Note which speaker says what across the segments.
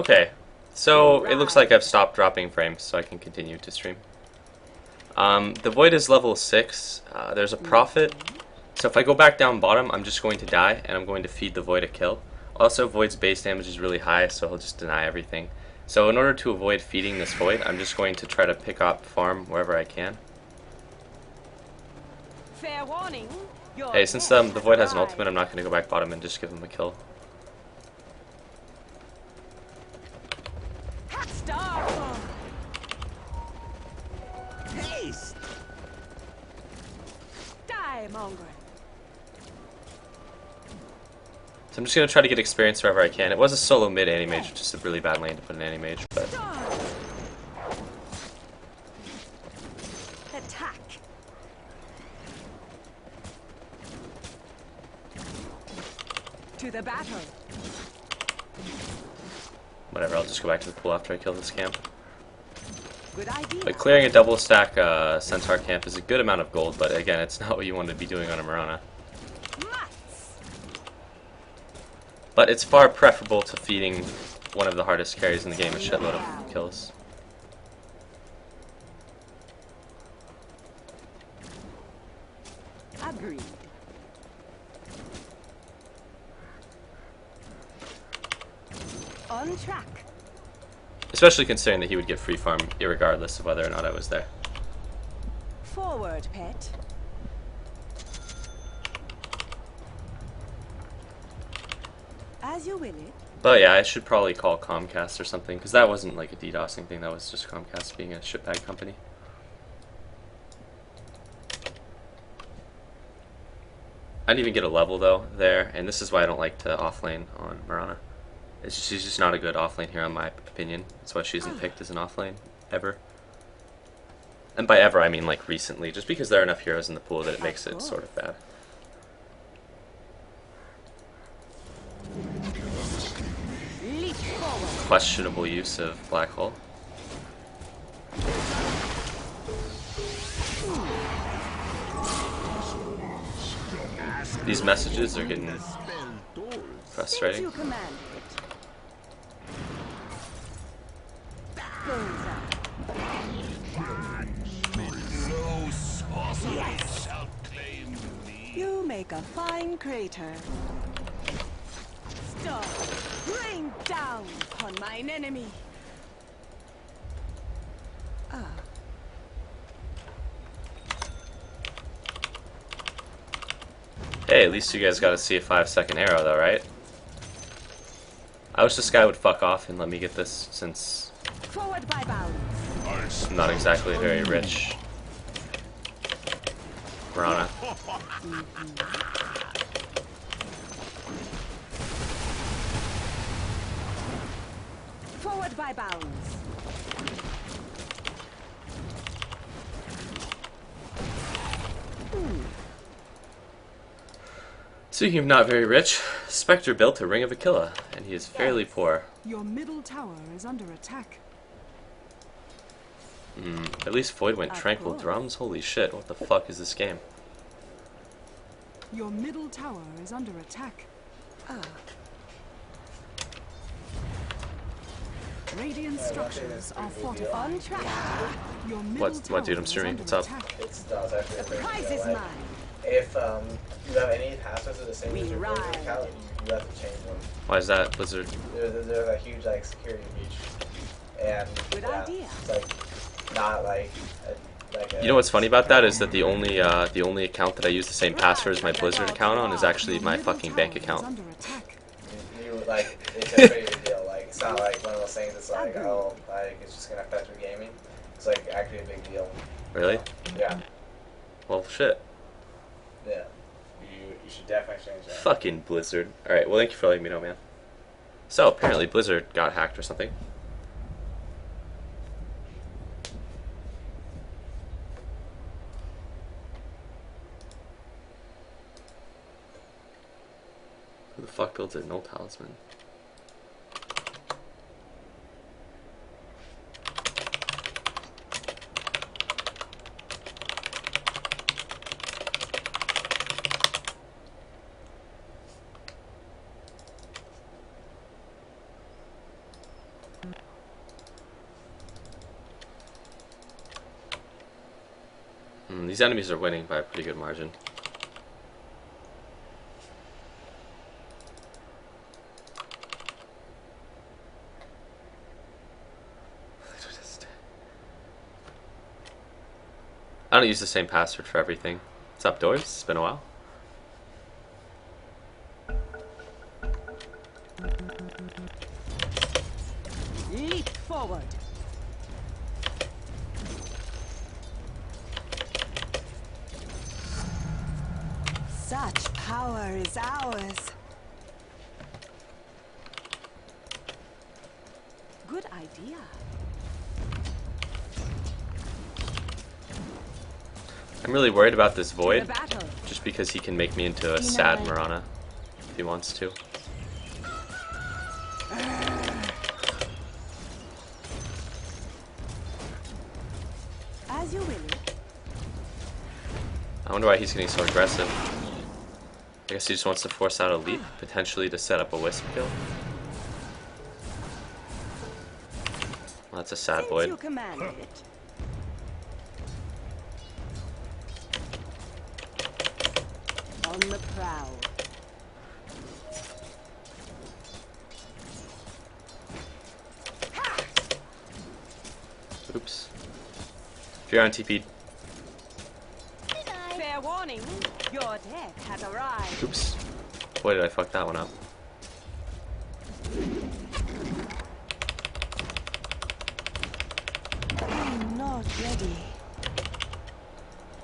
Speaker 1: Okay, so it looks like I've stopped dropping frames, so I can continue to stream. The Void is level 6. There's a Prophet. So if I go back down bottom, I'm just going to die, and I'm going to feed the Void a kill. Also, Void's base damage is really high, so he'll just deny everything. So in order to avoid feeding this Void, I'm just going to try to pick up farm wherever I can.
Speaker 2: Fair warning.
Speaker 1: Hey, since the Void has an ultimate, I'm not going to go back bottom and just give him a kill.
Speaker 2: Haste. Die, mongrel.
Speaker 1: So I'm just going to try to get experience wherever I can. It was a solo mid anti-mage, which is a really bad lane to put an anti-mage, but...
Speaker 2: Attack. To the battle.
Speaker 1: Whatever, I'll just go back to the pool after I kill this camp.
Speaker 2: Good idea.
Speaker 1: But clearing a double stack Centaur camp is a good amount of gold, but again, it's not what you want to be doing on a Mirana. But it's far preferable to feeding one of the hardest carries in the game a shitload of kills.
Speaker 2: Agreed. On track.
Speaker 1: Especially considering that he would get free farm irregardless of whether or not I was there.
Speaker 2: Forward, pet. As you will it.
Speaker 1: But yeah, I should probably call Comcast or something, because that wasn't like a DDoSing thing, that was just Comcast being a shitbag company. I didn't even get a level though there, and this is why I don't like to offlane on Mirana. She's just not a good offlane here in my opinion. That's why she isn't picked as an offlane, ever. And by ever I mean like recently, just because there are enough heroes in the pool that it makes it sort of bad. Questionable use of Black Hole. These messages are getting frustrating.
Speaker 2: You make a fine crater. Stop! Rain down upon mine enemy.
Speaker 1: Hey, at least you guys got to see a 5-second arrow though, right? I wish this guy would fuck off and let me get this, since
Speaker 2: Forward by bounds.
Speaker 1: I'm not exactly very rich. Mirana.
Speaker 2: Forward by bounds.
Speaker 1: Speaking of not very rich, Spectre built a Ring of Aquila, and he is fairly poor.
Speaker 3: Your middle tower is under attack.
Speaker 1: At least Void went Tranquil Drums? Holy shit, what the fuck is this game?
Speaker 3: Your middle tower is under attack. Radiant structures are fortified.
Speaker 2: On track.
Speaker 3: Your middle
Speaker 1: What dude, I'm
Speaker 3: tower
Speaker 1: streaming,
Speaker 3: is
Speaker 1: what's
Speaker 3: under
Speaker 1: up?
Speaker 3: attack.
Speaker 4: It's actually a
Speaker 2: The prize is mine.
Speaker 4: if you have any passwords that are the same
Speaker 2: We
Speaker 4: as your Blizzard
Speaker 2: ride.
Speaker 4: account, you have to change them.
Speaker 1: Why is that, Blizzard?
Speaker 4: There's a huge like security breach, and
Speaker 2: Good idea.
Speaker 4: it's like not like a,
Speaker 1: You know what's funny about that is that the only account that I use the same password as my Blizzard account on is actually my
Speaker 3: Middle
Speaker 1: fucking
Speaker 3: tower
Speaker 1: bank
Speaker 3: is
Speaker 1: account.
Speaker 3: under attack.
Speaker 4: you like it's a pretty big deal. Like it's not like one of those things that's like oh like it's just gonna affect your gaming. It's like actually a big deal.
Speaker 1: Really?
Speaker 4: Yeah,
Speaker 1: Well, shit.
Speaker 4: yeah. You should definitely change that.
Speaker 1: Fucking Blizzard. Alright, well thank you for letting me know, man. So, apparently Blizzard got hacked or something. Who the fuck builds a no talisman? These enemies are winning by a pretty good margin. I don't use the same password for everything. What's up, Doors? It's been a while.
Speaker 2: Leap forward. Such power is ours. Good idea.
Speaker 1: I'm really worried about this
Speaker 2: The
Speaker 1: Void,
Speaker 2: battle.
Speaker 1: just because he can make me into a sad Mirana, if he wants to.
Speaker 2: As you will.
Speaker 1: I wonder why he's getting so aggressive. I guess he just wants to force out a leap, potentially to set up a Wisp kill. Well, that's a sad
Speaker 2: Since
Speaker 1: Void.
Speaker 2: you command it. On the prowl.
Speaker 1: Oops. If you're on TP.
Speaker 2: Fair warning, your death has arrived.
Speaker 1: Oops. Boy, did I fuck that one up.
Speaker 2: I'm not ready.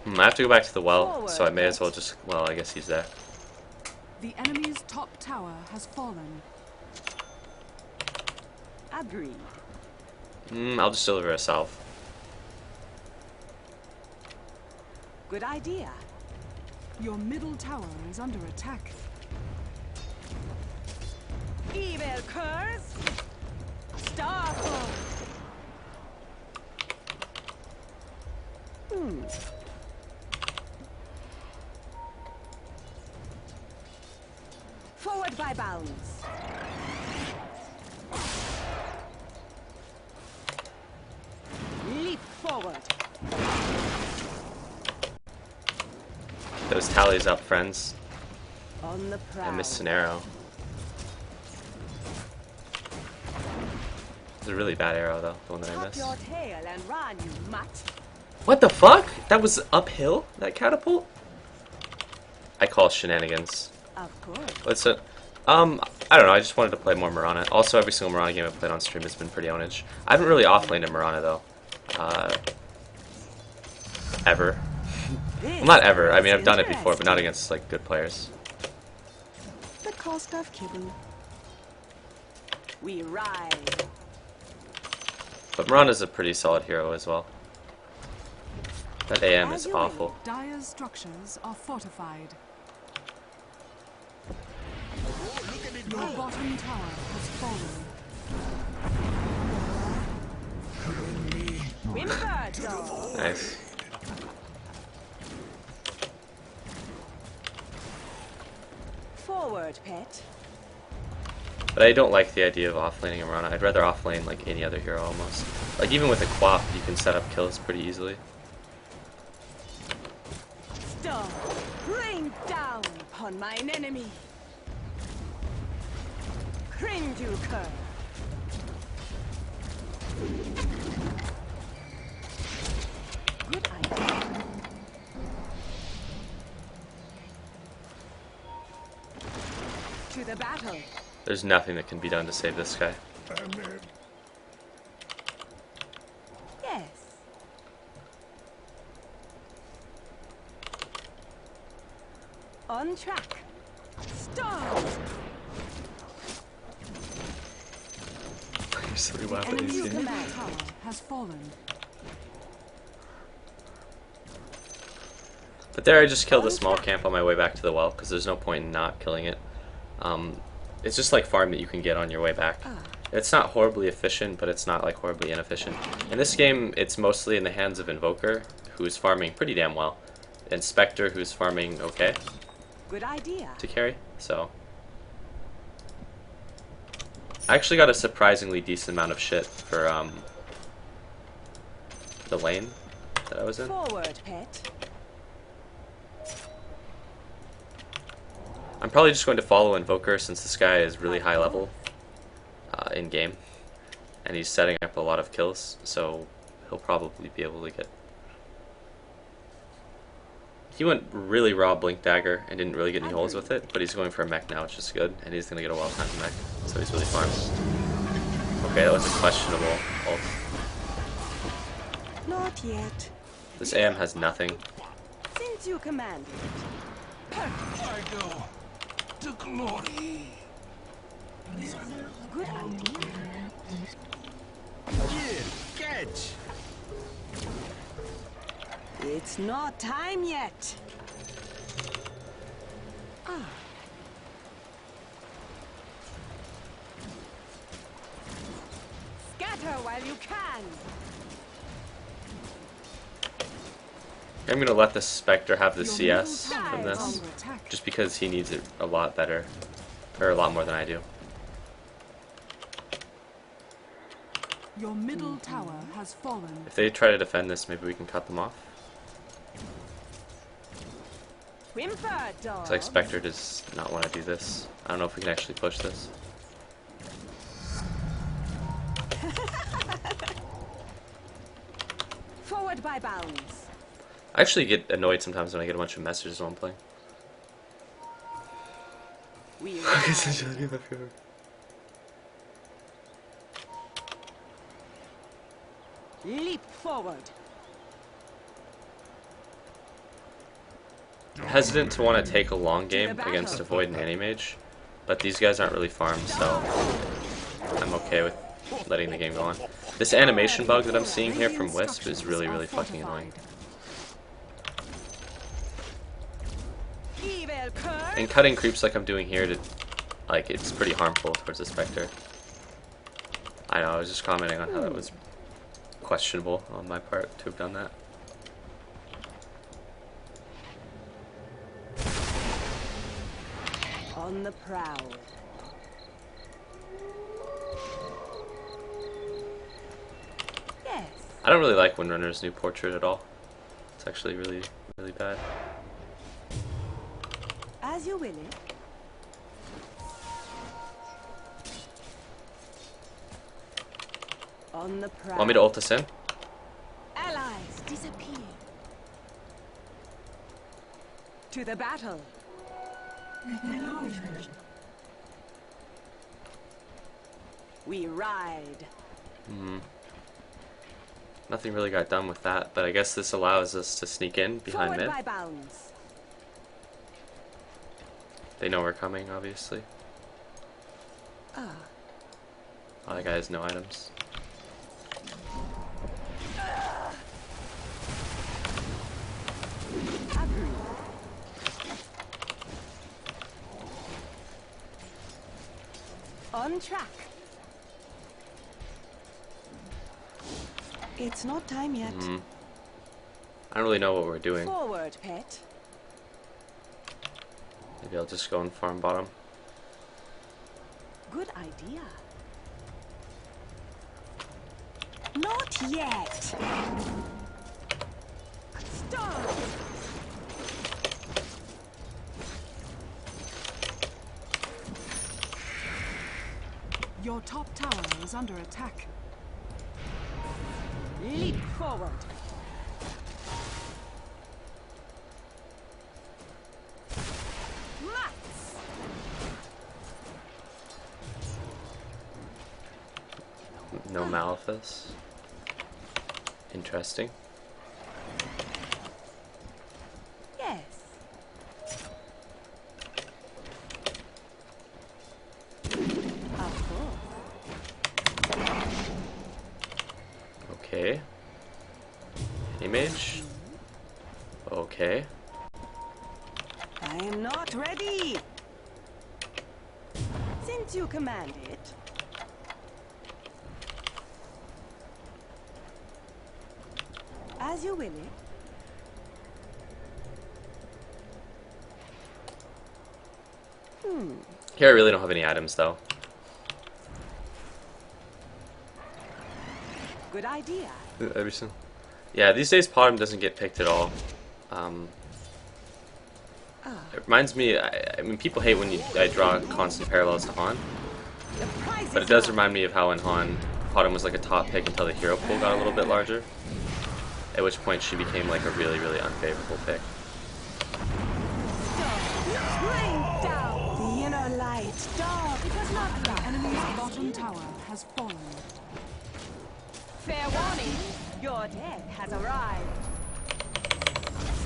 Speaker 1: I have to go back to the well, so I may as well just... Well, I guess he's there.
Speaker 3: The enemy's top tower has fallen.
Speaker 2: Agreed.
Speaker 1: I'll just deliver a salve.
Speaker 2: Good idea.
Speaker 3: Your middle tower is under attack.
Speaker 2: Evil curse. Starfall. Forward by bounds. Leap forward.
Speaker 1: Those tallies up, friends.
Speaker 2: On the prowl.
Speaker 1: I missed an arrow. It's a really bad arrow, though, the one that I
Speaker 2: Tuck
Speaker 1: missed.
Speaker 2: your tail and run, you mutt.
Speaker 1: What the fuck? That was uphill? That catapult? I call shenanigans.
Speaker 2: Of course.
Speaker 1: Let's I don't know, I just wanted to play more Mirana. Also, every single Mirana game I've played on stream has been pretty ownage. I haven't really offlaned a Mirana, though. Ever. Well, not ever. I mean, I've done it before, but not against, like, good players.
Speaker 2: The cost of kibble. We ride.
Speaker 1: But Mirana's a pretty solid hero as well. That AM
Speaker 2: As
Speaker 1: is
Speaker 2: you will.
Speaker 1: awful.
Speaker 3: Dire's structures are fortified. Your bottom tower has fallen.
Speaker 2: Whimper, dog.
Speaker 1: Nice.
Speaker 2: Forward, pet.
Speaker 1: But I don't like the idea of offlaning a Mirana. I'd rather offlane like any other hero almost. Like even with a Quap, you can set up kills pretty easily.
Speaker 2: Stop. Rain down upon mine enemy. Cringe you cur. Good idea. To the battle.
Speaker 1: There's nothing that can be done to save this guy.
Speaker 2: Yes. On track. Start.
Speaker 1: You're silly weapon,
Speaker 2: Enemy
Speaker 1: you see?
Speaker 3: Middle
Speaker 2: command.
Speaker 3: tower has fallen.
Speaker 1: But there I just killed a small camp on my way back to the well, because there's no point in not killing it. It's just like farm that you can get on your way back. It's not horribly efficient, but it's not like horribly inefficient. In this game, it's mostly in the hands of Invoker, who's farming pretty damn well, and Spectre, who's farming okay
Speaker 2: Good idea.
Speaker 1: to carry, so... I actually got a surprisingly decent amount of shit for the lane that I was in.
Speaker 2: Forward, pet.
Speaker 1: I'm probably just going to follow Invoker since this guy is really high level in game, and he's setting up a lot of kills, so he'll probably be able to get. He went really raw Blink Dagger and didn't really get any holes with it, but he's going for a mech now, which is good, and he's going to get a well-timed mech, so he's really farmed. Okay, that was a questionable ult.
Speaker 2: Not yet.
Speaker 1: This AM has nothing.
Speaker 2: Since you command it.
Speaker 5: I go to glory.
Speaker 2: Good idea.
Speaker 5: Here, catch.
Speaker 2: It's not time yet. Scatter while you can.
Speaker 1: I'm going to let the Spectre have the
Speaker 3: Your
Speaker 1: CS
Speaker 3: middle
Speaker 1: from
Speaker 3: tower is
Speaker 1: this,
Speaker 3: under attack.
Speaker 1: just because he needs it a lot better, or a lot more than I do.
Speaker 3: Your middle tower has fallen.
Speaker 1: If they try to defend this, maybe we can cut them off.
Speaker 2: Whimper, dog.
Speaker 1: Looks like Spectre does not want to do this. I don't know if we can actually push this.
Speaker 2: Forward by bounds.
Speaker 1: I actually get annoyed sometimes when I get a bunch of messages while I'm playing.
Speaker 2: We ride. Leap forward.
Speaker 1: Hesitant to want to take a long game against a Void and Anti-Mage, but these guys aren't really farmed, so I'm okay with letting the game go on. This animation bug that I'm seeing here from Wisp is really, really fucking annoying.
Speaker 2: Evil curse.
Speaker 1: And cutting creeps like I'm doing here, it's pretty harmful towards the Spectre. I know, I was just commenting on how that was questionable on my part to have done that.
Speaker 2: On the prowl. Yes.
Speaker 1: I don't really like Windrunner's new portrait at all. It's actually really, really bad.
Speaker 2: As you will it. On the prowl.
Speaker 1: Want me to ult us in?
Speaker 2: Allies disappear. To the battle. We ride.
Speaker 1: Nothing really got done with that, but I guess this allows us to sneak in behind
Speaker 2: Forward
Speaker 1: mid.
Speaker 2: by bounds.
Speaker 1: They know we're coming, obviously.
Speaker 2: Ah.
Speaker 1: Oh, that guy has no items.
Speaker 2: Agreed. On track. It's not time yet.
Speaker 1: I don't really know what we're doing.
Speaker 2: Forward, pet.
Speaker 1: Maybe I'll just go and farm bottom.
Speaker 2: Good idea. Not yet. Stop.
Speaker 3: Your top tower is under attack.
Speaker 2: Leap forward. Mats.
Speaker 1: No Malefice. Interesting.
Speaker 2: Yes. Of course.
Speaker 1: Okay. Image. Okay.
Speaker 2: I am not ready. Since you command it. As you will it.
Speaker 1: Here I really don't have any items though.
Speaker 2: Good idea.
Speaker 1: Yeah, these days Bottom doesn't get picked at all. It reminds me, I mean, people hate when I draw constant parallels to Han,
Speaker 2: The prize
Speaker 1: but it
Speaker 2: is
Speaker 1: does
Speaker 2: up.
Speaker 1: remind me of how in Han, Autumn was like a top pick until the hero pool got a little bit larger, at which point she became like a really, really unfavorable pick.
Speaker 2: Rain down. The inner light. Dark. It was not
Speaker 3: The
Speaker 2: dark.
Speaker 3: enemy's bottom tower has fallen.
Speaker 2: Fair warning. Your death has arrived.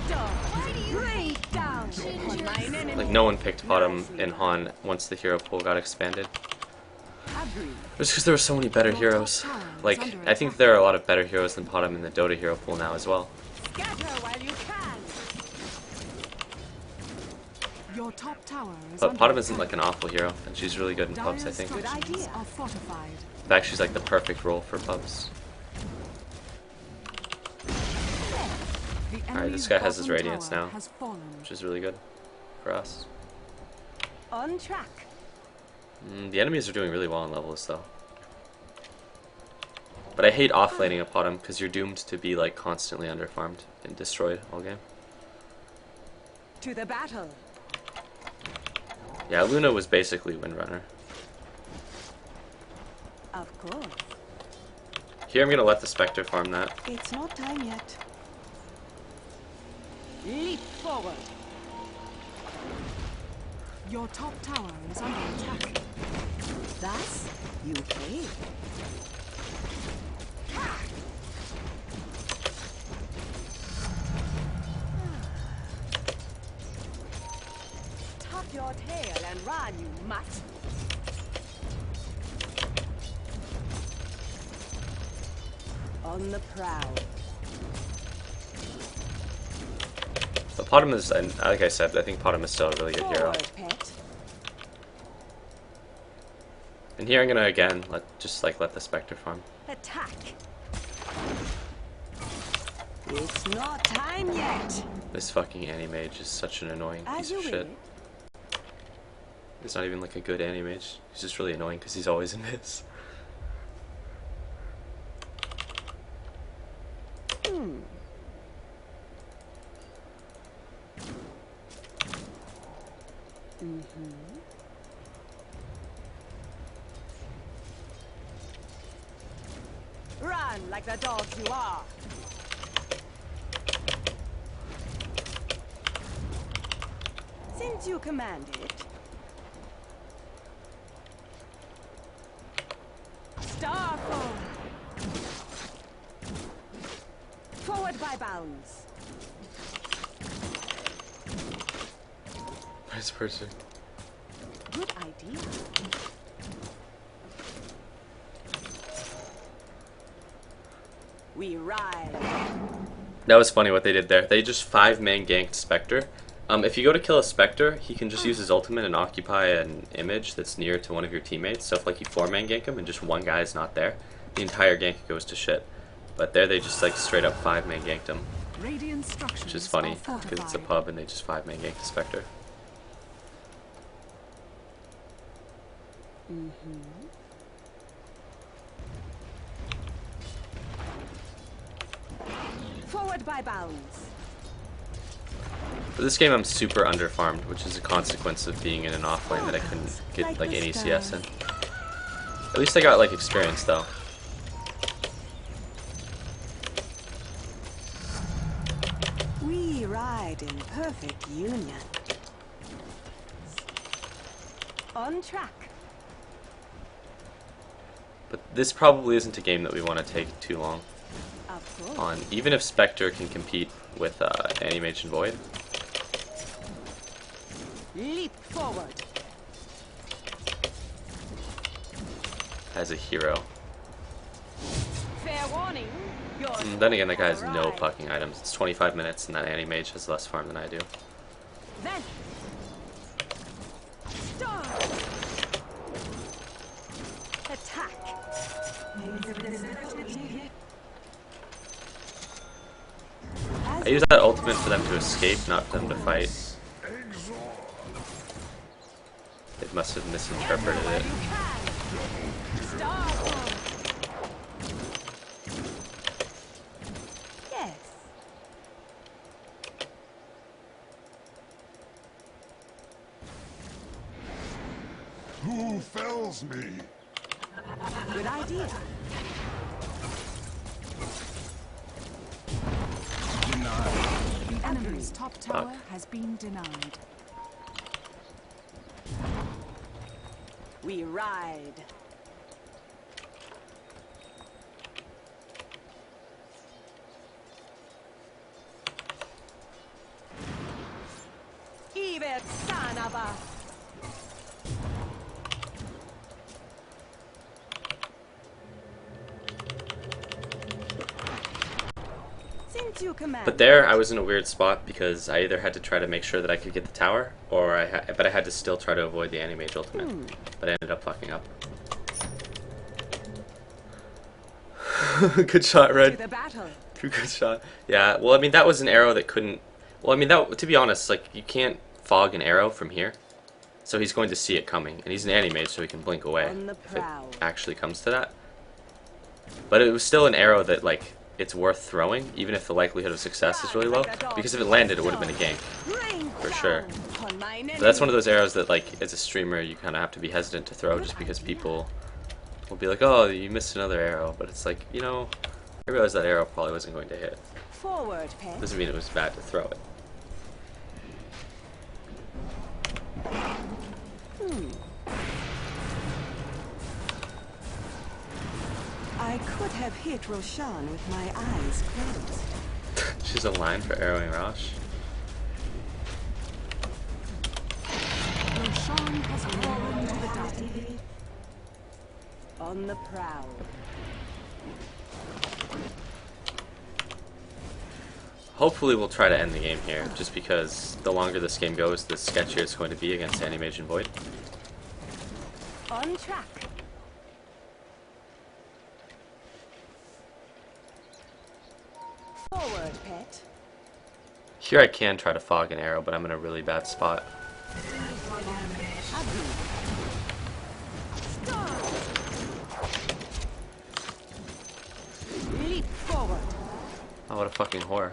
Speaker 2: Stop. Rain down on mine enemy.
Speaker 1: Like no one picked Autumn in Han once the hero pool got expanded.
Speaker 3: Agreed.
Speaker 1: Just because there were so many better heroes. Like, I think there are a lot of better heroes than Autumn in the Dota hero pool now as well.
Speaker 2: Scatter while you can.
Speaker 3: Your top tower is
Speaker 1: But
Speaker 3: under
Speaker 1: Autumn isn't
Speaker 3: attack.
Speaker 1: like an awful hero, and she's really good in pubs, I
Speaker 3: Dire's
Speaker 1: think.
Speaker 3: structures
Speaker 2: idea.
Speaker 3: are fortified.
Speaker 1: In fact, she's like the perfect role for pubs.
Speaker 3: The
Speaker 1: Alright, this
Speaker 3: enemy's
Speaker 1: guy has his
Speaker 3: bottom
Speaker 1: radiance
Speaker 3: tower
Speaker 1: now,
Speaker 3: has fallen.
Speaker 1: which is really good for us.
Speaker 2: On track.
Speaker 1: The enemies are doing really well in levels, though. But I hate offlaning a Autumn because you're doomed to be like constantly underfarmed and destroyed all game.
Speaker 2: To the battle.
Speaker 1: Yeah, Luna was basically Windrunner.
Speaker 2: Of course.
Speaker 1: Here I'm gonna let the Spectre farm that.
Speaker 2: It's not time yet. Leap forward.
Speaker 3: Your top tower is under attack.
Speaker 2: Thus, you pay. Tuck your tail and run, you mutt. On the prowl.
Speaker 1: But Autumn is, and like I said, I think Autumn is still a really good hero.
Speaker 2: Forward, pet.
Speaker 1: And here I'm gonna again let the Spectre farm.
Speaker 2: Attack. It's not time yet.
Speaker 1: This fucking Animage is such an annoying
Speaker 2: As
Speaker 1: piece
Speaker 2: you
Speaker 1: of
Speaker 2: will.
Speaker 1: shit. He's not even like a good Animage. He's just really annoying because he's always in this.
Speaker 2: Run like the dogs you are. Since you command it. Starfall. Forward by bounds.
Speaker 1: Vice versa.
Speaker 2: Good idea. We ride.
Speaker 1: That was funny what they did there. They just 5-man ganked Spectre. If you go to kill a Spectre, he can just use his ultimate and occupy an image that's near to one of your teammates. So if like you 4-man gank him and just one guy is not there, the entire gank goes to shit. But there they just like straight up 5-man ganked him,
Speaker 3: Radiant structures
Speaker 1: which is funny
Speaker 3: are
Speaker 1: because it's a
Speaker 3: fortified.
Speaker 1: pub and they just 5-man ganked the Spectre.
Speaker 2: Forward by bounds.
Speaker 1: For this game I'm super underfarmed, which is a consequence of being in an offlane that I couldn't get like any CS in. At least I got like experience though.
Speaker 2: We ride in perfect union. On track.
Speaker 1: But this probably isn't a game that we want to take too long
Speaker 2: Of course.
Speaker 1: on. Even if Spectre can compete with Animage and Void.
Speaker 2: Leap forward.
Speaker 1: As a hero.
Speaker 2: Fair warning. Your
Speaker 1: Then again, that guy has no
Speaker 2: arrived.
Speaker 1: fucking items. It's 25 minutes and that Animage has less farm than I do.
Speaker 2: Then. Start. Attack.
Speaker 1: I use that ultimate for them to escape, not for them to fight. They must have misinterpreted it.
Speaker 2: You can. Start. Yes.
Speaker 5: Who fells me?
Speaker 2: Good idea.
Speaker 5: Denied.
Speaker 3: The enemy's top tower has been denied.
Speaker 2: We ride. Evet Sanava. Since you command.
Speaker 1: But there, I was in a weird spot because I either had to try to make sure that I could get the tower, or but I had to still try to avoid the anti-mage ultimate. But I ended up fucking up. Good shot,
Speaker 2: To
Speaker 1: Red.
Speaker 2: the battle.
Speaker 1: Good shot. Yeah. Well, I mean, that was an arrow that couldn't. Well, I mean, that to be honest, like you can't fog an arrow from here, so he's going to see it coming, and he's an anti-mage, so he can blink away
Speaker 2: On the
Speaker 1: if it
Speaker 2: prowl.
Speaker 1: actually comes to that. But it was still an arrow that like it's worth throwing, even if the likelihood of success is really low, because if it landed, it would have been a gank.
Speaker 2: Rain
Speaker 1: For sure.
Speaker 2: down upon mine
Speaker 1: So that's one of
Speaker 2: enemies.
Speaker 1: those arrows that, like, as a streamer, you kind of have to be hesitant to throw, just because people will be like, "Oh, you missed another arrow," but it's like, you know, I realized that arrow probably wasn't going to hit.
Speaker 2: Forward, pet.
Speaker 1: Doesn't mean it was bad to throw it.
Speaker 2: I could have hit Roshan with my eyes closed.
Speaker 1: She's a line for arrowing Rosh.
Speaker 3: Roshan has fallen to the dust.
Speaker 2: On the prowl.
Speaker 1: Hopefully we'll try to end the game here, just because the longer this game goes, the sketchier it's going to be against Anti-Mage and Void.
Speaker 2: On track. Forward, pet.
Speaker 1: Here I can try to fog an arrow, but I'm in a really bad spot.
Speaker 2: Abu. Start. Leap forward.
Speaker 1: Oh, what a fucking whore.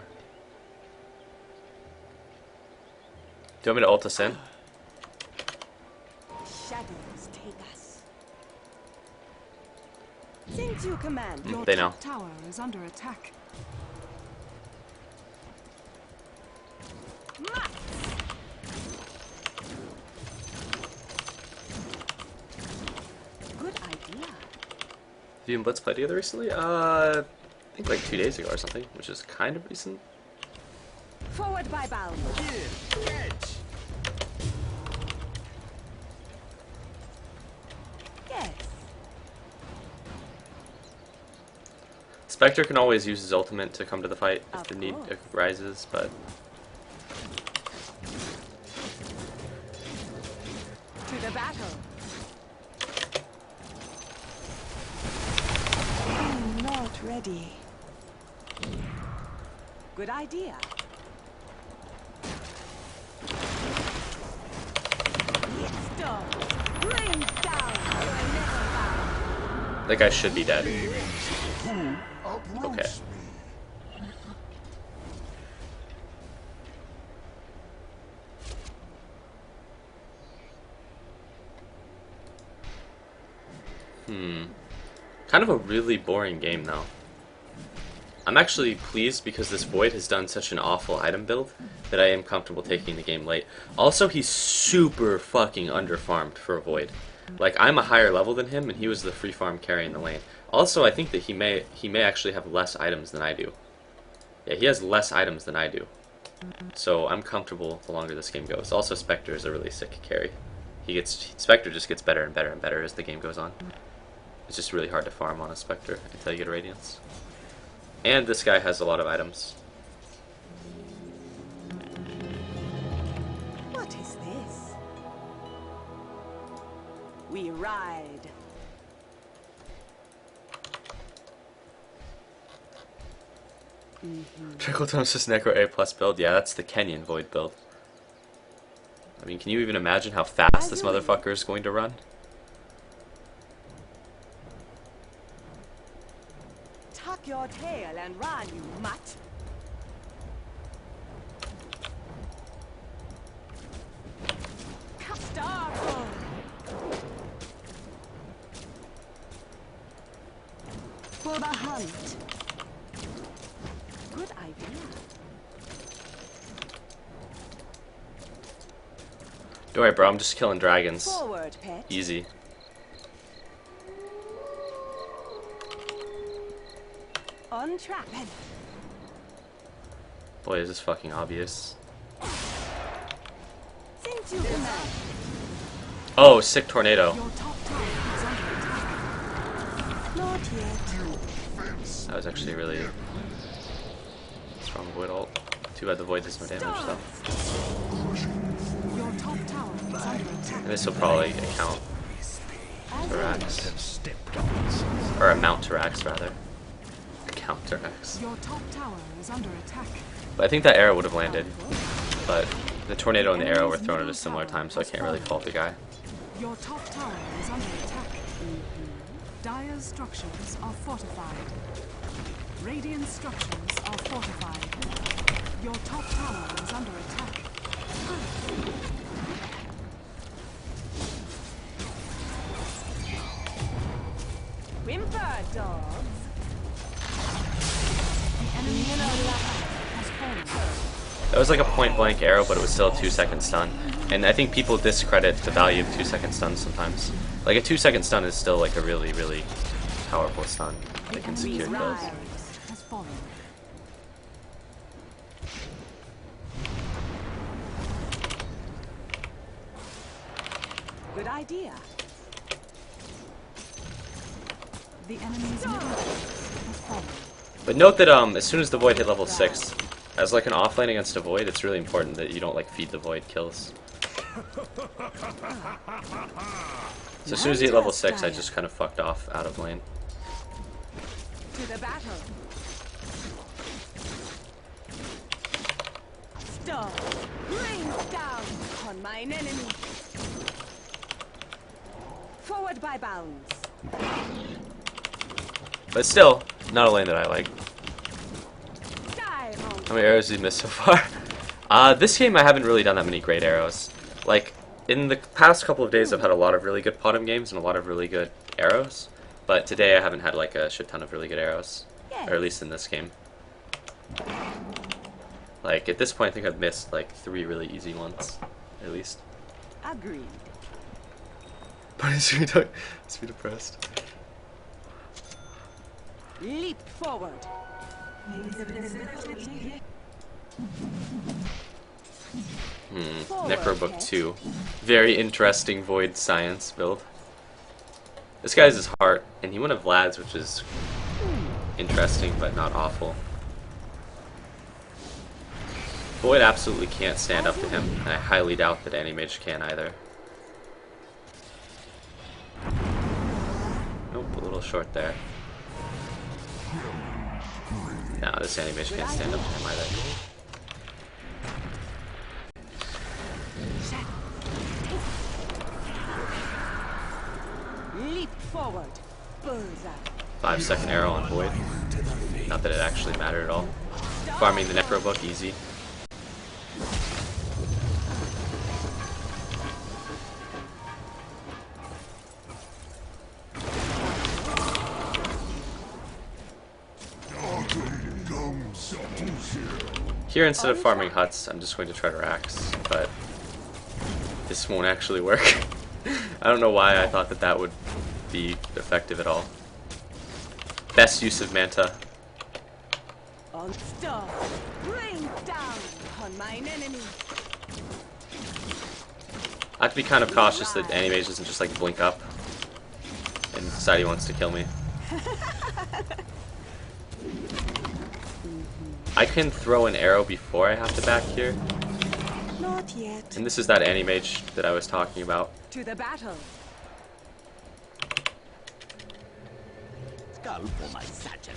Speaker 1: Do you want me to ult us in?
Speaker 2: Shadows take us. Since you command.
Speaker 3: Your
Speaker 1: They know.
Speaker 3: top tower is under attack.
Speaker 2: Max. Good idea.
Speaker 1: Have you and Blitz played together recently? I think like 2 days ago or something, which is kind of recent.
Speaker 2: Forward by bound.
Speaker 5: Here, catch.
Speaker 2: Yes.
Speaker 1: Spectre can always use his ultimate to come to the fight if
Speaker 2: Of
Speaker 1: the need
Speaker 2: course.
Speaker 1: arises, but
Speaker 2: To the battle. I'm not ready. Good idea. It's done. Rain down. You'll never bow.
Speaker 1: that guy should be dead.
Speaker 5: Who uproots
Speaker 1: Okay.
Speaker 5: me?
Speaker 1: Kind of a really boring game though. I'm actually pleased because this Void has done such an awful item build that I am comfortable taking the game late. Also, he's super fucking underfarmed for a Void. Like, I'm a higher level than him, and he was the free farm carry in the lane. Also, I think that he may actually have less items than I do. Yeah, he has less items than I do. So I'm comfortable the longer this game goes. Also, Spectre is a really sick carry. Spectre just gets better and better and better as the game goes on. It's just really hard to farm on a Spectre until you get a Radiance. And this guy has a lot of items.
Speaker 2: What is this? We ride.
Speaker 1: Trickle Tone's just Necro A plus build. Yeah, that's the Kenyan Void build. I mean, can you even imagine how fast this motherfucker is going to run?
Speaker 2: Tuck your tail and run, you mutt. Star For the hunt. Good idea.
Speaker 1: Don't worry, bro. I'm just killing dragons.
Speaker 2: Forward, pet.
Speaker 1: Easy.
Speaker 2: Untrapped.
Speaker 1: Boy, is this fucking obvious.
Speaker 2: Since you command.
Speaker 1: Oh, sick tornado.
Speaker 3: Your top tower is under attack.
Speaker 2: Not yet.
Speaker 1: That was actually really strong void ult. Too bad the void does no damage though.
Speaker 3: Your top tower is under attack.
Speaker 1: And this will probably account to Rax. Or amount to Rax rather. Account to Rax.
Speaker 3: Your top tower is under attack.
Speaker 1: But I think that arrow would have landed. But the tornado and the arrow were thrown at a similar time, so I can't really fault the guy.
Speaker 3: Your top tower is under attack. Dire's structures are fortified. Radiant structures are fortified. Your top tower is under attack.
Speaker 2: Whimper, dogs.
Speaker 3: The enemy has fallen.
Speaker 1: That was like a point blank arrow, but it was still a 2-second stun. And I think people discredit the value of 2-second stuns sometimes. Like a 2-second stun is still like a really, really powerful stun. They can secure kills.
Speaker 3: Has fallen.
Speaker 2: Good idea.
Speaker 3: The enemy's middle tower has fallen.
Speaker 1: But note that as soon as the void hit level 6, as like an offlane against a void, it's really important that you don't like feed the void kills. So as soon as he hit level 6, I just kind of fucked off out of lane.
Speaker 2: To the battle. Stop. Rain down on mine enemy. Forward by bounds.
Speaker 1: But still, not a lane that I like.
Speaker 2: Die on.
Speaker 1: How many arrows did you miss so far? This game I haven't really done that many great arrows. Like, in the past couple of days I've had a lot of really good bottom games and a lot of really good arrows. But today I haven't had like a shit ton of really good arrows. Or at least in this game. Like, at this point I think I've missed like 3 really easy ones. At least.
Speaker 2: Agreed.
Speaker 1: But it's be depressed.
Speaker 2: Leap forward.
Speaker 1: Necrobook 2. Very interesting void science build. This guy's his heart, and he went of Vlad's, which is interesting but not awful. Void absolutely can't stand up to him, and I highly doubt that Animage can either. Nope, a little short there. No, this Animage can't stand up to him either.
Speaker 2: Leap forward. Bullseye.
Speaker 1: 5-second arrow on Void. Not that it actually mattered at all. Farming the Necrobook, easy. Here, instead of farming huts, I'm just going to try to Rax, but this won't actually work. I don't know why I thought that that would be effective at all. Best use of Manta.
Speaker 2: On stop. Rain down on mine enemy.
Speaker 1: I have to be kind of cautious that Animage doesn't just like blink up and decide he wants to kill me. I can throw an arrow before I have to back here,
Speaker 2: Not yet.
Speaker 1: and this is that Animage that I was talking about.
Speaker 2: To the battle.
Speaker 5: Skull for my satchel.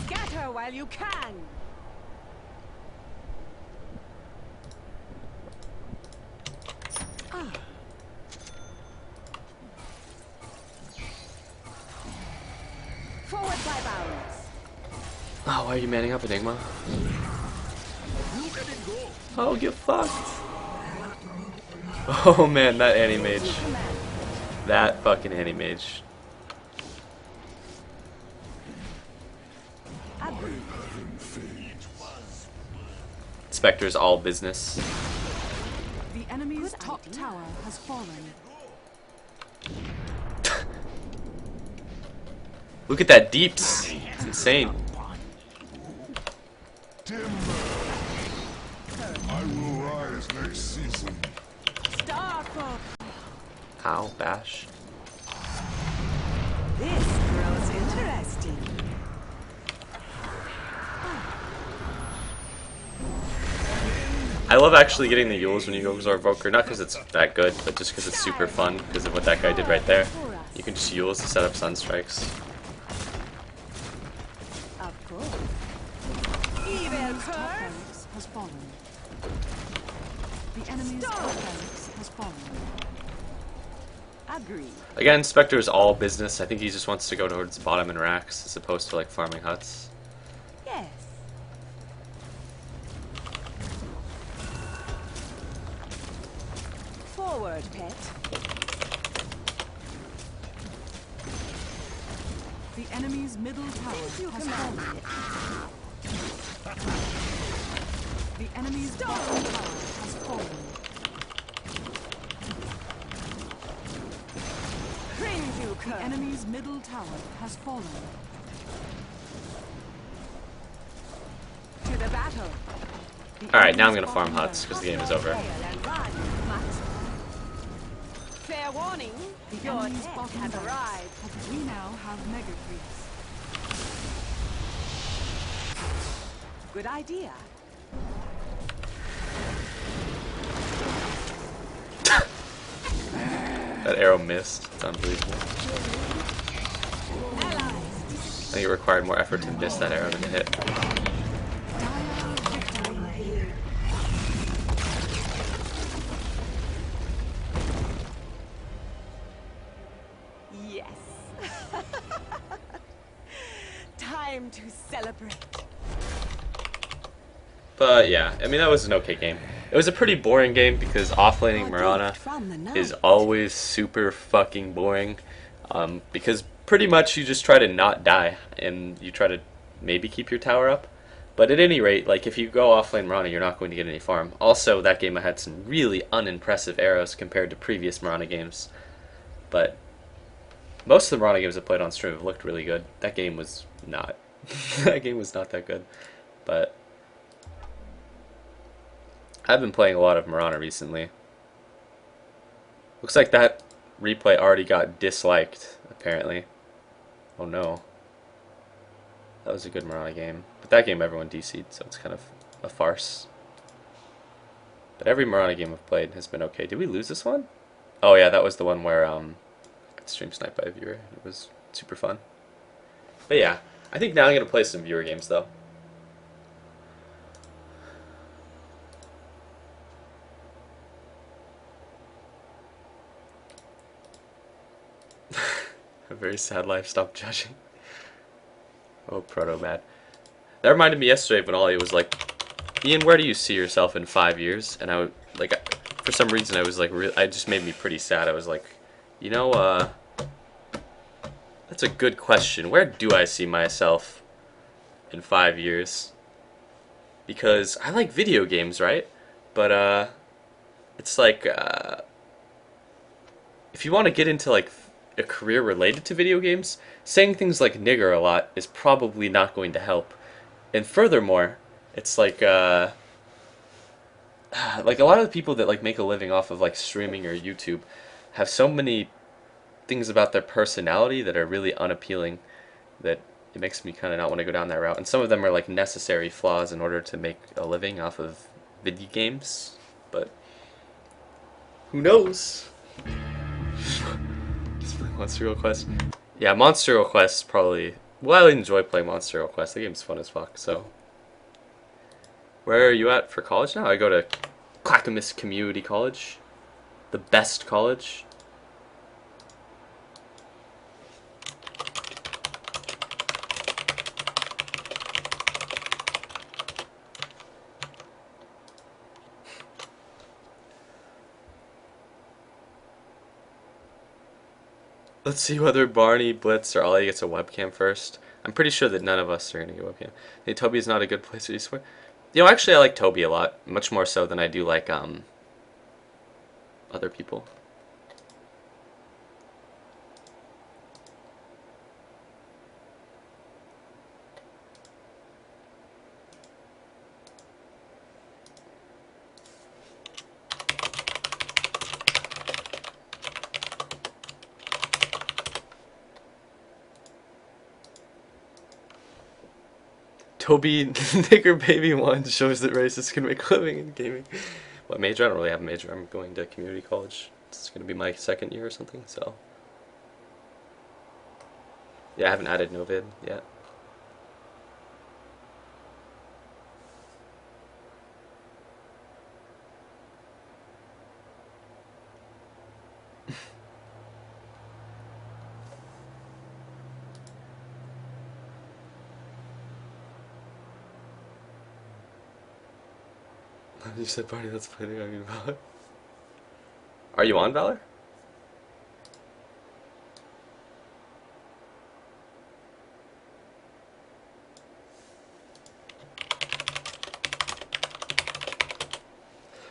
Speaker 2: Scatter while you can. Forward by bounds.
Speaker 1: Oh, why are you manning up, Enigma?
Speaker 5: Look at it go.
Speaker 1: Oh, get fucked. Oh man, that Animage.
Speaker 2: Command.
Speaker 1: That fucking anti-mage.
Speaker 2: Agreed.
Speaker 1: Spectre's all business.
Speaker 3: The enemy's
Speaker 2: Good
Speaker 3: top
Speaker 2: idea.
Speaker 3: tower has fallen.
Speaker 1: Look at that deeps. It's insane.
Speaker 6: I will rise next season.
Speaker 2: Starfall.
Speaker 1: Ow, bash.
Speaker 2: This grows interesting.
Speaker 1: I love actually getting the Yules when you go Zorvoker, not because it's that good, but just because it's super fun, because of what that guy did right there. You can just Yules to set up Sunstrikes.
Speaker 2: Of course. Evil
Speaker 3: Enemy's top
Speaker 2: curse.
Speaker 3: barracks has fallen. The enemy's top barracks has fallen.
Speaker 2: Agreed.
Speaker 1: Again, Spectre is all business. I think he just wants to go towards bottom and racks, as opposed to like farming huts.
Speaker 2: Yes. Forward, pet.
Speaker 3: The enemy's middle tower
Speaker 2: You
Speaker 3: has
Speaker 2: command
Speaker 3: fallen.
Speaker 2: it.
Speaker 3: The enemy's bottom tower has fallen.
Speaker 2: Cringe, you
Speaker 3: The
Speaker 2: curse.
Speaker 3: enemy's middle tower has fallen.
Speaker 2: To the battle.
Speaker 3: The
Speaker 1: Alright, now I'm
Speaker 3: enemy's
Speaker 1: gonna farm
Speaker 3: bottom
Speaker 1: huts,
Speaker 3: barracks
Speaker 1: because the game is over.
Speaker 2: Fail and run, mutt. Fair warning.
Speaker 3: The
Speaker 2: Your
Speaker 3: enemy's
Speaker 2: death
Speaker 3: bottom
Speaker 2: has
Speaker 3: barracks.
Speaker 2: arrived.
Speaker 3: We now have mega creeps.
Speaker 2: Good idea.
Speaker 1: That arrow missed. It's unbelievable.
Speaker 2: Allies.
Speaker 1: I think it required more effort to miss that arrow than to hit.
Speaker 3: Dire victory.
Speaker 2: Yes. Time to celebrate.
Speaker 1: But yeah, I mean, that was an okay game. It was a pretty boring game because offlaning
Speaker 2: Our
Speaker 1: Mirana
Speaker 2: gift from the night.
Speaker 1: is always super fucking boring. Because pretty much you just try to not die and you try to maybe keep your tower up. But at any rate, like if you go offlane Mirana, you're not going to get any farm. Also, that game I had some really unimpressive arrows compared to previous Mirana games. But most of the Mirana games I played on stream have looked really good. That game was not. That game was not that good. But I've been playing a lot of Mirana recently. Looks like that replay already got disliked, apparently. Oh no. That was a good Mirana game. But that game everyone DC'd, so it's kind of a farce. But every Mirana game I've played has been okay. Did we lose this one? Oh yeah, that was the one where I got stream sniped by a viewer. It was super fun. But yeah, I think now I'm going to play some viewer games though. A very sad life. Stop judging. Oh, proto bad. That reminded me yesterday when Ollie was like, "Ian, where do you see yourself in 5 years?" And I would like, for some reason, I was like, it just made me pretty sad. I was like, you know, that's a good question. Where do I see myself in 5 years? Because I like video games, right? But it's like if you want to get into like a career related to video games, saying things like nigger a lot is probably not going to help. And furthermore, it's like a lot of the people that like make a living off of like streaming or YouTube have so many things about their personality that are really unappealing that it makes me kind of not want to go down that route. And some of them are like necessary flaws in order to make a living off of video games. But who knows? Just playing Monster Hero Quest. Yeah, Monster Hero Quest probably. Well, I enjoy playing Monster Hero Quest. The game's fun as fuck. So, where are you at for college now? I go to Clackamas Community College, the best college. Let's see whether Barney, Blitz, or Ollie gets a webcam first. I'm pretty sure that none of us are gonna get a webcam. Hey, Toby is not a good place to swear. You know, actually, I like Toby a lot, much more so than I do like other people. Toby Nigger Baby 1 shows that racists can make a living in gaming. What major? I don't really have a major. I'm going to community college. It's going to be my second year or something, so. Yeah, I haven't added Novid yet. You said Barney, let's play the game Valor. Are you on Valor?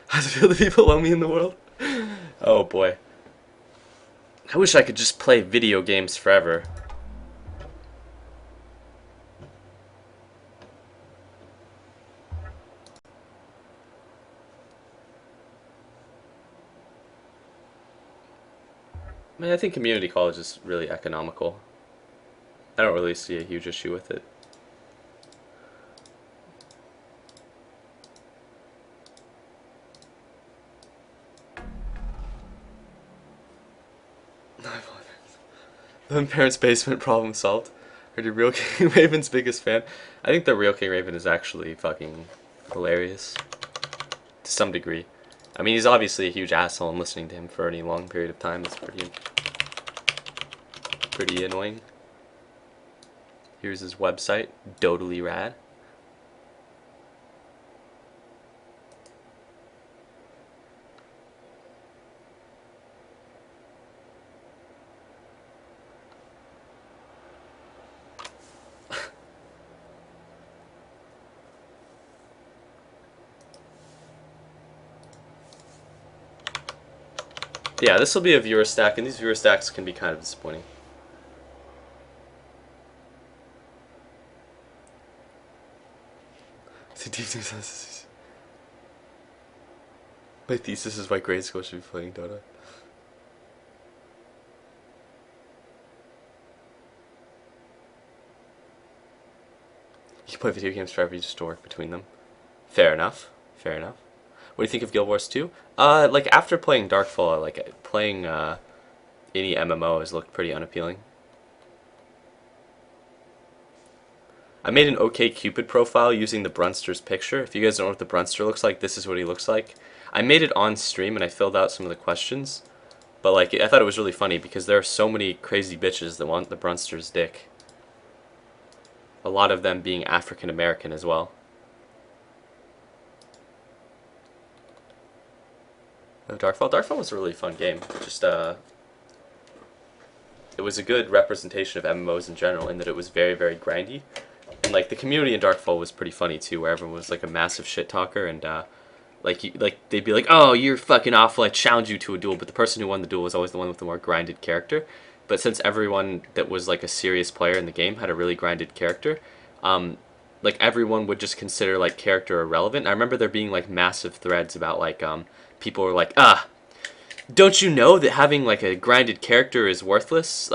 Speaker 1: How does it feel that people love me in the world? Oh boy. I wish I could just play video games forever. I mean, I think community college is really economical. I don't really see a huge issue with it. The parents' basement problem solved. Are you Real King Raven's biggest fan? I think the Real King Raven is actually fucking hilarious. To some degree. I mean, he's obviously a huge asshole, and listening to him for any long period of time is pretty annoying. Here's his website, Dotally Rad. Yeah, this will be a viewer stack, and these viewer stacks can be kind of disappointing. My thesis is why grade school should be playing Dota. You can play video games forever, you just to work between them. Fair enough. Fair enough. What do you think of Guild Wars 2? Like, after playing Darkfall, like, playing, any MMO has looked pretty unappealing. I made an OkCupid profile using the Brunster's picture. If you guys don't know what the Brunster looks like, this is what he looks like. I made it on stream and I filled out some of the questions. But, like, I thought it was really funny because there are so many crazy bitches that want the Brunster's dick. A lot of them being African American as well. Darkfall. Darkfall was a really fun game. Just, it was a good representation of MMOs in general in that it was very, very grindy. And, like, the community in Darkfall was pretty funny, too, where everyone was, like, a massive shit talker, and, they'd be like, oh, you're fucking awful, I challenge you to a duel, but the person who won the duel was always the one with the more grinded character. But since everyone that was, like, a serious player in the game had a really grinded character, like, everyone would just consider, like, character irrelevant. I remember there being, like, massive threads about, like, people were like, don't you know that having, like, a grinded character is worthless?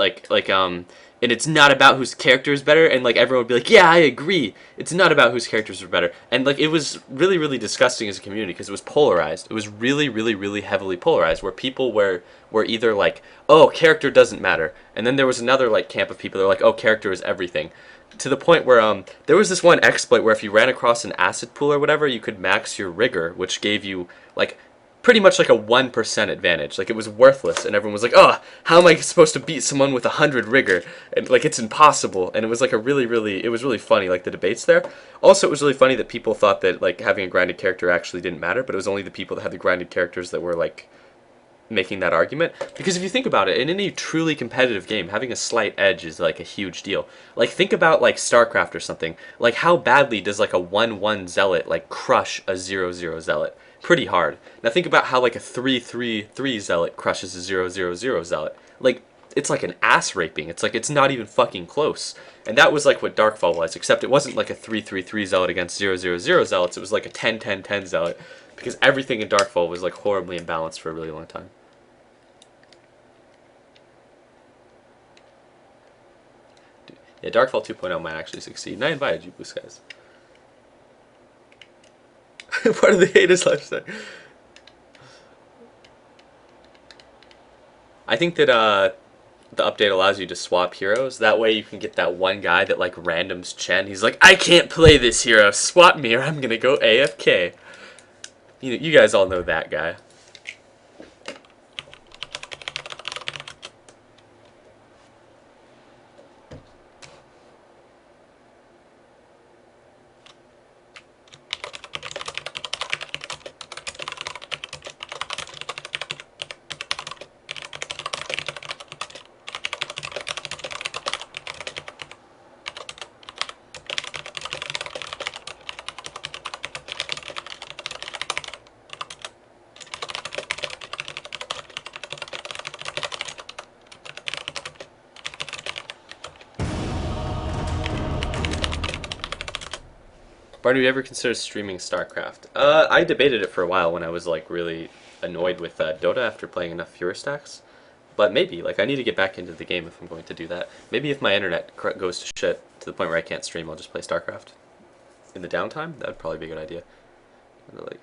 Speaker 1: And it's not about whose character is better, and, like, everyone would be like, yeah, I agree, it's not about whose characters are better. And, like, it was really, really disgusting as a community, because it was polarized. It was really, really, really heavily polarized, where people were either like, oh, character doesn't matter, and then there was another, like, camp of people that were like, oh, character is everything. To the point where, there was this one exploit where if you ran across an acid pool or whatever, you could max your rigor, which gave you, like, pretty much like a 1% advantage. Like, it was worthless, and everyone was like, oh, how am I supposed to beat someone with 100 rigor? And, like, it's impossible. And it was, like, it was really funny, like, the debates there. Also, it was really funny that people thought that, like, having a grinded character actually didn't matter, but it was only the people that had the grinded characters that were, like, making that argument, because if you think about it, in any truly competitive game, having a slight edge is like a huge deal. Like, think about like StarCraft or something. Like, how badly does like a 1-1 zealot like crush a 0-0 zealot? Pretty hard. Now think about how like a 3-3-3 zealot crushes a 0-0-0 zealot. Like, it's like an ass raping. It's like it's not even fucking close. And that was like what Darkfall was, except it wasn't like a 3-3-3 zealot against 0-0-0 zealots. It was like a 10-10-10 zealot, because everything in Darkfall was like horribly imbalanced for a really long time. Yeah, Darkfall 2.0 might actually succeed, and I invited you, Blue Skies. Part of the hate is lifestyle. I think that the update allows you to swap heroes. That way you can get that one guy that like randoms Chen. He's like, I can't play this hero. Swap me or I'm gonna go AFK. You guys all know that guy. Barney, have you ever considered streaming StarCraft? I debated it for a while when I was like really annoyed with Dota after playing enough Fury stacks. But maybe, like, I need to get back into the game if I'm going to do that. Maybe if my internet goes to shit to the point where I can't stream, I'll just play StarCraft. In the downtime, that would probably be a good idea. Like,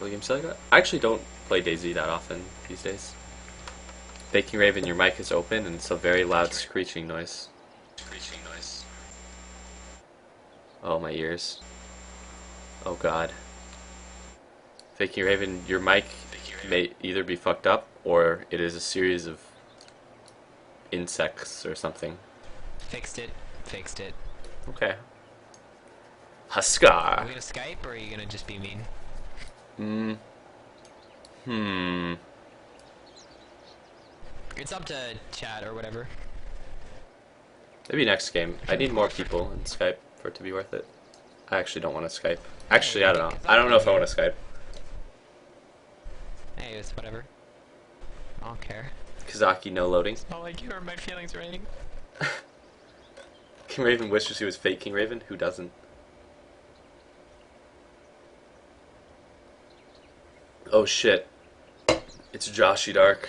Speaker 1: William Sega? I actually don't play DayZ that often these days. Baking Raven, your mic is open and it's a very loud screeching noise. Oh, my ears. Oh god. Baking Raven, your mic may either be fucked up or it is a series of insects or something.
Speaker 7: Fixed it.
Speaker 1: Okay.
Speaker 7: Are
Speaker 1: Huskar.
Speaker 7: we gonna Skype or are you gonna just be mean? It's up to chat or whatever.
Speaker 1: Maybe next game. I need more people in Skype for it to be worth it. I actually don't want to Skype. Actually, I don't know. I don't know if I want to Skype.
Speaker 7: Hey, it's whatever. I don't care.
Speaker 1: Kazaki, no loading.
Speaker 7: Not like you hurt my feelings or anything.
Speaker 1: King Raven wishes he was fake King Raven. Who doesn't? Oh shit. It's Joshy Dark.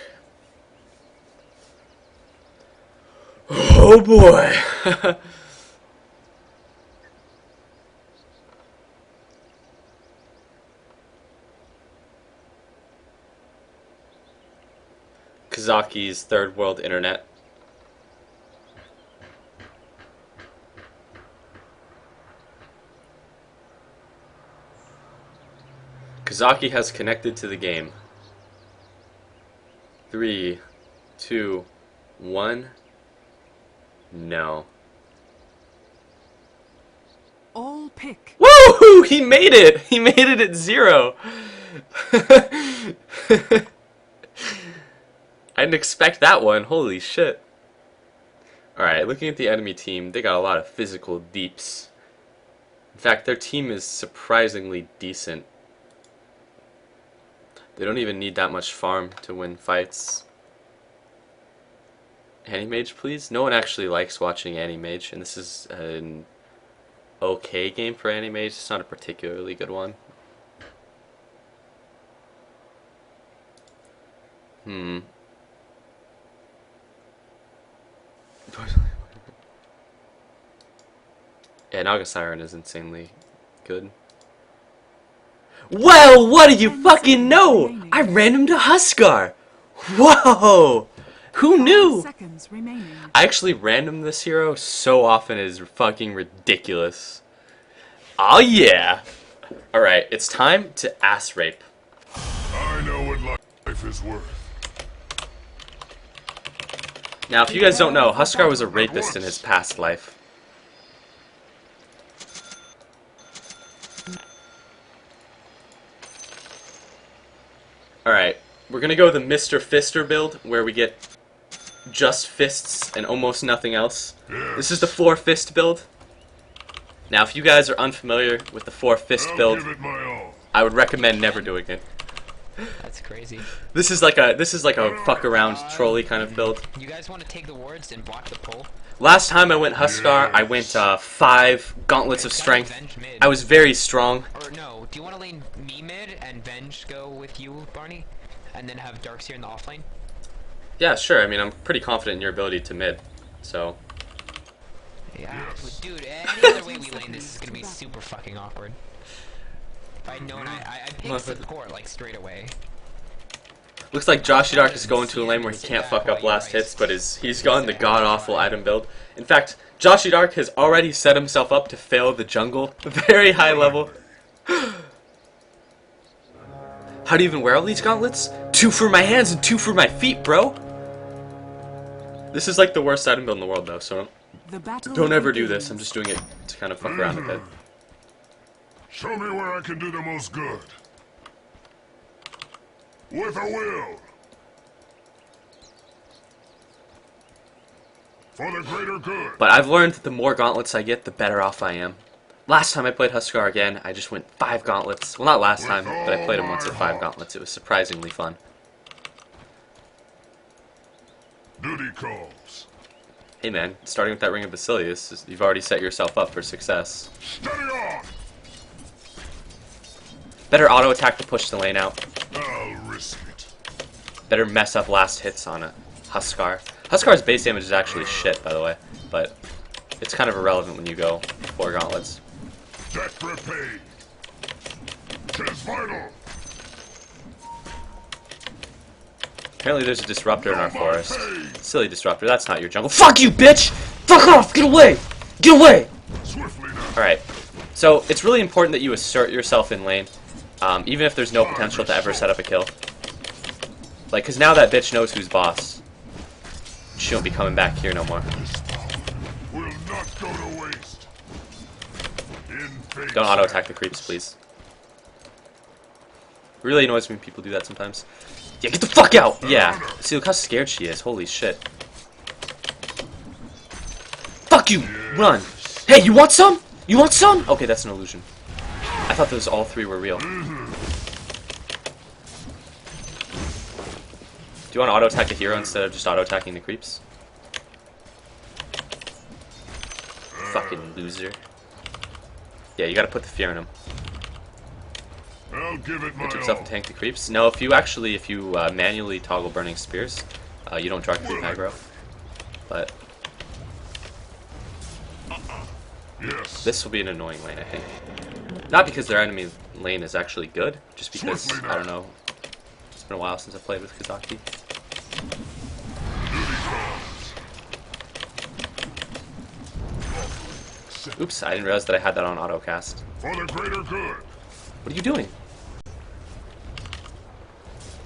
Speaker 1: Oh boy! Kazaki's third world internet. Kazaki has connected to the game. 3, 2, 1. No.
Speaker 3: All pick.
Speaker 1: Woo! He made it! He made it at 0! I didn't expect that one. Holy shit. Alright, looking at the enemy team, they got a lot of physical deeps. In fact, their team is surprisingly decent. They don't even need that much farm to win fights. Animage, please? No one actually likes watching Animage, and this is an okay game for Animage. It's not a particularly good one. Yeah, Naga Siren is insanely good. Well, what do you fucking know? I ran him to Huskar! Whoa! Who knew?
Speaker 3: Seconds remaining.
Speaker 1: I actually random this hero so often it is fucking ridiculous. Oh yeah! Alright, it's time to ass rape.
Speaker 6: I know what life is worth.
Speaker 1: Now, if you guys don't know, Huskar was a rapist in his past life. Alright, we're gonna go the Mr. Fister build, where we get just fists and almost nothing else. This is the 4-fist build. Now, if you guys are unfamiliar with the 4-fist build,
Speaker 6: Give it my all.
Speaker 1: I would recommend never doing it.
Speaker 7: That's crazy.
Speaker 1: This is like a fuck around trolley kind of build.
Speaker 7: You guys want to take the wards and block the pull?
Speaker 1: Last time I went Huskar, I went 5 gauntlets of strength. I was very strong.
Speaker 7: Or no, do you want to lane me mid and Venge go with you, Barney? And then have Darkseer in the offlane?
Speaker 1: Yeah, sure. I mean, I'm pretty confident in your ability to mid. So,
Speaker 7: Yeah. Dude, any other way we lane this is gonna be super fucking awkward. If I'd known, I picked support like straight away.
Speaker 1: looks like Joshy Dark is going to a lane where he can't fuck up last hits, but he's gone the god-awful item build. In fact, Joshy Dark has already set himself up to fail the jungle. Very high level. How do you even wear all these gauntlets? 2 for my hands and 2 for my feet, bro. This is like the worst item build in the world, though, so
Speaker 3: The battle
Speaker 1: don't ever do this.
Speaker 3: begins.
Speaker 1: I'm just doing it to kind of fuck around a bit.
Speaker 6: Show me where I can do the most good. With a will. For the greater good.
Speaker 1: But I've learned that the more gauntlets I get, the better off I am. Last time I played Huskar again, I just went 5 gauntlets. Well, not last time, but I played him once at 5 gauntlets. It was surprisingly fun.
Speaker 6: Duty calls.
Speaker 1: Hey man, starting with that Ring of Basilius, you've already set yourself up for success.
Speaker 6: Steady on.
Speaker 1: Better auto attack to push the lane out.
Speaker 6: I'll risk it.
Speaker 1: Better mess up last hits on a Huskar. Huskar's base damage is actually shit, by the way, but it's kind of irrelevant when you go 4 gauntlets.
Speaker 6: Debt repaid. 'Tis vital.
Speaker 1: Apparently there's a disruptor in our forest. Silly disruptor, that's not your jungle. Fuck you, bitch! Fuck off! Get away! Get away!
Speaker 6: Swiftly now.
Speaker 1: Alright, so it's really important that you assert yourself in lane, even if there's no potential to ever set up a kill. Like, because now that bitch knows who's boss. She won't be coming back here no more.
Speaker 6: This power will not go to waste. In fate's
Speaker 1: Don't auto-attack the creeps, please. It really annoys me when people do that sometimes. Yeah, get the fuck out! Yeah. See, look how scared she is. Holy shit. Fuck you! Run! Hey, you want some? You want some? Okay, that's an illusion. I thought those all 3 were real. Do you want to auto-attack the hero instead of just auto-attacking the creeps? Fucking loser. Yeah, you gotta put the fear in him.
Speaker 6: I'll give it my
Speaker 1: Get yourself
Speaker 6: all.
Speaker 1: and tank the creeps. No, if you manually toggle burning spears, you don't draw creep aggro. But
Speaker 6: Yes.
Speaker 1: this will be an annoying lane, I think. Not because their enemy lane is actually good, just because,
Speaker 6: Swiftly
Speaker 1: I
Speaker 6: now.
Speaker 1: don't know, it's been a while since I played with Kazaki.
Speaker 6: Duty calls.
Speaker 1: Oops, I didn't realize that I had that on autocast.
Speaker 6: For the greater good.
Speaker 1: What are you doing?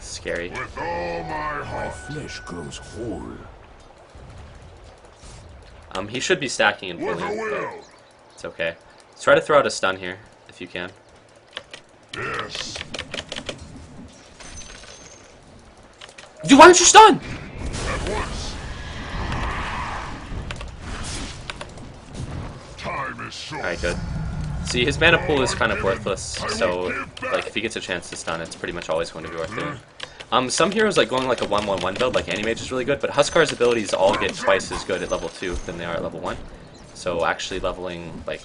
Speaker 1: Scary.
Speaker 6: With all my
Speaker 5: My
Speaker 6: heart.
Speaker 5: flesh grows whole.
Speaker 1: He should be stacking and
Speaker 6: With a
Speaker 1: pulling, but
Speaker 6: will.
Speaker 1: it's okay. Let's try to throw out a stun here, if you can.
Speaker 6: Yes.
Speaker 1: Dude, why aren't you stunned?
Speaker 6: At once. Time is short.
Speaker 1: Alright, good. See, his mana pool is kind of worthless, so like if he gets a chance to stun, it's pretty much always going to be worth it. Some heroes like going like a 1-1-1 build, like Animage is really good, but Huskar's abilities all get twice as good at level 2 than they are at level 1. So actually leveling like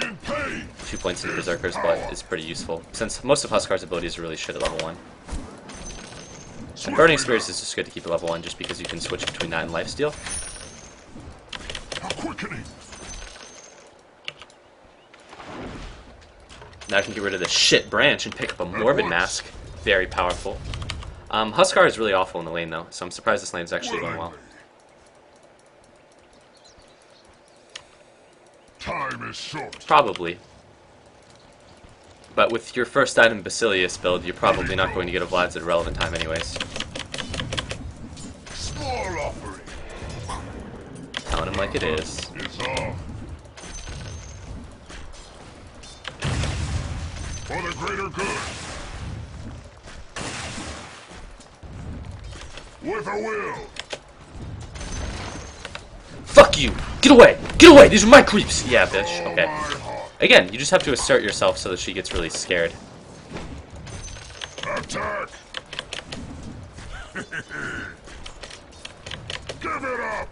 Speaker 6: In pain.
Speaker 1: 2 points in Berserker's Blood is pretty useful, since most of Huskar's abilities are really shit at level 1. And Burning Spears is just good to keep at level 1 just because you can switch between that and Lifesteal.
Speaker 6: A quickening.
Speaker 1: Now I can get rid of the shit branch and pick up a Morbid Mask. Very powerful. Huskar is really awful in the lane though, so I'm surprised this lane is actually going well.
Speaker 6: Time is short.
Speaker 1: Probably. But with your first item Basilius build, you're probably not going to get a Vlad's at a relevant time anyways.
Speaker 6: Small offering
Speaker 1: Telling him like it is.
Speaker 6: is all. For the greater good. With a will.
Speaker 1: Fuck you! Get away! Get away! These are my creeps! Yeah, bitch.
Speaker 6: My
Speaker 1: Okay.
Speaker 6: heart.
Speaker 1: Again, you just have to assert yourself so that she gets really scared.
Speaker 6: Attack. Give it up.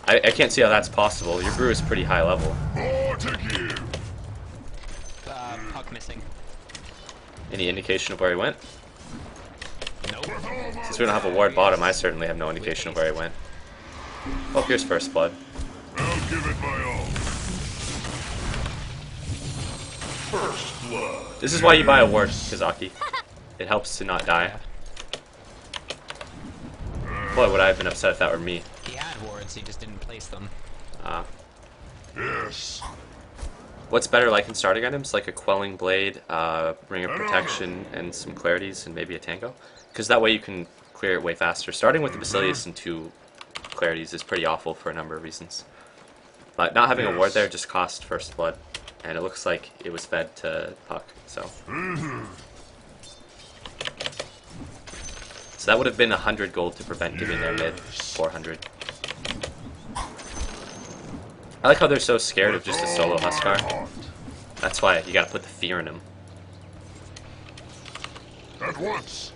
Speaker 1: I can't see how that's possible. Your brew is pretty high level.
Speaker 6: More to give.
Speaker 7: Puck missing.
Speaker 1: Any indication of where he went?
Speaker 7: Nope.
Speaker 6: With all my
Speaker 1: Since we don't have a ward bottom, I certainly have no indication of where he went. Oh, here's first blood.
Speaker 6: I'll give it my all. First blood.
Speaker 1: This is why you buy a ward, Kazaki. It helps to not die. Boy, would I have been upset if that were me.
Speaker 7: He had wards, he just didn't place them.
Speaker 6: Yes.
Speaker 1: What's better like in starting items? Like a Quelling Blade, Ring of Protection, and some Clarities, and maybe a Tango? Because that way you can clear it way faster. Starting with the Basilius and 2 Clarities is pretty awful for a number of reasons. But not having a ward there just cost first blood. And it looks like it was fed to Puck, so... So that would have been 100 gold to prevent giving their mid 400. I like how they're so scared of just a solo Huskar. That's why you gotta put the fear in them.
Speaker 6: At once.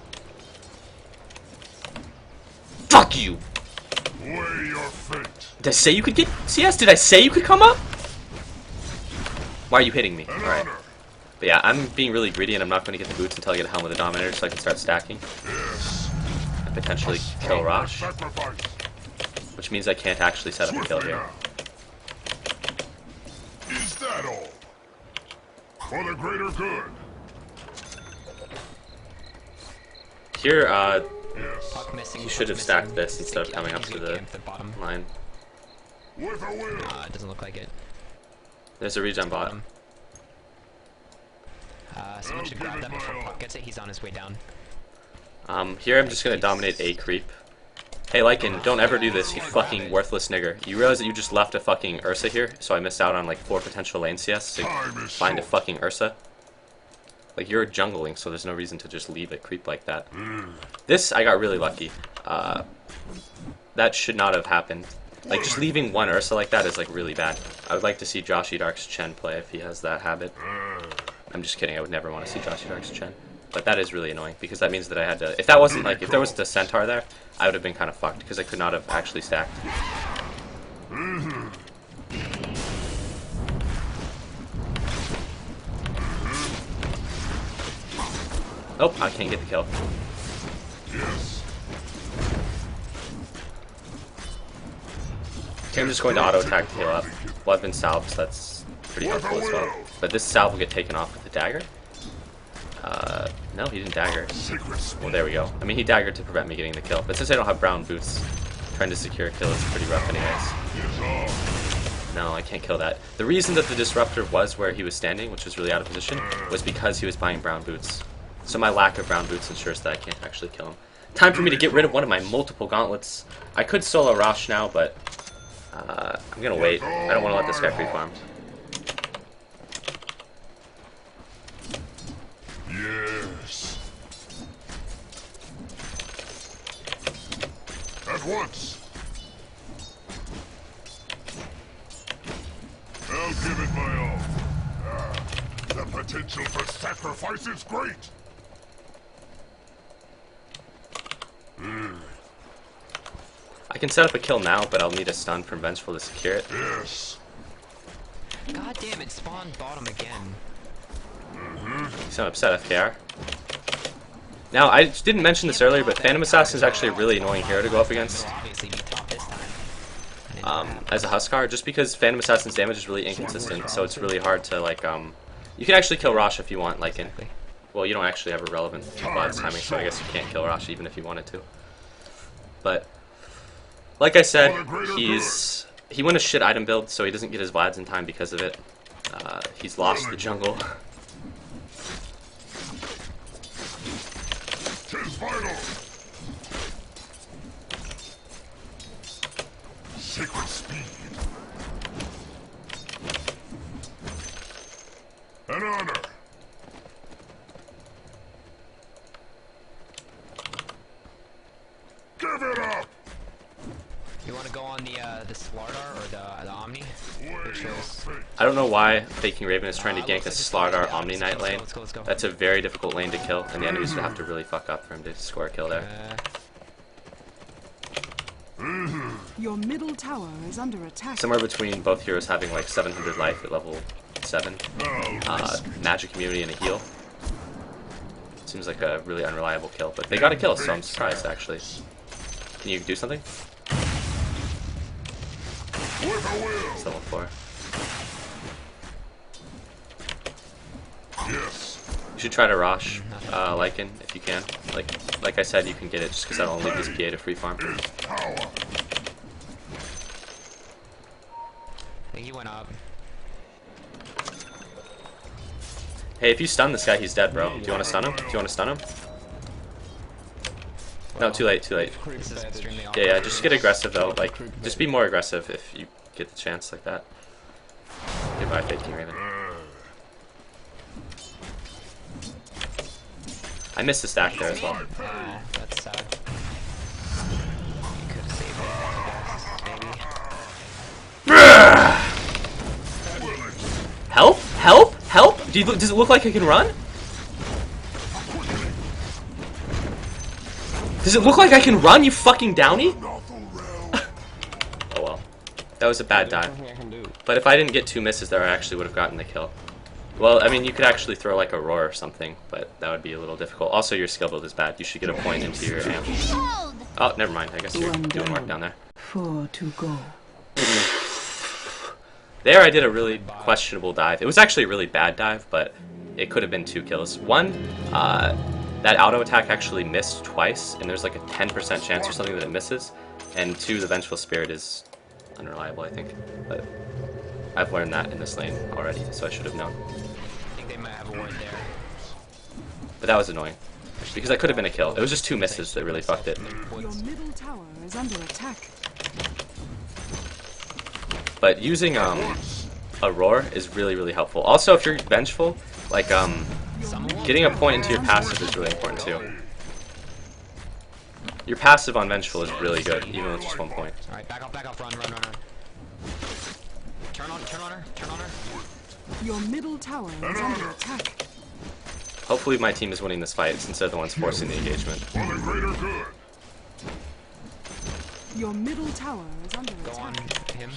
Speaker 1: Fuck you!
Speaker 6: Weigh your fate.
Speaker 1: Did I say you could get CS? Did I say you could come up? Why are you hitting me?
Speaker 6: An
Speaker 1: Alright.
Speaker 6: honor.
Speaker 1: But yeah, I'm being really greedy and I'm not going to get the boots until I get a Helm of the Dominator so I can start stacking.
Speaker 6: Yes.
Speaker 1: And potentially kill Rosh.
Speaker 6: Sacrifice.
Speaker 1: Which means I can't actually set up a kill
Speaker 6: Swiftly
Speaker 1: here.
Speaker 6: now. Is that all? For the greater good.
Speaker 1: Here,
Speaker 6: Yes.
Speaker 7: Puck missing.
Speaker 1: you should have stacked this instead of coming up to the
Speaker 7: bottom.
Speaker 1: line.
Speaker 6: With a will.
Speaker 7: It doesn't look like it.
Speaker 1: There's a regen bottom.
Speaker 7: Someone should grab that before Puck gets it. He's on his way down.
Speaker 1: Here I'm just going to dominate a creep. Hey Lycan, don't ever do this, you fucking worthless nigger. You realize that you just left a fucking Ursa here, so I missed out on like 4 potential lane CS to
Speaker 6: Time is
Speaker 1: find a
Speaker 6: short.
Speaker 1: fucking Ursa? Like, you're jungling, so there's no reason to just leave a creep like that. This, I got really lucky. That should not have happened. Like, just leaving one Ursa like that is like really bad. I would like to see Josh Edark's Chen play if he has that habit. I'm just kidding, I would never want to see Josh Edark's Chen. But that is really annoying, because that means that I had to... If that wasn't like... If there wasn't a Centaur there, I would have been kind of fucked, because I could not have actually stacked. Nope, I can't get the kill.
Speaker 6: Yes.
Speaker 1: Okay, I'm just going to auto attack to heal up. Well, I've been salved, so that's pretty helpful as well. But this salve will get taken off with the dagger. No, he didn't dagger.
Speaker 6: Secret speed.
Speaker 1: Well, there we go. I mean, he daggered to prevent me getting the kill. But since I don't have brown boots, trying to secure a kill is pretty rough anyways.
Speaker 6: Is all.
Speaker 1: No, I can't kill that. The reason that the disruptor was where he was standing, which was really out of position, was because he was buying brown boots. So my lack of brown boots ensures that I can't actually kill him. Time for me to get rid of one of my multiple gauntlets. I could solo Rosh now, but I'm gonna wait. I don't want to let this guy free farm.
Speaker 6: Yes. At once. I'll give it my all. The potential for sacrifice is great.
Speaker 1: I can set up a kill now, but I'll need a stun from Vengeful to secure it.
Speaker 6: Yes.
Speaker 7: God damn it! Spawned bottom again.
Speaker 1: So I'm upset, FKR. Now, I didn't mention this earlier, but Phantom Assassin is actually a really annoying hero to go up against
Speaker 7: They'll obviously be top this time. I didn't know that.
Speaker 1: as a Huskar, just because Phantom Assassin's damage is really inconsistent, so it's really hard to, like, You can actually kill Rosh if you want, like, in... Well, you don't actually have a relevant Vlad's timing, so I guess you can't kill Rosh even if you wanted to. But, like I said, he went a shit item build, so he doesn't get his Vlads in time because of it. He's lost the jungle.
Speaker 6: Tis vital. Sacred speed. An honor.
Speaker 7: Slardar or the Omni? Which is...
Speaker 1: I don't know why Faking Raven is trying to gank a Slardar Omni Knight lane.
Speaker 7: Let's go.
Speaker 1: That's a very difficult lane to kill, and the enemies would have to really fuck up for him to score a kill there.
Speaker 3: Your middle tower is under attack.
Speaker 1: Somewhere between both heroes having like 700 life at level 7. Magic immunity and a heal. Seems like a really unreliable kill, but they got a kill, so I'm surprised actually. Can you do something? It's level 4. You should try to Rosh Lycan if you can. Like I said, you can get it just because that'll leave this PA to free farm.
Speaker 7: I think he went up.
Speaker 1: Hey, if you stun this guy, he's dead, bro. Do you want to stun him? No, too late.
Speaker 7: This is extremely
Speaker 1: Yeah, just get aggressive though. Like, just be more aggressive if you get the chance like that. Goodbye, Faking Raven. I missed the stack there as well.
Speaker 7: Oh, that's sad. You could have saved it, maybe.
Speaker 1: Help! Does it look like I can run? Does it look like I can run, you fucking downy? Oh well. That was a bad dive. But if I didn't get 2 misses there, I actually would have gotten the kill. Well, I mean, you could actually throw like a roar or something, but that would be a little difficult. Also, your skill build is bad. You should get a point into your amp. Oh, never mind. I guess you're doing work down there.
Speaker 2: 4 to go.
Speaker 1: There I did a really questionable dive. It was actually a really bad dive, but it could have been 2 kills. One, that auto attack actually missed twice, and there's like a 10% chance or something that it misses. And 2, the Vengeful Spirit is unreliable, I think. But I've learned that in this lane already, so I should have known.
Speaker 7: I think they might have a ward there.
Speaker 1: But that was annoying, because that could have been a kill. It was just 2 misses that really fucked it.
Speaker 3: Your middle tower is under attack.
Speaker 1: But using a roar is really, really helpful. Also, if you're vengeful, like getting a point into your passive is really important too. Your passive on vengeful is really good, even with just 1 point.
Speaker 7: Alright, back off, run. Turn on her.
Speaker 3: Your middle tower is under attack.
Speaker 1: Hopefully my team is winning this fight since they're the ones forcing the engagement.
Speaker 3: Your middle tower is under
Speaker 7: Go on
Speaker 3: attack.
Speaker 7: him.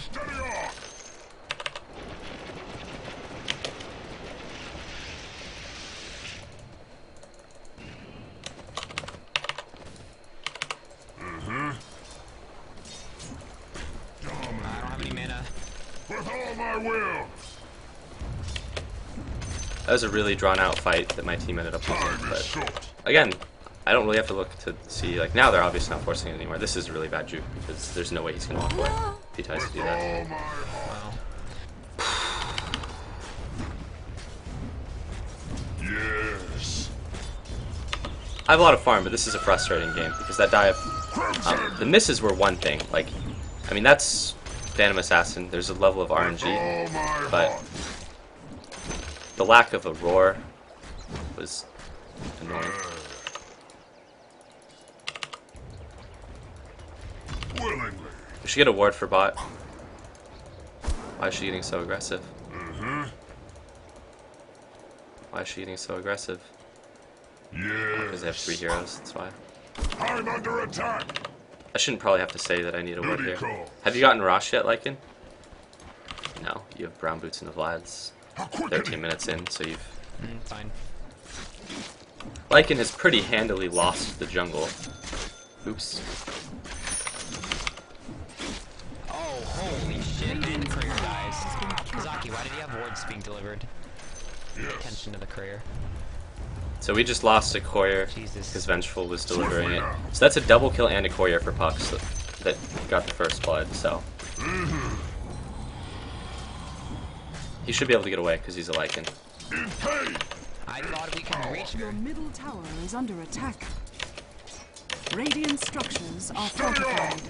Speaker 7: I don't have any mana.
Speaker 6: With all my will.
Speaker 1: That was a really drawn out fight that my team ended up losing, but again, I don't really have to look to see, like, now they're obviously not forcing it anymore. This is a really bad juke because there's no way he's gonna walk away if he tries to do that.
Speaker 7: Wow.
Speaker 6: Yes.
Speaker 1: I have a lot of farm, but this is a frustrating game because that dive, the misses were one thing. Like, I mean, that's Phantom Assassin. There's a level of RNG, but the lack of a roar was annoying.
Speaker 6: Willingly.
Speaker 1: We should get a ward for bot. Why is she getting so aggressive? Why is she getting so aggressive? Because
Speaker 6: Yes.
Speaker 1: they have 3 heroes, that's why.
Speaker 6: I'm under attack.
Speaker 1: I shouldn't probably have to say that I need a ward here.
Speaker 6: Critical.
Speaker 1: Have you gotten Rosh yet, Lycan? No, you have Brown Boots and the Vlads. 13 minutes in, so you've...
Speaker 7: Fine.
Speaker 1: Lycan has pretty handily lost the jungle. Oops.
Speaker 7: Oh, holy shit. And the courier dies. Kazaki, why did he have wards being delivered? Pay attention to the courier.
Speaker 1: So we just lost a courier
Speaker 7: Jesus.
Speaker 1: because Vengeful was delivering it. So that's a double kill and a courier for Pucks that got the first blood, so... He should be able to get away because he's a Lycan.
Speaker 7: I thought we can reach her.
Speaker 3: Your middle tower is under attack. Radiant structures are fortified.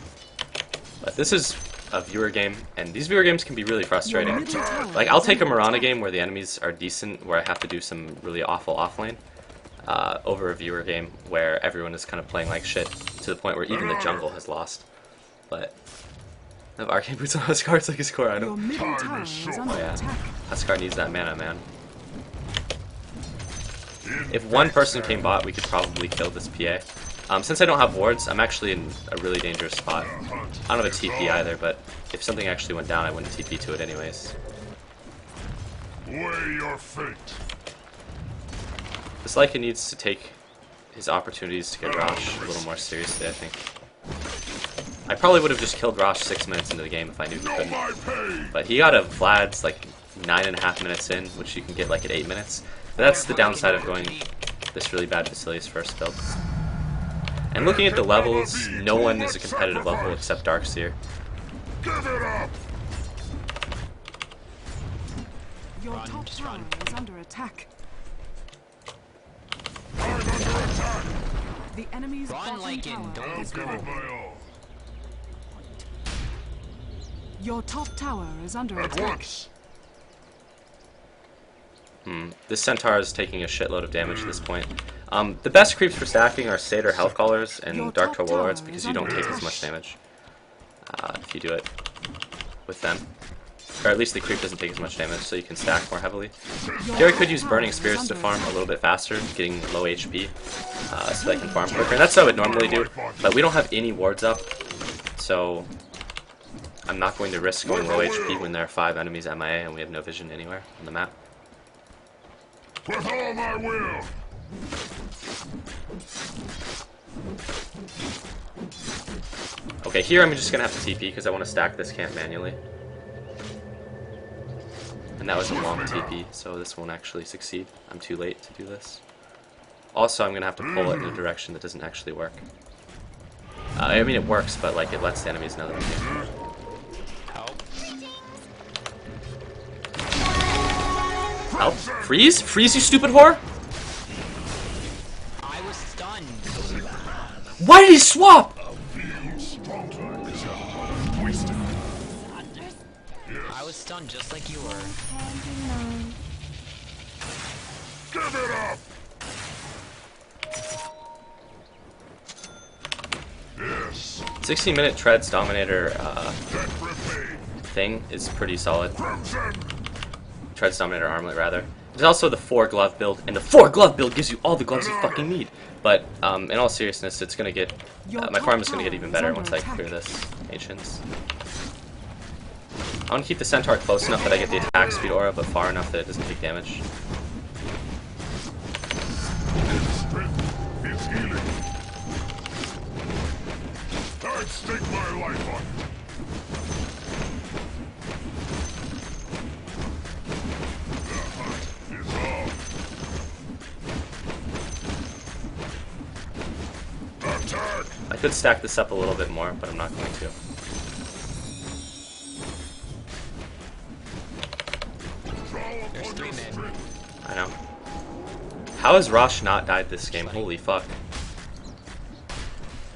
Speaker 1: But this is a viewer game, and these viewer games can be really frustrating.
Speaker 3: Your middle tower
Speaker 1: Like, I'll
Speaker 3: is
Speaker 1: take a
Speaker 3: under
Speaker 1: Mirana
Speaker 3: attack.
Speaker 1: game where the enemies are decent, where I have to do some really awful offlane, over a viewer game where everyone is kind of playing like shit to the point where even the jungle has lost. But I have arcane boots on Huskar, it's like his core
Speaker 3: Your
Speaker 1: item.
Speaker 3: middle tower is under
Speaker 1: Yeah.
Speaker 3: attack.
Speaker 1: Huskar needs that mana, man. If one person came bot, we could probably kill this PA. Since I don't have wards, I'm actually in a really dangerous spot. I don't have a TP either, but if something actually went down, I wouldn't TP to it anyways.
Speaker 6: Weigh your fate.
Speaker 1: This Lycan needs to take his opportunities to get Rosh a little more seriously, I think. I probably would have just killed Rosh 6 minutes into the game if I knew he
Speaker 6: Know
Speaker 1: couldn't.
Speaker 6: my pain.
Speaker 1: But he got a Vlad's like 9.5 minutes in, which you can get like at 8 minutes. But that's the downside of going this really bad Facility's first build. And looking at the levels, no one is a competitive level except Darkseer.
Speaker 6: Give it up.
Speaker 3: Your
Speaker 7: Run,
Speaker 3: top
Speaker 7: just
Speaker 3: tower
Speaker 7: run.
Speaker 3: is under attack.
Speaker 6: I'm under attack.
Speaker 3: The enemy's
Speaker 7: Run,
Speaker 3: bottom
Speaker 7: Lycan,
Speaker 3: tower
Speaker 7: don't
Speaker 6: I'll
Speaker 3: is
Speaker 6: give it
Speaker 3: falling.
Speaker 6: my all.
Speaker 3: Your top tower is under
Speaker 6: At
Speaker 3: attack.
Speaker 6: once.
Speaker 1: This Centaur is taking a shitload of damage at this point. The best creeps for stacking are Satyr Health Callers and
Speaker 3: Your
Speaker 1: Dark
Speaker 3: top
Speaker 1: Troll Warlords
Speaker 3: tower
Speaker 1: because
Speaker 3: is
Speaker 1: you don't
Speaker 3: under
Speaker 1: take as
Speaker 3: attack.
Speaker 1: much damage if you do it with them. Or at least the creep doesn't take as much damage, so you can stack more heavily. Here I could use Burning Spirits to farm a little bit faster, getting low HP, so that I can farm quicker. And that's what I would normally do, but we don't have any wards up, so I'm not going to risk going low HP when there are 5 enemies MIA and we have no vision anywhere on the map.
Speaker 6: With all my will.
Speaker 1: Okay, here I'm just going to have to TP because I want to stack this camp manually. And that was a long TP, so this won't actually succeed. I'm too late to do this. Also, I'm going to have to pull it in a direction that doesn't actually work. I mean, it works, but like it lets the enemies know that I'm here.
Speaker 7: Help.
Speaker 1: Help? Freeze? Freeze, you stupid whore!
Speaker 7: I was stunned.
Speaker 1: Why did he swap?
Speaker 7: I was stunned just like you were.
Speaker 6: Give it up. Yes.
Speaker 1: 16-minute Treads Dominator
Speaker 6: Debt repaid.
Speaker 1: thing is pretty solid.
Speaker 6: Crimson.
Speaker 1: Treads Dominator Armlet, rather. There's also the 4-glove build, and the 4-glove build gives you all the gloves you fucking need. But in all seriousness, it's gonna get my farm is gonna get even better once I clear this Ancients. I want to keep the Centaur close enough that I get the attack speed aura, but far enough that it doesn't take damage.
Speaker 6: His strength is healing. I'd stake my life on it. The hunt is on. Attack!
Speaker 1: I could stack this up a little bit more, but I'm not going to.
Speaker 7: There's 3 men.
Speaker 1: I know. How has Rosh not died this game? Holy fuck.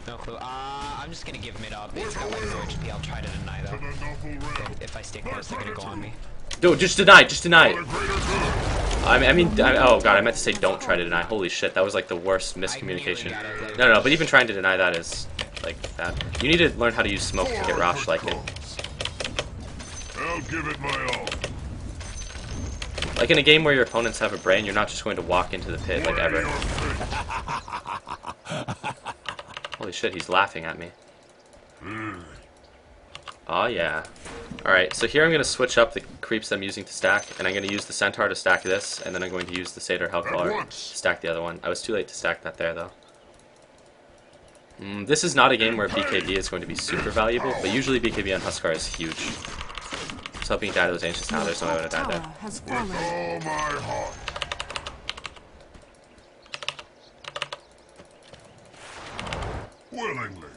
Speaker 7: No clue. I'm just gonna give mid up. It's got like no HP. I'll try to deny
Speaker 6: To
Speaker 7: though.
Speaker 6: the noble realm.
Speaker 7: If I stay close, they're gonna go on me.
Speaker 1: Dude, just deny, just deny.
Speaker 6: For the greater good.
Speaker 1: Oh god, I meant to say don't try to deny. Holy shit, that was like the worst miscommunication.
Speaker 7: got it, like-
Speaker 1: No, but even trying to deny that is like bad. You need to learn how to use smoke to get Rosh like it.
Speaker 6: I'll give it my all.
Speaker 1: Like in a game where your opponents have a brain, you're not just going to walk into the pit like ever. Holy shit, he's laughing at me. Oh yeah. Alright, so here I'm going to switch up the creeps I'm using to stack, and I'm going to use the Centaur to stack this, and then I'm going to use the Satyr Hellcaller to stack the other one. I was too late to stack that there, though. This is not a game where BKB is going to be super valuable, but usually BKB on Huskar is huge. So hoping you die to those Ancients now, there's no way I would have died
Speaker 3: Tower
Speaker 1: there.
Speaker 3: has
Speaker 6: With
Speaker 3: fallen.
Speaker 6: all my heart. Willingly.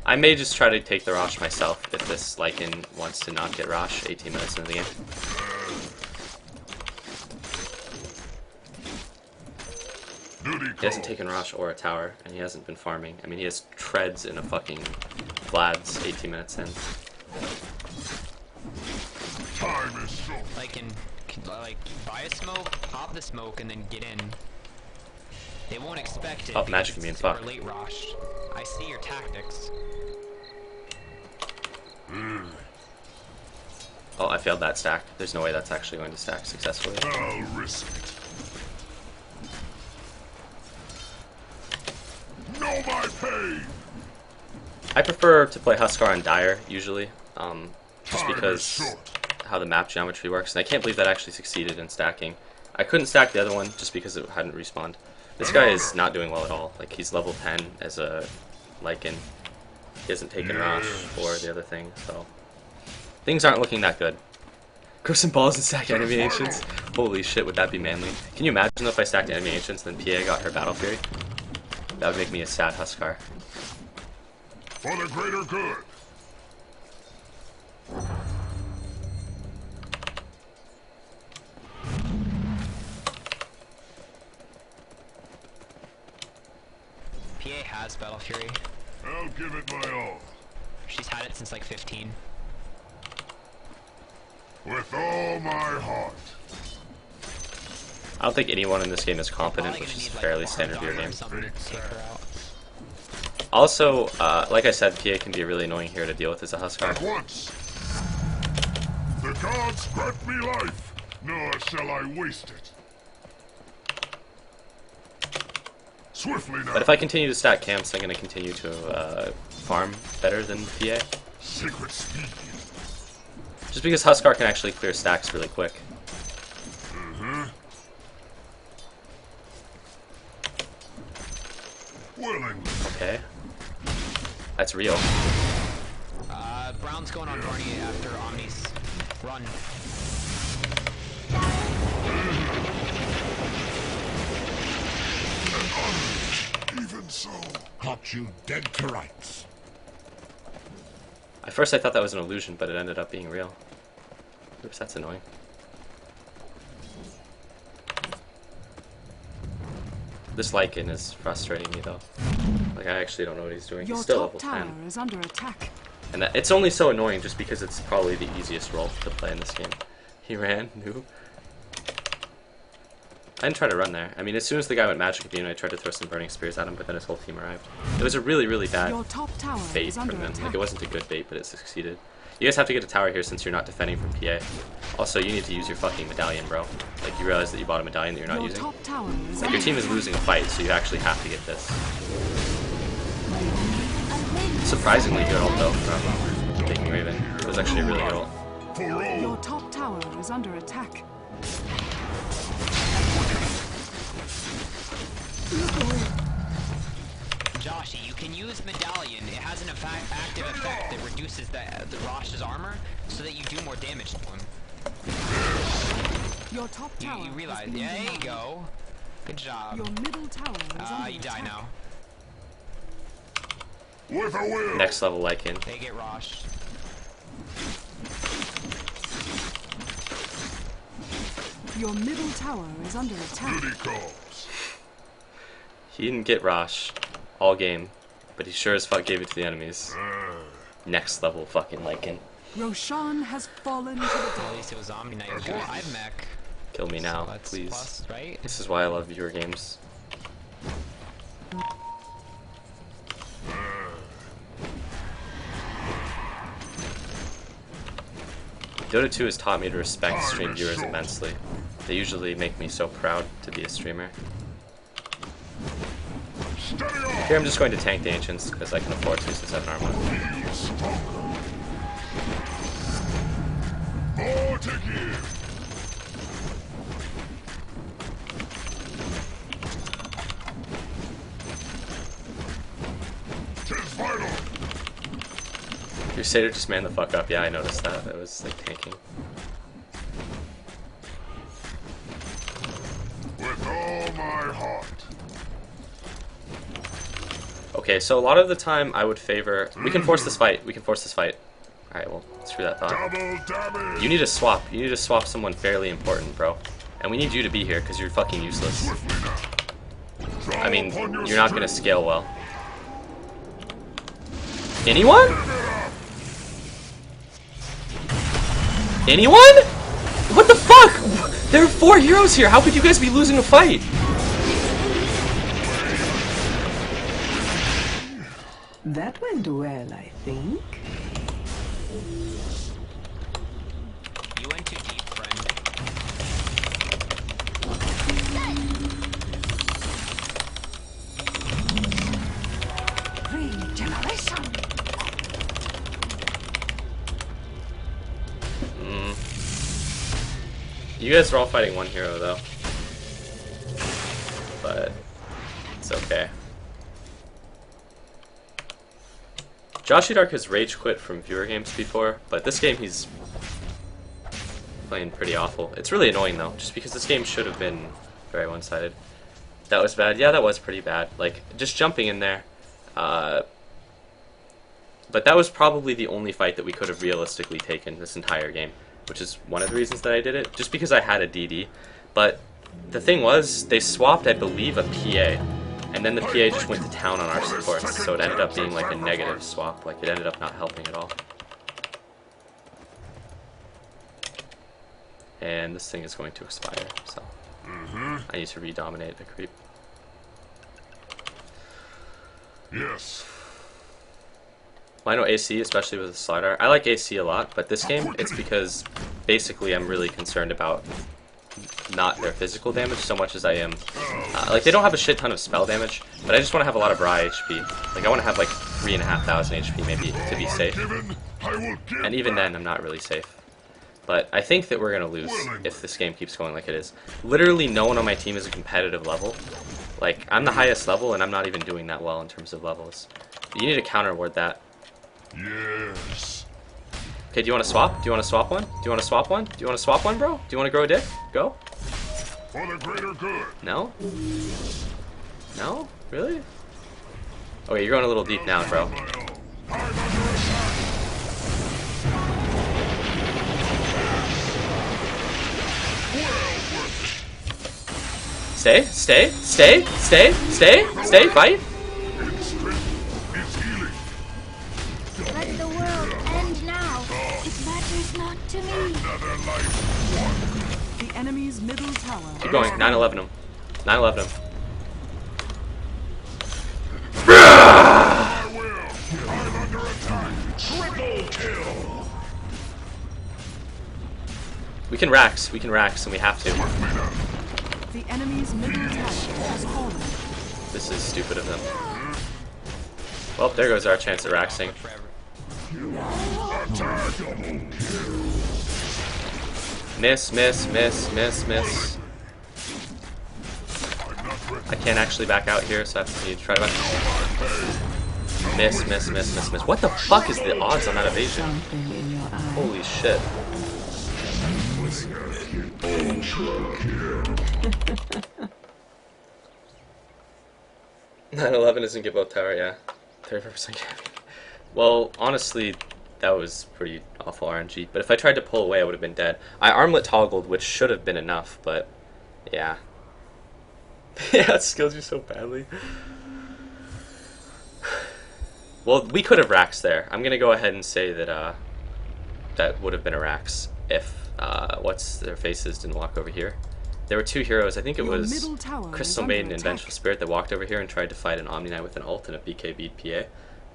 Speaker 1: I may just try to take the Rosh myself if this Lycan wants to not get Rosh 18 minutes into the game.
Speaker 6: Duty
Speaker 1: He hasn't taken Rosh or a tower, and he hasn't been farming. I mean, he has treads in a fucking Vlad's 18 minutes in.
Speaker 6: Time is short.
Speaker 7: Like buy a smoke, pop the smoke, and then get in. They won't expect it.
Speaker 1: Oh,
Speaker 7: because
Speaker 1: magic
Speaker 7: it's
Speaker 1: immune,
Speaker 7: super
Speaker 1: fuck.
Speaker 7: late Rosh. I see your tactics.
Speaker 1: Oh, I failed that stack. There's no way that's actually going to stack successfully.
Speaker 6: I'll risk it. Know my pain.
Speaker 1: I prefer to play Huskar on Dire, usually, just
Speaker 6: Time is
Speaker 1: because
Speaker 6: short.
Speaker 1: how the map geometry works. And I can't believe that actually succeeded in stacking. I couldn't stack the other one just because it hadn't respawned. This guy is not doing well at all. Like, he's level 10 as a Lycan. He hasn't taken Rosh or the other thing, so... Things aren't looking that good. Grow some balls and stack enemy ancients. Holy shit, would that be manly? Can you imagine if I stacked enemy ancients and then PA got her battle fury? That would make me a sad Huskar.
Speaker 6: For the greater good.
Speaker 7: PA has Battle Fury.
Speaker 6: I'll give it my all.
Speaker 7: She's had it since like 15.
Speaker 6: With all my heart.
Speaker 1: I don't think anyone in this game is competent,
Speaker 7: Probably
Speaker 1: which
Speaker 7: gonna
Speaker 1: is
Speaker 7: need, like,
Speaker 1: fairly
Speaker 7: a
Speaker 1: standard
Speaker 7: Barn
Speaker 1: video
Speaker 7: Dog or
Speaker 1: game.
Speaker 7: something to take her out.
Speaker 1: Also, like I said, PA can be a really annoying hero to deal with as a Huskar.
Speaker 6: At once. The gods grant me life, nor shall I waste it. Swiftly now.
Speaker 1: But if I continue to stack camps, I'm going to continue to farm better than PA.
Speaker 6: Secret speed.
Speaker 1: Just because Huskar can actually clear stacks really quick.
Speaker 6: Willingly.
Speaker 1: Okay. That's real.
Speaker 7: Brown's going on Barney after Omni's run.
Speaker 6: Even so. Caught you dead to rights.
Speaker 1: At first I thought that was an illusion, but it ended up being real. Oops, that's annoying. This Lycan is frustrating me though. Like, I actually don't know what he's doing.
Speaker 3: Your
Speaker 1: He's still
Speaker 3: top
Speaker 1: level
Speaker 3: tower
Speaker 1: 10.
Speaker 3: is under attack.
Speaker 1: And that, it's only so annoying just because it's probably the easiest role to play in this game. He ran, noob. I didn't try to run there. I mean, as soon as the guy went magic immune, I tried to throw some burning spears at him, but then his whole team arrived. It was a really, really bad
Speaker 3: Your top tower
Speaker 1: bait
Speaker 3: is
Speaker 1: from
Speaker 3: under
Speaker 1: them.
Speaker 3: attack.
Speaker 1: Like, it wasn't a good bait, but it succeeded. You guys have to get a tower here since you're not defending from PA. Also, you need to use your fucking medallion, bro. Like, you realize that you bought a medallion that you're not
Speaker 3: Your
Speaker 1: using?
Speaker 3: top tower is
Speaker 1: Like,
Speaker 3: under
Speaker 1: your team is
Speaker 3: attack.
Speaker 1: losing a fight, so you actually have to get this. Surprisingly good ult, though, from Taking Raven. It was actually a really good ult.
Speaker 3: Your top tower is under attack.
Speaker 7: Joshy, you can use Medallion. It has an active effect that reduces the Rosh's armor so that you do more damage to him.
Speaker 3: Your top tower
Speaker 7: You realize,
Speaker 3: has been
Speaker 7: yeah, there you
Speaker 3: denied.
Speaker 7: go. Good job.
Speaker 3: Your middle tower is under
Speaker 7: You die
Speaker 3: attack.
Speaker 7: now.
Speaker 6: With a will.
Speaker 1: Next level Lycan.
Speaker 7: They get Rosh.
Speaker 3: Your middle tower is under attack.
Speaker 6: Duty calls.
Speaker 1: He didn't get Rosh all game, but he sure as fuck gave it to the enemies. Next level fucking Lycan.
Speaker 3: Roshan has fallen to the
Speaker 7: At
Speaker 3: dark.
Speaker 7: least it was Omni Knight. Good. I have mech.
Speaker 1: Kill me now,
Speaker 7: So that's
Speaker 1: please.
Speaker 7: plus, right?
Speaker 1: This is why I love viewer games. Dota 2 has taught me to respect stream viewers immensely. They usually make me so proud to be a streamer.
Speaker 6: Steady on.
Speaker 1: Here I'm just going to tank the Ancients because I can afford to since I have an armor.
Speaker 6: Be stronger. More to give. Tis vital.
Speaker 1: Crusader just manned the fuck up. Yeah, I noticed that. It was like tanking.
Speaker 6: With all my heart.
Speaker 1: Okay, so a lot of the time I would favor... We can force this fight. We can force this fight. Alright, well, screw that thought.
Speaker 6: Double damage.
Speaker 1: You need to swap. You need to swap someone fairly important, bro. And we need you to be here because you're fucking useless.
Speaker 6: Swiftly now. Draw
Speaker 1: I mean,
Speaker 6: upon your
Speaker 1: you're not gonna
Speaker 6: strength.
Speaker 1: scale well. Anyone? Anyone? What the fuck? There are 4 heroes here. How could you guys be losing a fight?
Speaker 2: That went well, I think.
Speaker 1: You guys are all fighting one hero though. But it's okay. Joshy Dark has rage quit from viewer games before, but this game he's playing pretty awful. It's really annoying though, just because this game should have been very one-sided. That was bad. Yeah, that was pretty bad. Like, just jumping in there. But that was probably the only fight that we could have realistically taken this entire game, which is one of the reasons that I did it, just because I had a DD. But the thing was, they swapped, I believe, a PA, and then the PA just went to town on our supports, so it ended up being like a negative swap. Like, it ended up not helping at all. And this thing is going to expire, so I need to redominate the creep.
Speaker 6: Yes.
Speaker 1: Well, I know AC, especially with the slider. I like AC a lot, but this game, it's because basically I'm really concerned about not their physical damage so much as I am. Like, they don't have a shit ton of spell damage, but I just want to have a lot of raw HP. Like, I want to have like 3,500 HP maybe to be safe. And even then, I'm not really safe. But I think that we're going to lose if this game keeps going like it is. Literally no one on my team is a competitive level. Like, I'm the highest level, and I'm not even doing that well in terms of levels. You need to counterward that.
Speaker 6: Yes.
Speaker 1: Okay, do you want to swap? Do you want to swap one? Do you want to swap one? Do you want to swap one, bro? Do you want to grow a dick? Go?
Speaker 6: For the greater good.
Speaker 1: No? No? Really? Okay, you're going a little deep now, bro. Stay, stay, stay, stay, stay, stay, fight.
Speaker 8: Let the world end now. It matters not to me.
Speaker 3: The enemy's middle tower.
Speaker 1: Keep going, 9-11 him. 9-11 him.
Speaker 6: I will. I'm under attack. Triple kill.
Speaker 1: We can rax, and we have to.
Speaker 3: The enemy's middle tower has fallen.
Speaker 1: This is stupid of them. Well, there goes our chance at raxing. Miss, miss, miss, miss, miss. I can't actually back out here, so I need to try to back. Miss, miss, miss, miss, miss. What the fuck is the odds on that evasion? Holy shit. 9-11 isn't give up tower, yeah. 34% Well, honestly, that was pretty awful RNG. But if I tried to pull away, I would have been dead. I armlet toggled, which should have been enough, but yeah. Yeah, it skills you so badly. Well, we could have raxed there. I'm gonna go ahead and say that that would have been a rax if what's their faces didn't walk over here. There were two heroes. I think it was Crystal Maiden and Vengeful Spirit that walked over here and tried to fight an Omni Knight with an ult and a BKB'd PA.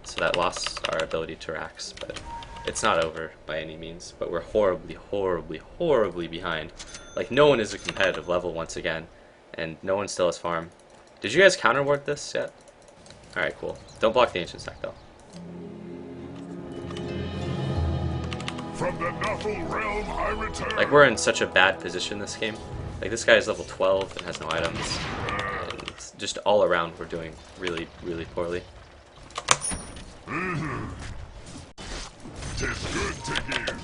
Speaker 1: So that lost our ability to rax, but it's not over by any means. But we're horribly, horribly, horribly behind. Like, no one is a competitive level once again, and no one still has farm. Did you guys counterward this yet? Alright, cool. Don't block the Ancient Stack, though.
Speaker 6: From the Nuffle realm I return.
Speaker 1: Like, we're in such a bad position this game. Like, this guy is level 12 and has no items. And it's just all around, we're doing really, really poorly.
Speaker 6: Tis good to give.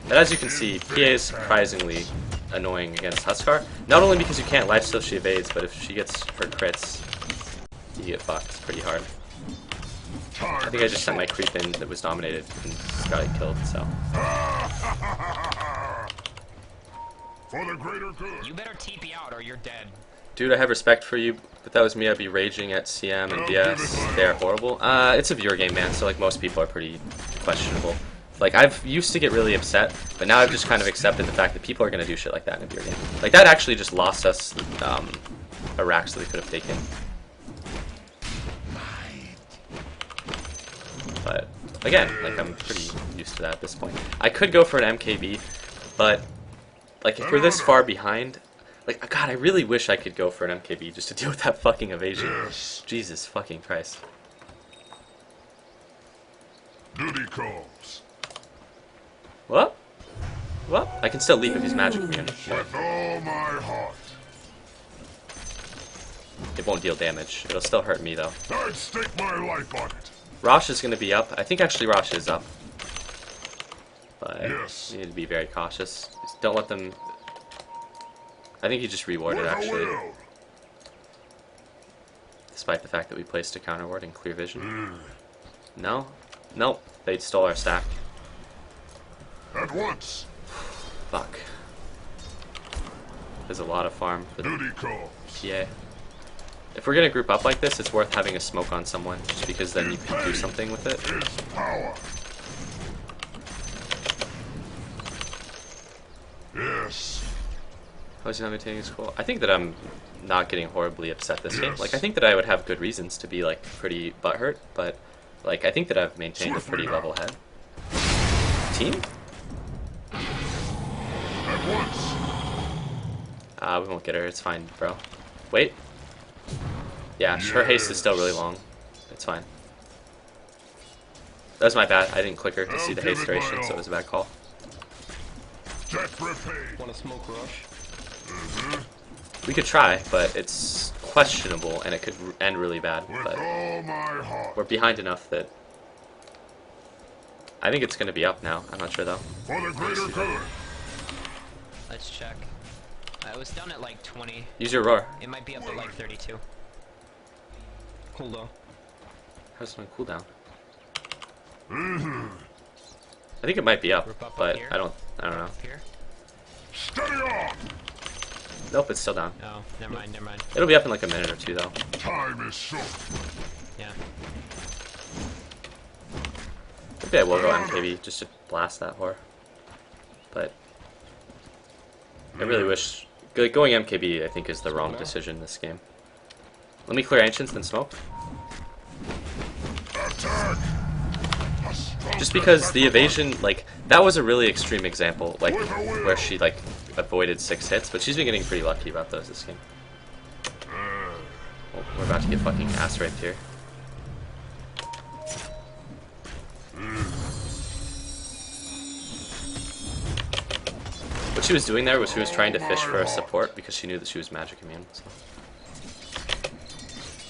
Speaker 1: And as you can see, PA is surprisingly annoying against Huskar. Not only because you can't lifesteal she evades, but if she gets her crits, you get fucked pretty hard. I think I just sent my creep in that was dominated and got it killed, so.
Speaker 6: For the greater good.
Speaker 7: You better TP out or you're dead.
Speaker 1: Dude, I have respect for you, but that was me. I'd be raging at CM and DS. They're horrible. It's a viewer game, man, so like most people are pretty questionable. Like, I've used to get really upset, but now I've just kind of accepted the fact that people are going to do shit like that in a viewer game. Like, that actually just lost us a rax that we could have taken. But, again, like, I'm pretty used to that at this point. I could go for an MKB, but, like, if we're this far behind, like, God, I really wish I could go for an MKB just to deal with that fucking evasion.
Speaker 6: Yes.
Speaker 1: Jesus fucking Christ.
Speaker 6: Duty calls.
Speaker 1: What? Well, I can still leap if he's magic immune.
Speaker 6: With all my heart.
Speaker 1: It won't deal damage. It'll still hurt me though.
Speaker 6: I'd stake my life on it.
Speaker 1: Rosh is going to be up. I think actually Rosh is up. But
Speaker 6: Yes.
Speaker 1: you need to be very cautious. Just don't let them... I think he just rewarded
Speaker 6: With a
Speaker 1: actually.
Speaker 6: will.
Speaker 1: Despite the fact that we placed a counter ward in clear vision. No? Nope. They stole our stack.
Speaker 6: At once.
Speaker 1: Fuck. There's a lot of farm for the
Speaker 6: Duty calls.
Speaker 1: PA. If we're gonna group up like this, it's worth having a smoke on someone, just because then you can do something with it.
Speaker 6: Is power. Yes.
Speaker 1: How's not maintaining school? I think that I'm not getting horribly upset this game. Like, I think that I would have good reasons to be, like, pretty butthurt, but, like, I think that I've maintained a pretty level head. Team?
Speaker 6: At once.
Speaker 1: We won't get her. It's fine, bro. Wait. Yeah, her haste is still really long. It's fine. That was my bad. I didn't click her to see the haste duration, so it was a bad call.
Speaker 6: Debt repaid.
Speaker 9: Want a smoke rush?
Speaker 1: We could try, but it's questionable, and it could end really bad.
Speaker 6: With
Speaker 1: But
Speaker 6: all my heart.
Speaker 1: we're behind enough that... I think it's going to be up now. I'm not sure, though.
Speaker 6: For the greater good.
Speaker 7: Let's check. It was down at like 20.
Speaker 1: Use your roar.
Speaker 7: It might be up at like 32.
Speaker 9: Hold on.
Speaker 1: How's it on cooldown? I think it might be up,
Speaker 7: Rip up
Speaker 1: but
Speaker 7: here?
Speaker 1: I don't know.
Speaker 7: Up here?
Speaker 6: Steady on.
Speaker 1: Nope, it's still down.
Speaker 7: Oh, never mind, never mind.
Speaker 1: It'll be up in like a minute or two, though.
Speaker 6: Time is short.
Speaker 7: Yeah.
Speaker 1: Maybe I will go MKB just to blast that whore. But I really wish going MKB I think is the wrong decision this game. Let me clear Ancients, then smoke.
Speaker 6: Attack. A strong
Speaker 1: Just because the evasion, like, that was a really extreme example, like, where she, like, avoided 6 hits, but she's been getting pretty lucky about those this game. Well, we're about to get fucking ass raped here. What she was doing there was she was trying to fish for a support because she knew that she was magic immune. So.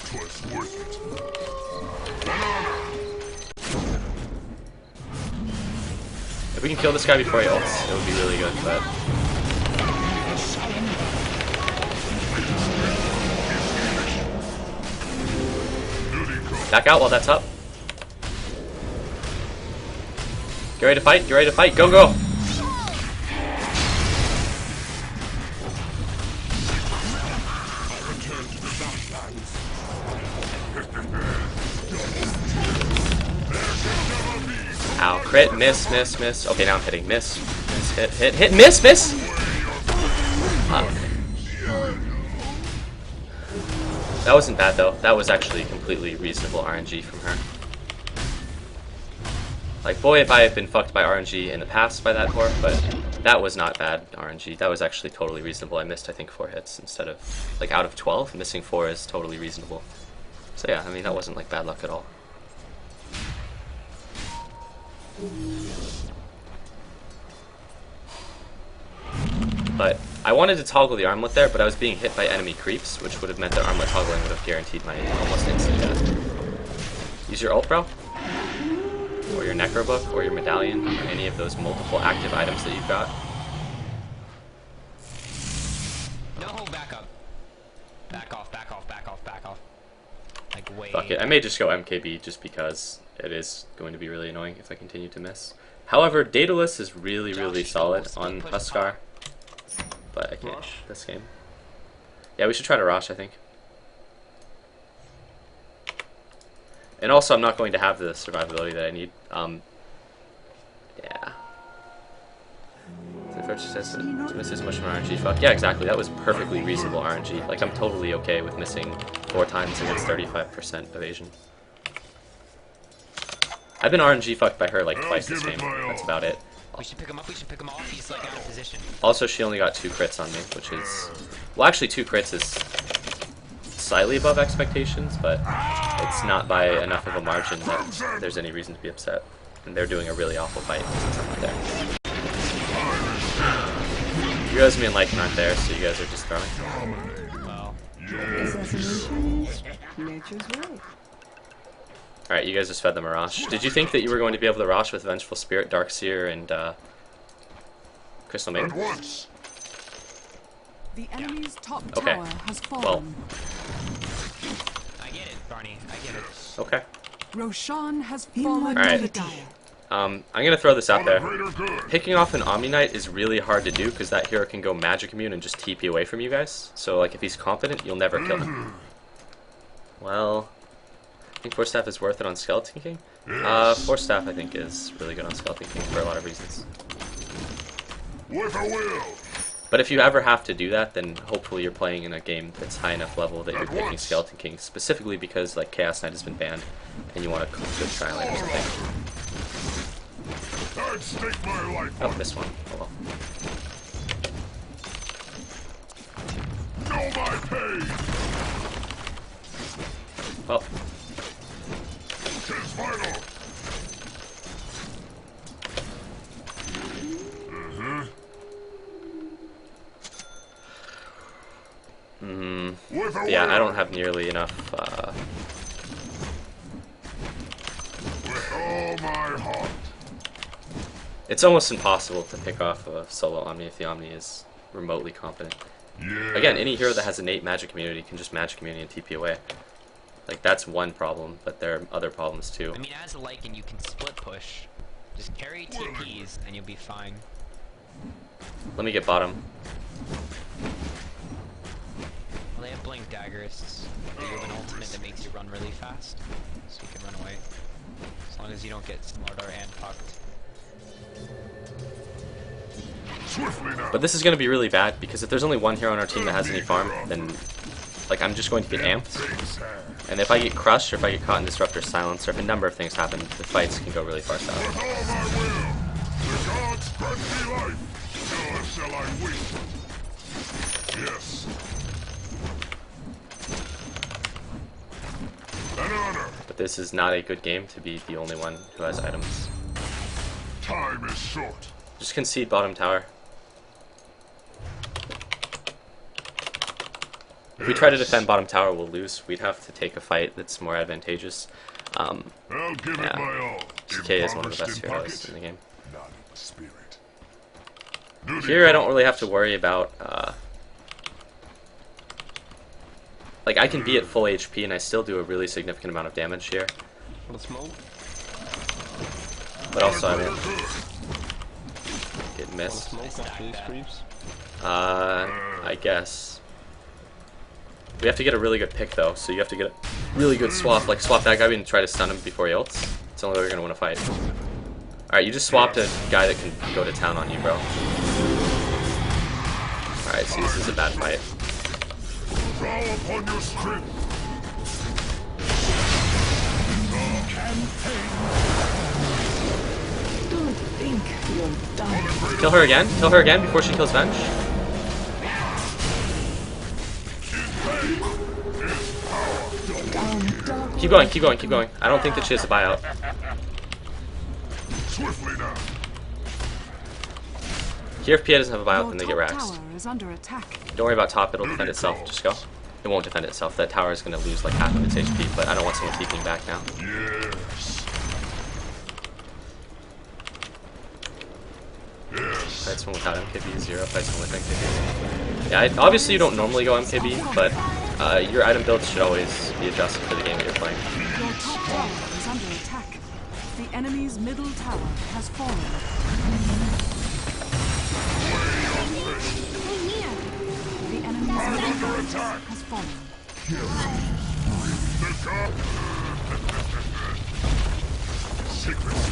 Speaker 6: Twas worth it.
Speaker 1: If we can kill this guy before he ults, it would be really good, but... Back out while that's up. Get ready to fight, get ready to fight, go, go! Ow, crit, miss, miss, miss. Okay, now I'm hitting. Miss, miss, hit, hit, hit, miss, miss! Fuck. That wasn't bad though. That was actually completely reasonable RNG from her. Like, boy, if I had been fucked by RNG in the past by that whore, but that was not bad RNG. That was actually totally reasonable. I missed, I think, 4 hits instead of, like, out of 12, missing 4 is totally reasonable. So yeah, I mean, that wasn't, like, bad luck at all. But I wanted to toggle the armlet there, but I was being hit by enemy creeps, which would have meant that armlet toggling would have guaranteed my almost instant death. Use your ult, bro, or your necro book, or your medallion, or any of those multiple active items that you've got.
Speaker 7: No, hold back up. Back off, back off, back off, back off. Like, way.
Speaker 1: Fuck it, I may just go MKB just because it is going to be really annoying if I continue to miss. However, Daedalus is really, really solid on Huskar, but I can't this game. Yeah, we should try to Rosh, I think. And also, I'm not going to have the survivability that I need. Yeah. The first says to miss as much from RNG. Fuck. Yeah, exactly. That was perfectly reasonable RNG. Like, I'm totally okay with missing 4 times against 35% evasion. I've been RNG fucked by her like twice this game. That's about it.
Speaker 7: We should pick him up, we should pick him off. He's like out of position.
Speaker 1: Also, she only got 2 crits on me, which is... Well, actually, 2 crits is slightly above expectations, but it's not by enough of a margin that there's any reason to be upset. And they're doing a really awful fight since I'm not there. Heroes me and Lycan aren't there, so you guys are just throwing.
Speaker 7: Well,
Speaker 2: Assassination is nature's way.
Speaker 1: Alright, you guys just fed the Mirage. Did you think that you were going to be able to Rosh with Vengeful Spirit, Darkseer, and Crystal Maiden?
Speaker 6: At once.
Speaker 3: The enemy's top
Speaker 1: Okay.
Speaker 3: tower has
Speaker 1: Well.
Speaker 3: fallen.
Speaker 7: I get it, Barney. I get it.
Speaker 1: Okay.
Speaker 3: Roshan has fallen
Speaker 1: Alright.
Speaker 3: to the dire.
Speaker 1: I'm gonna throw this out
Speaker 6: For the
Speaker 1: there.
Speaker 6: greater good.
Speaker 1: Picking off an Omni Knight is really hard to do because that hero can go magic immune and just TP away from you guys. So like if he's confident, you'll never kill him. Well, I think Force Staff is worth it on Skeleton King. Force Staff I think is really good on Skeleton King for a lot of reasons.
Speaker 6: With a will.
Speaker 1: But if you ever have to do that, then hopefully you're playing in a game that's high enough level that you're picking Skeleton King specifically because like Chaos Knight has been banned and you want a good Trial or something.
Speaker 6: I'd stake my life
Speaker 1: Oh,
Speaker 6: on
Speaker 1: this one. Oh well.
Speaker 6: know my pain.
Speaker 1: Well,
Speaker 6: Tis vital. With a
Speaker 1: yeah,
Speaker 6: will.
Speaker 1: I don't have nearly enough.
Speaker 6: With all my heart.
Speaker 1: It's almost impossible to pick off a solo Omni if the Omni is remotely competent.
Speaker 6: Yes.
Speaker 1: Again, any hero that has innate magic immunity can just magic immunity and TP away. Like, that's one problem, but there are other problems too.
Speaker 7: I mean, as a Lycan, you can split push. Just carry TPs and you'll be fine.
Speaker 1: Let me get bottom.
Speaker 7: Well, they have Blink Daggers. They have an ultimate that makes you run really fast, so you can run away. As long as you don't get Mordor and fucked.
Speaker 6: Swiftly now.
Speaker 1: But this is going to be really bad, because if there's only one hero on our team that has any farm, then, like, I'm just going to get amped.
Speaker 6: Things have.
Speaker 1: And if I get crushed, or if I get caught in Disruptor Silence, or if a number of things happen, the fights can go really far south.
Speaker 6: With all my will. The gods grant me life. Nor shall I waste it. Yes. An honor.
Speaker 1: But this is not a good game to be the only one who has items.
Speaker 6: Time is short.
Speaker 1: Just concede bottom tower. If we try to defend bottom tower, we'll lose. We'd have to take a fight that's more advantageous.
Speaker 6: I'll give
Speaker 1: Yeah.
Speaker 6: it my all.
Speaker 1: CK is one of the best
Speaker 6: Impoverished in
Speaker 1: heroes
Speaker 6: pocket,
Speaker 1: in the game.
Speaker 6: not in spirit. Duty
Speaker 1: Here, I don't
Speaker 6: calls.
Speaker 1: really have to worry about, like, I can be at full HP and I still do a really significant amount of damage here.
Speaker 9: Wanna smoke?
Speaker 1: But also, I won't
Speaker 6: Good.
Speaker 1: get
Speaker 9: Wanna
Speaker 1: missed.
Speaker 9: smoke after these creeps?
Speaker 1: I guess. We have to get a really good pick, though, so you have to get a really good swap. Like, swap that guy and try to stun him before he ults. It's the only way we're going to win a fight. Alright, you just swapped a guy that can go to town on you, bro. Alright, so this is a bad fight.
Speaker 6: Draw upon your strength.
Speaker 2: Don't think you're done.
Speaker 1: Kill her again? Kill her again before she kills Venge? Keep going, keep going, keep going. I don't think that she has a buyout.
Speaker 6: Swiftly now.
Speaker 1: Here, if PA doesn't have a buyout,
Speaker 3: Your
Speaker 1: then they get
Speaker 3: top
Speaker 1: raxed.
Speaker 3: tower is under attack.
Speaker 1: Don't worry about top, it'll defend itself. Just go. It won't defend itself. That tower is going to lose like half of its HP, but I don't want someone TPing back now.
Speaker 6: Yes. Yes.
Speaker 1: Fight someone without MKB, 0. Fight someone with MKB. Yeah, obviously you don't normally go MKB, but your item build should always be adjusted for the game that you're playing.
Speaker 3: Your top tower is under attack. The enemy's middle tower has fallen.
Speaker 8: Stay near.
Speaker 3: The enemy's middle
Speaker 6: Under
Speaker 3: tower
Speaker 6: attack.
Speaker 3: has fallen.
Speaker 6: The god. Secrets.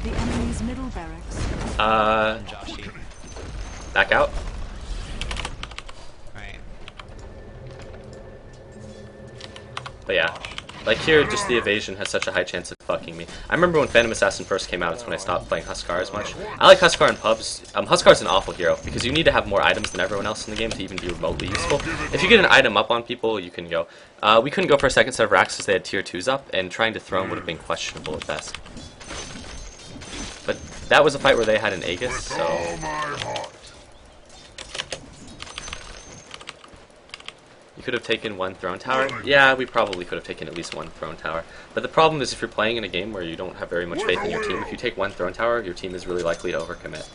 Speaker 3: The enemy's middle barracks.
Speaker 7: Joshi.
Speaker 1: Back out.
Speaker 7: Right.
Speaker 1: But yeah, like here, just the evasion has such a high chance of fucking me. I remember when Phantom Assassin first came out, it's when I stopped playing Huskar as much. I like Huskar in pubs. Huskar's an awful hero, because you need to have more items than everyone else in the game to even be remotely useful. If you get an item up on people, you can go. We couldn't go for a second set of racks because they had tier 2s up, and trying to throw them would have been questionable at best. But That was a fight where they had an Aegis,
Speaker 6: With
Speaker 1: so...
Speaker 6: all my heart.
Speaker 1: You could have taken one throne tower. Yeah, we probably could have taken at least one throne tower. But the problem is if you're playing in a game where you don't have very much faith in your team, if you take one throne tower, your team is really likely to overcommit.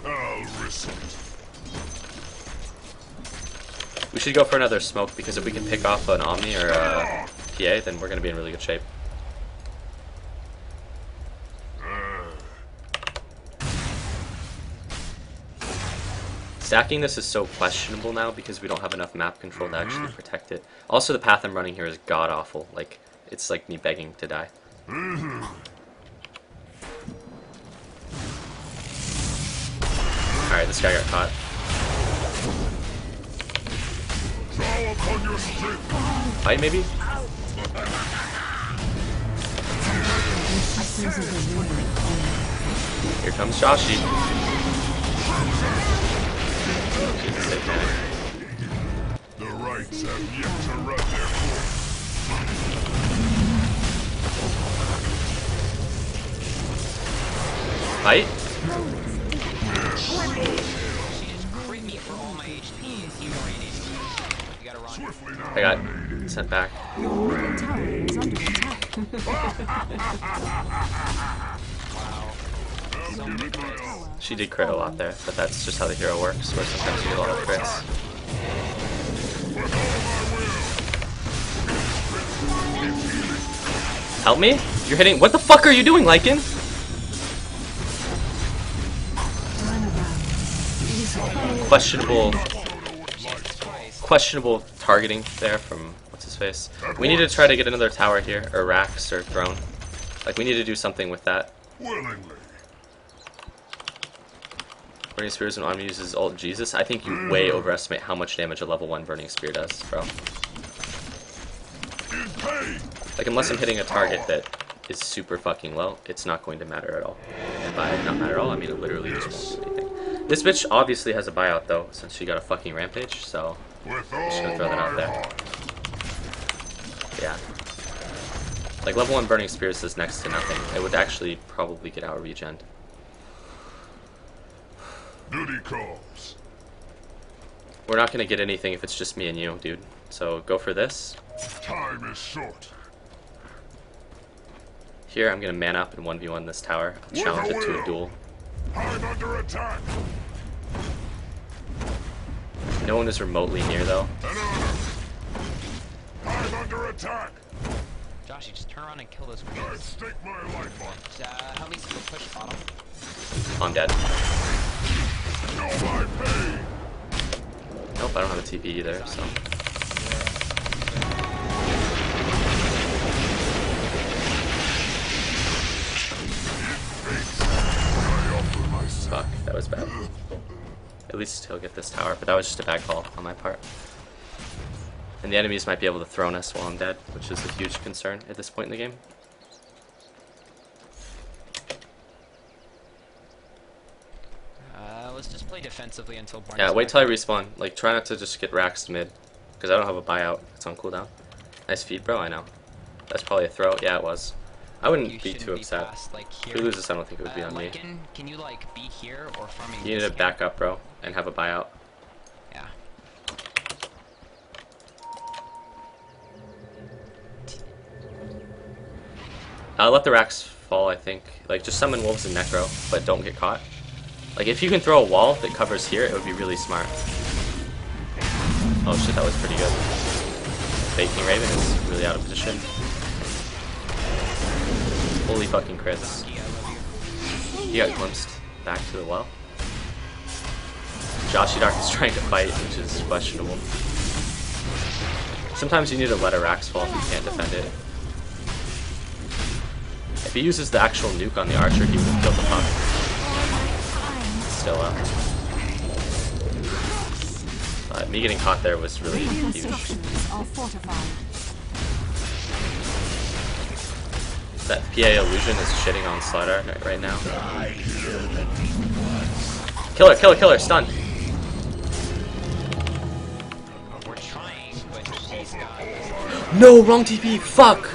Speaker 6: I'll risk it.
Speaker 1: We should go for another smoke, because if we can pick off an Omni or a PA, then we're going to be in really good shape. Stacking this is so questionable now because we don't have enough map control to actually protect it. Also, the path I'm running here is god-awful. Like, it's like me begging to die. Alright, this guy got caught. Fight, maybe? Here comes Joshi.
Speaker 6: The rights have yet to run their course.
Speaker 1: Fight?
Speaker 7: She just crit me for all my HP and he's already HP. You gotta run.
Speaker 6: Swiftly now.
Speaker 1: I got sent back.
Speaker 3: Your middle tower is under attack.
Speaker 7: So many crits.
Speaker 1: She did crit a lot there, but that's just how the hero works, where sometimes you get a lot of crits. Help me? You're hitting- what the fuck are you doing, Lycan? Questionable targeting there from what's his face. We need to try to get another tower here, or racks, or throne. Like, we need to do something with that.
Speaker 6: Willingly.
Speaker 1: Burning Spears when Omni uses ult Jesus. I think you way overestimate how much damage a level 1 Burning Spear does, bro.
Speaker 6: In pain.
Speaker 1: Like, unless I'm hitting a target that is super fucking low, it's not going to matter at all. And by not matter at all, I mean it literally just won't do anything. This bitch obviously has a buyout, though, since she got a fucking rampage, so...
Speaker 6: With
Speaker 1: I'm just gonna
Speaker 6: all
Speaker 1: throw that out
Speaker 6: my
Speaker 1: there.
Speaker 6: heart.
Speaker 1: Yeah. Like, level 1 Burning Spears is next to nothing. It would actually probably get our regen.
Speaker 6: Duty calls.
Speaker 1: We're not gonna get anything if it's just me and you, dude. So, go for this.
Speaker 6: Time is short.
Speaker 1: Here, I'm gonna man up and 1v1 this tower. Challenge it to a duel.
Speaker 6: I'm under attack.
Speaker 1: No one is remotely near, though.
Speaker 6: An honor. I'm under attack.
Speaker 7: Josh, you just turn around and kill those
Speaker 6: I
Speaker 7: crits.
Speaker 6: stake my life on.
Speaker 7: Help me go push bottom.
Speaker 1: I'm dead.
Speaker 6: Know my pain.
Speaker 1: Nope, I don't have a TP either, so...
Speaker 6: I offer myself.
Speaker 1: Fuck, that was bad. At least he'll get this tower, but that was just a bad call on my part. And the enemies might be able to throne us while I'm dead, which is a huge concern at this point in the game.
Speaker 7: Let's just play defensively until Barnes
Speaker 1: Yeah, wait
Speaker 7: back.
Speaker 1: till I respawn. Like, try not to just get racks mid, because I don't have a buyout. It's on cooldown. Nice feed, bro, I know. That's probably a throw. Yeah, it was. I wouldn't
Speaker 7: You
Speaker 1: be
Speaker 7: shouldn't
Speaker 1: too upset.
Speaker 7: past, like,
Speaker 1: If
Speaker 7: here.
Speaker 1: we lose this, I don't think it would be on me.
Speaker 7: Lycan, can you like be here or farming?
Speaker 1: You need to back up, bro, and have a buyout.
Speaker 7: Yeah.
Speaker 1: Let the racks fall, I think. Like, just summon wolves and necro, but don't get caught. Like, if you can throw a wall that covers here, it would be really smart. Oh shit, that was pretty good. Baking Raven is really out of position. Holy fucking crits. He got glimpsed back to the well. Joshi Dark is trying to fight, which is questionable. Sometimes you need to let a Rax fall if you can't defend it. If he uses the actual nuke on the archer, he would have killed the puck. Still up. But me getting caught there was really
Speaker 3: Radiant
Speaker 1: huge.
Speaker 3: structures are fortified.
Speaker 1: That PA illusion is shitting on Slider right now. Killer, killer, killer, stun!
Speaker 7: We're trying, but she's got.
Speaker 1: No, wrong TP, fuck!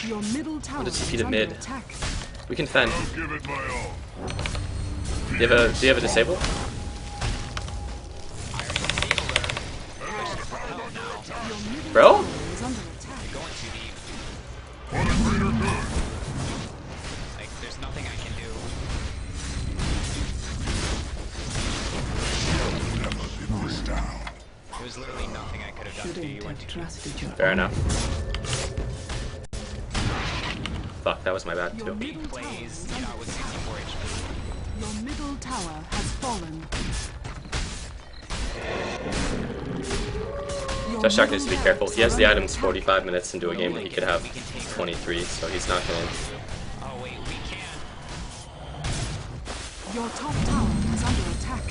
Speaker 3: Your Your middle tower
Speaker 1: to TP
Speaker 3: is
Speaker 1: to
Speaker 3: under
Speaker 1: mid.
Speaker 3: attack.
Speaker 1: We can fend.
Speaker 6: I'll give it my all.
Speaker 1: Do you have a disable?
Speaker 3: Your middle
Speaker 1: Bro?
Speaker 3: tower is under attack.
Speaker 7: Going too deep.
Speaker 6: For the greater good.
Speaker 7: Like, there's nothing I can do.
Speaker 6: Never live this down.
Speaker 7: There was literally nothing I could have done to you.
Speaker 2: Shouldn't
Speaker 7: Went
Speaker 2: have
Speaker 7: too deep.
Speaker 2: trusted your
Speaker 1: Fair
Speaker 2: own.
Speaker 1: enough. Fuck, that was my bad
Speaker 3: Your
Speaker 1: too.
Speaker 3: middle tower
Speaker 7: Plays,
Speaker 3: is
Speaker 7: you know,
Speaker 3: under
Speaker 7: with
Speaker 3: attack.
Speaker 7: 64 HP.
Speaker 3: Your middle tower has fallen. Your
Speaker 1: Josh Shark needs to be
Speaker 3: middle
Speaker 1: careful.
Speaker 3: barracks
Speaker 1: He has
Speaker 3: are
Speaker 1: the
Speaker 3: under
Speaker 1: items
Speaker 3: attack.
Speaker 1: 45 minutes into a game that he could have 23, so he's not gonna.
Speaker 7: Oh wait, we can.
Speaker 3: Your top tower is under attack.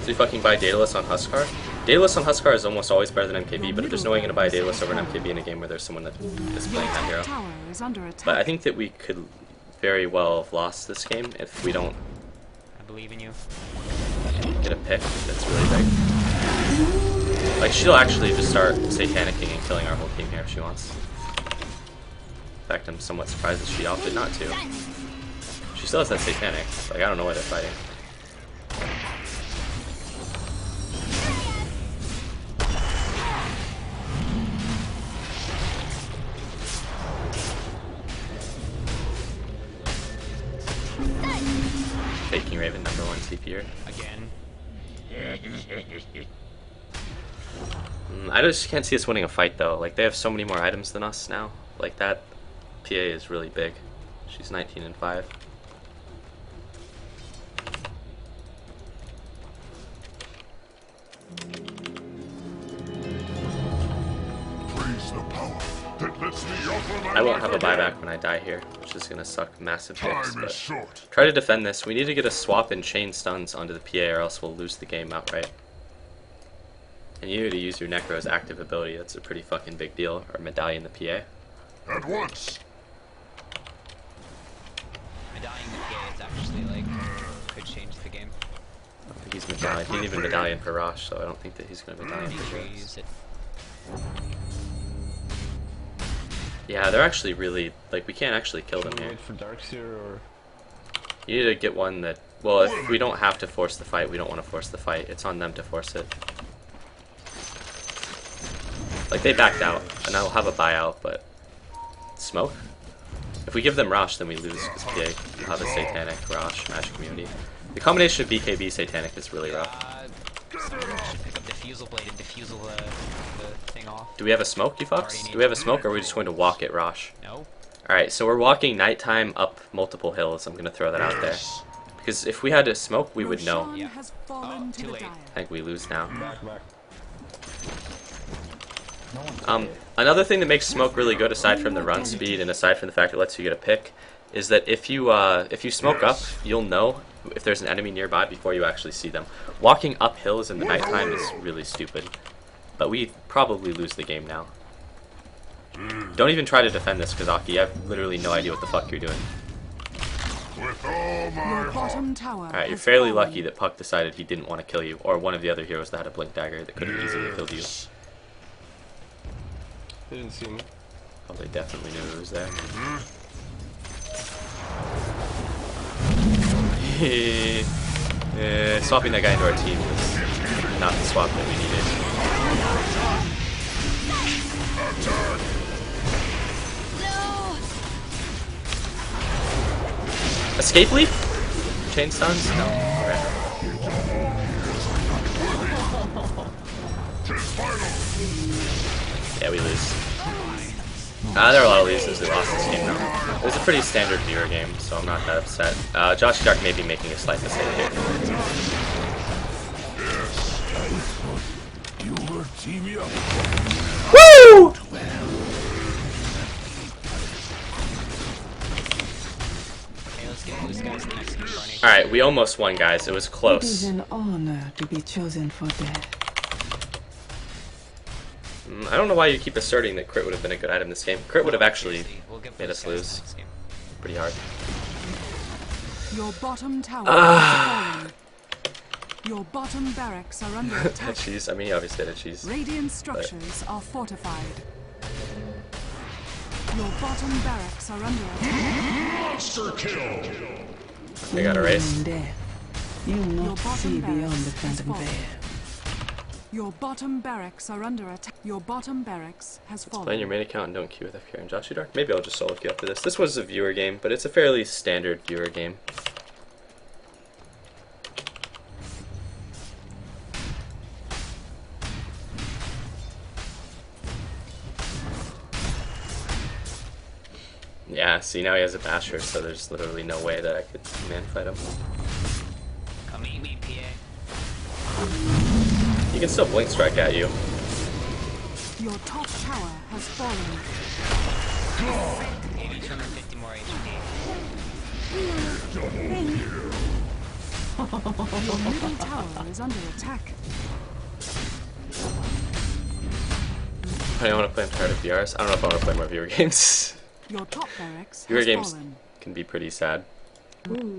Speaker 1: So you fucking buy Daedalus on Huskar? Daedalus on Huskar is almost always better than MKB, but there's no way I'm gonna buy Daedalus over an MKB in a game where there's someone that is
Speaker 3: Your
Speaker 1: playing that
Speaker 3: top
Speaker 1: hero.
Speaker 3: tower is under attack.
Speaker 1: But I think that we could very well have lost this game if we don't
Speaker 7: I believe in you.
Speaker 1: get a pick that's really big. Like, she'll actually just start satanicking and killing our whole team here if she wants. In fact, I'm somewhat surprised that she opted not to. She still has that satanic. Like, I don't know why they're fighting. Faking Raven, #1 CP'er.
Speaker 7: Again.
Speaker 1: I just can't see us winning a fight though. Like, they have so many more items than us now. Like, that PA is really big. She's 19 and 5.
Speaker 6: Praise the power that lets me offer my
Speaker 1: I won't have
Speaker 6: life
Speaker 1: a
Speaker 6: again.
Speaker 1: buyback when I die here, which is gonna suck massive dicks,
Speaker 6: Time is
Speaker 1: but
Speaker 6: short.
Speaker 1: try to defend this. We need to get a swap and chain stuns onto the PA or else we'll lose the game outright. And you need to use your Necro's active ability. That's a pretty fucking big deal. Or Medallion the PA.
Speaker 6: At once.
Speaker 7: Medallion the PA is actually like could change the game.
Speaker 1: I don't think he's Medallion. He didn't even Medallion for Rosh, so I don't think that he's gonna Medallion
Speaker 7: Make
Speaker 1: for
Speaker 7: sure you
Speaker 1: Rosh.
Speaker 7: use it.
Speaker 1: Yeah, they're actually really, like, we can't actually kill them
Speaker 9: Should we
Speaker 1: here.
Speaker 9: wait for Darkseer or...
Speaker 1: You need to get one that, well, if we don't have to force the fight, we don't want to force the fight. It's on them to force it. Like, they backed out, and I'll have a buyout, but... Smoke? If we give them Rosh, then we lose, because PA will have a Satanic, Rosh, Magic Community. The combination of BKB Satanic is really rough.
Speaker 7: Someone should pick up Diffusal Blade and diffusal the thing off.
Speaker 1: Do we have a smoke, you fucks? Do we have a smoke, or are we just going to walk it Rosh?
Speaker 7: No?
Speaker 1: Alright, so we're walking nighttime up multiple hills. I'm going to throw that out there. Because if we had a smoke, we would know.
Speaker 3: Roshan
Speaker 7: Yeah.
Speaker 3: has fallen
Speaker 7: Oh,
Speaker 3: to
Speaker 7: too
Speaker 3: the
Speaker 7: late.
Speaker 3: dire.
Speaker 1: I think we lose now.
Speaker 9: Back, back.
Speaker 1: Another thing that makes smoke really good, aside from the run speed and aside from the fact it lets you get a pick, is that if you smoke up, you'll know if there's an enemy nearby before you actually see them. Walking up hills in the nighttime is really stupid, but we probably lose the game now. Don't even try to defend this, Kazaki. I have literally no idea what the fuck you're doing.
Speaker 6: With all my
Speaker 3: Your
Speaker 6: heart.
Speaker 3: bottom tower.
Speaker 1: Alright, you're
Speaker 3: has
Speaker 1: fairly
Speaker 3: fallen.
Speaker 1: lucky that Puck decided he didn't want to kill you, or one of the other heroes that had a blink dagger that could have easily killed you.
Speaker 9: They didn't see me.
Speaker 1: Oh, they definitely knew it was there. Swapping that guy into our team was not the swap that we needed. Escape leaf? Chain stuns? No. Okay. Yeah, we lose. There are a lot of losers. We lost this game now. It was a pretty standard viewer game, so I'm not that upset. Josh Stark may be making a slight mistake here.
Speaker 6: You will team me up.
Speaker 1: Woo!
Speaker 7: Okay, let's get those guys the next incarnation.
Speaker 1: Alright, we almost won, guys. It was
Speaker 2: It is
Speaker 1: close.
Speaker 2: an honor to be chosen for death.
Speaker 1: I don't know why you keep asserting that crit would have been a good item this game. Crit would have actually
Speaker 7: Seriously, we'll get
Speaker 1: made
Speaker 7: those
Speaker 1: us
Speaker 7: guys
Speaker 1: lose
Speaker 7: next game.
Speaker 1: pretty hard.
Speaker 3: Your bottom tower has fallen. Your bottom barracks are under attack.
Speaker 1: Cheese? I mean, he obviously had a cheese.
Speaker 3: Radiant structures are fortified. Your bottom barracks are under attack.
Speaker 6: Monster kill!
Speaker 1: I got a race.
Speaker 2: You will
Speaker 3: Your
Speaker 2: not see
Speaker 3: bottom
Speaker 2: beyond the
Speaker 3: barracks has
Speaker 2: phantom
Speaker 3: fallen.
Speaker 2: veil.
Speaker 3: Your bottom barracks are under attack. Your bottom barracks has fallen.
Speaker 1: Play in your main account and don't queue with FK and Joshua Dark. Maybe I'll just solo queue after this. This was a viewer game, but it's a fairly standard viewer game. Yeah, see, now he has a basher, so there's literally no way that I could man fight him.
Speaker 7: Come eat me, PA.
Speaker 1: He can still blink strike at you.
Speaker 3: Your top tower has fallen.
Speaker 7: Maybe 250 more HP.
Speaker 3: Your middle tower is under attack.
Speaker 1: I don't want to play. I'm tired of VRs. I don't know if I want to play more viewer games.
Speaker 3: Your top barracks
Speaker 1: Viewer
Speaker 3: has
Speaker 1: games
Speaker 3: fallen.
Speaker 1: can be pretty sad.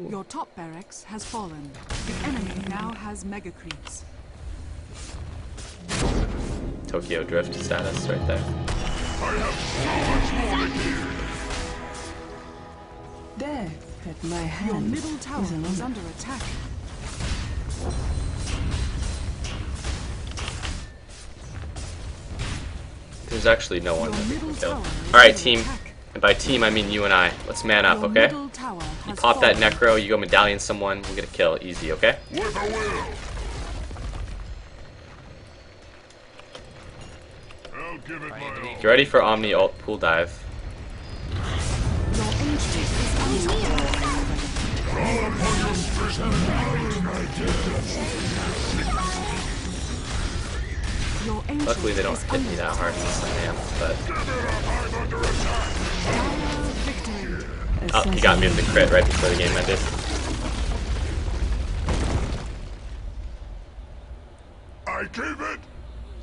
Speaker 3: Your top barracks has fallen. The enemy now has mega creeps.
Speaker 1: Tokyo Drift status right there.
Speaker 6: I have so much more to give!
Speaker 2: Death at my
Speaker 3: Your
Speaker 2: hand
Speaker 3: middle tower
Speaker 2: is an
Speaker 3: is
Speaker 2: honor.
Speaker 3: under attack.
Speaker 1: There's actually no one
Speaker 3: Your
Speaker 1: that we
Speaker 3: middle
Speaker 1: can kill.
Speaker 3: tower is
Speaker 1: Alright,
Speaker 3: under
Speaker 1: team.
Speaker 3: attack.
Speaker 1: And by team, I mean you and I. Let's man up,
Speaker 3: Your
Speaker 1: okay?
Speaker 3: middle tower
Speaker 1: You
Speaker 3: has
Speaker 1: pop that
Speaker 3: fallen.
Speaker 1: necro, you go medallion someone, we'll get a kill. Easy, okay?
Speaker 6: With a will! I'll give it my all.
Speaker 1: Get ready for Omni ult pool dive.
Speaker 3: Your ancient is under Your ancient
Speaker 1: Luckily they don't
Speaker 3: is
Speaker 1: hit me
Speaker 3: under
Speaker 1: that hard unless I am, but...
Speaker 3: victory.
Speaker 1: Oh, he got me with the crit right before the game ended.
Speaker 6: I gave it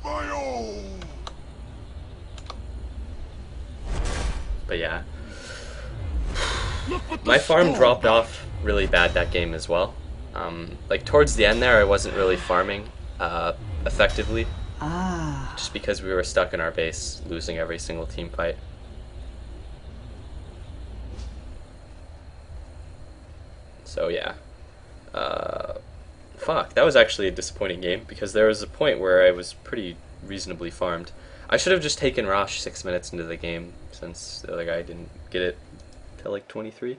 Speaker 6: my all!
Speaker 1: But yeah. My farm dropped off really bad that game as well. Like towards the end there I wasn't really farming effectively.
Speaker 2: Ah,
Speaker 1: Just because we were stuck in our base, losing every single team fight. So yeah. Fuck, that was actually a disappointing game because there was a point where I was pretty reasonably farmed. I should have just taken Rosh 6 minutes into the game since the other guy didn't get it till like 23.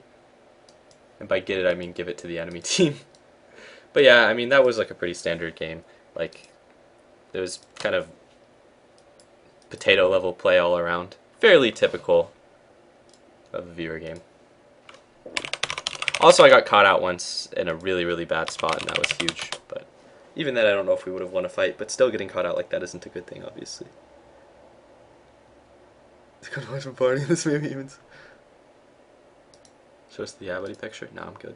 Speaker 1: And by get it, I mean give it to the enemy team. But yeah, I mean that was like a pretty standard game. Like, it was kind of potato level play all around. Fairly typical of a viewer game. Also, I got caught out once in a really, really bad spot, and that was huge. But even then, I don't know if we would have won a fight. But still, getting caught out like that isn't a good thing, obviously. Gonna watch a party. This maybe even. Show us the buddy picture. No, I'm good.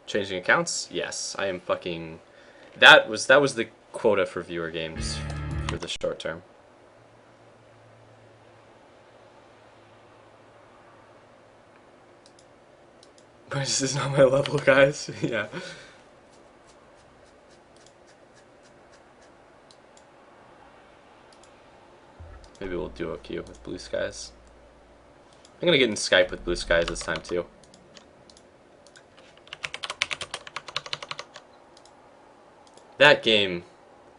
Speaker 1: Changing accounts? Yes, I am fucking. That was the quota for viewer games for the short term. This is not my level, guys. Yeah. Maybe we'll duo queue with Blue Skies. I'm gonna get in Skype with Blue Skies this time too. That game,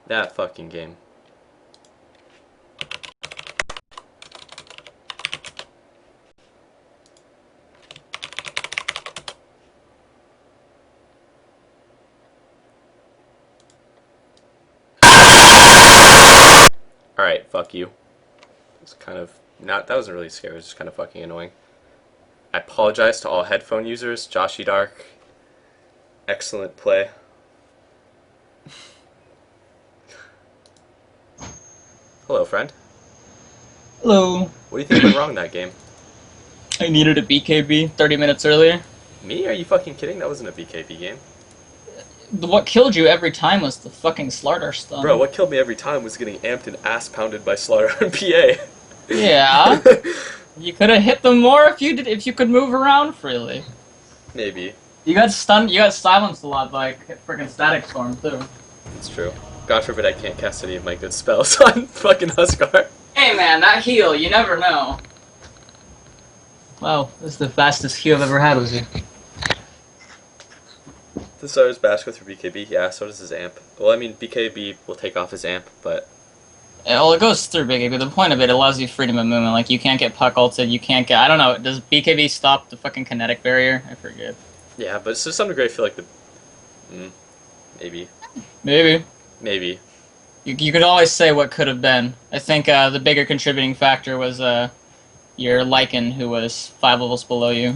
Speaker 1: that fucking game. Alright, fuck you. It's kind of not, that wasn't really scary, it was just kind of fucking annoying. I apologize to all headphone users. Joshy Dark, excellent play. Hello, friend.
Speaker 10: Hello.
Speaker 1: What do you think went wrong that game?
Speaker 10: I needed a BKB 30 minutes earlier.
Speaker 1: Me? Are you fucking kidding? That wasn't a BKB game.
Speaker 10: What killed you every time was the fucking Slaughter stun.
Speaker 1: Bro, what killed me every time was getting amped and ass pounded by Slaughter on PA.
Speaker 10: Yeah. You could have hit them more if you could move around freely.
Speaker 1: Maybe.
Speaker 10: You got stunned. You got silenced a lot by freaking Static Storm too.
Speaker 1: It's true. God forbid I can't cast any of my good spells on fucking Huskar.
Speaker 10: Hey man, that heal, you never know. Wow, this is the fastest heal I've ever had, was it?
Speaker 1: The starter's bash go through BKB? Yeah, so does his amp. Well, I mean, BKB will take off his amp, but...
Speaker 10: Well, it goes through BKB, but the point of it allows you freedom of movement. Like, you can't get puck ulted, you can't get... I don't know, does BKB stop the fucking kinetic barrier? I forget.
Speaker 1: Yeah, but to some degree I feel like the... maybe.
Speaker 10: Maybe.
Speaker 1: Maybe.
Speaker 10: You could always say what could have been. I think the bigger contributing factor was your Lycan, who was 5 levels below you.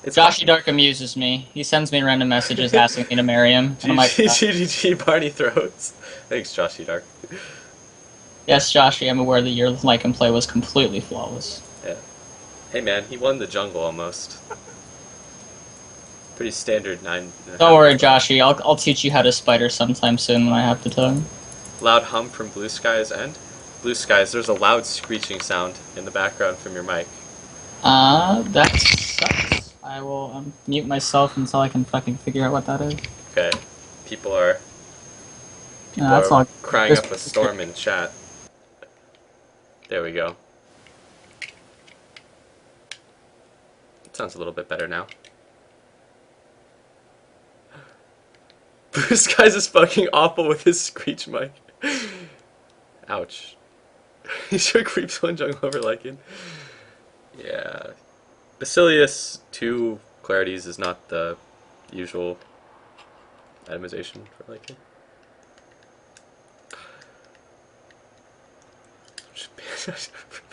Speaker 10: Joshy Dark amuses me. He sends me random messages asking me to marry him. And I'm like,
Speaker 1: GGG Barney Throats. Thanks, Joshy Dark.
Speaker 10: yes, Joshy, I'm aware that your Lycan play was completely flawless.
Speaker 1: Yeah. Hey man, he won the jungle almost. Pretty standard 9.
Speaker 10: Don't worry, Joshy. I'll teach you how to spider sometime soon when I have the time.
Speaker 1: Loud hum from Blue Skies end. Blue Skies, there's a loud screeching sound in the background from your mic.
Speaker 10: That sucks. I will mute myself until I can fucking figure out what that is.
Speaker 1: Okay. People are
Speaker 10: That's all
Speaker 1: crying up a storm in chat. There we go. It sounds a little bit better now. Blue Skies is fucking awful with his screech mic. Ouch. He sure creeps one jungle over Lycan. Yeah. Basilius 2 clarities is not the usual itemization for Lycan.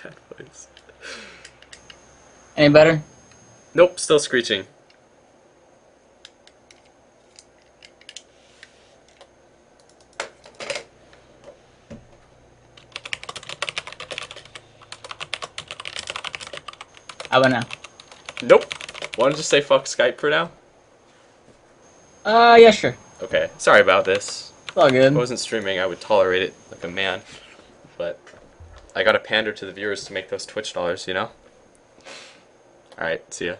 Speaker 1: Bad voice.
Speaker 10: Any better?
Speaker 1: Nope, still screeching.
Speaker 10: How about now?
Speaker 1: Nope. Want to just say fuck Skype for now?
Speaker 10: Yeah, sure.
Speaker 1: Okay, sorry about this.
Speaker 10: It's all good.
Speaker 1: If I wasn't streaming, I would tolerate it like a man. But I gotta pander to the viewers to make those Twitch dollars, you know? Alright, see ya.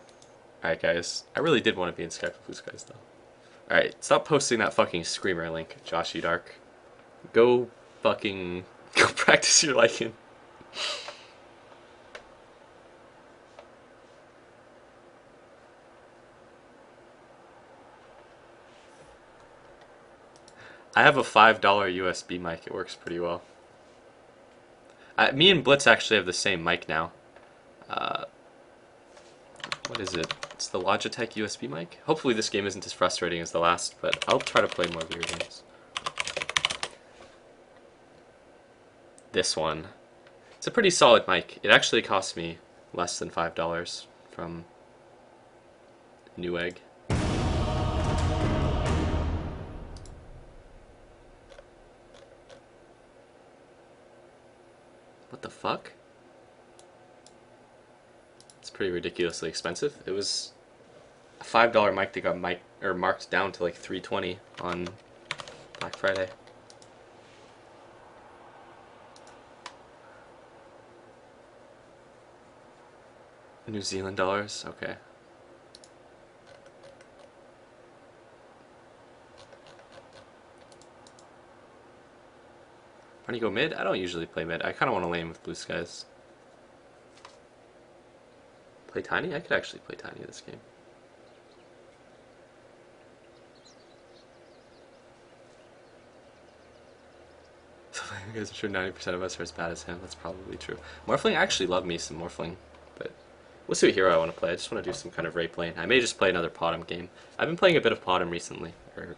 Speaker 1: Alright, guys. I really did want to be in Skype with Blue Skies, though. Alright, stop posting that fucking screamer link, Joshy Dark. Go fucking... Go practice your Lycan. I have a $5 USB mic. It works pretty well. Me and Blitz actually have the same mic now. What is it? It's the Logitech USB mic. Hopefully this game isn't as frustrating as the last, but I'll try to play more video games. This one. It's a pretty solid mic. It actually cost me less than $5 from Newegg. What the fuck? It's pretty ridiculously expensive. It was a $5 mic that got marked down to like $3.20 on Black Friday. New Zealand dollars? Okay. Want to go mid? I don't usually play mid. I kind of want to lane with Blue Skies. Play Tiny? I could actually play Tiny this game. I guess I'm sure 90% of us are as bad as him. That's probably true. Morphling, I actually love me some Morphling, but we'll see what hero I want to play. I just want to do some kind of rape lane. I may just play another Potom game. I've been playing a bit of Potom recently, or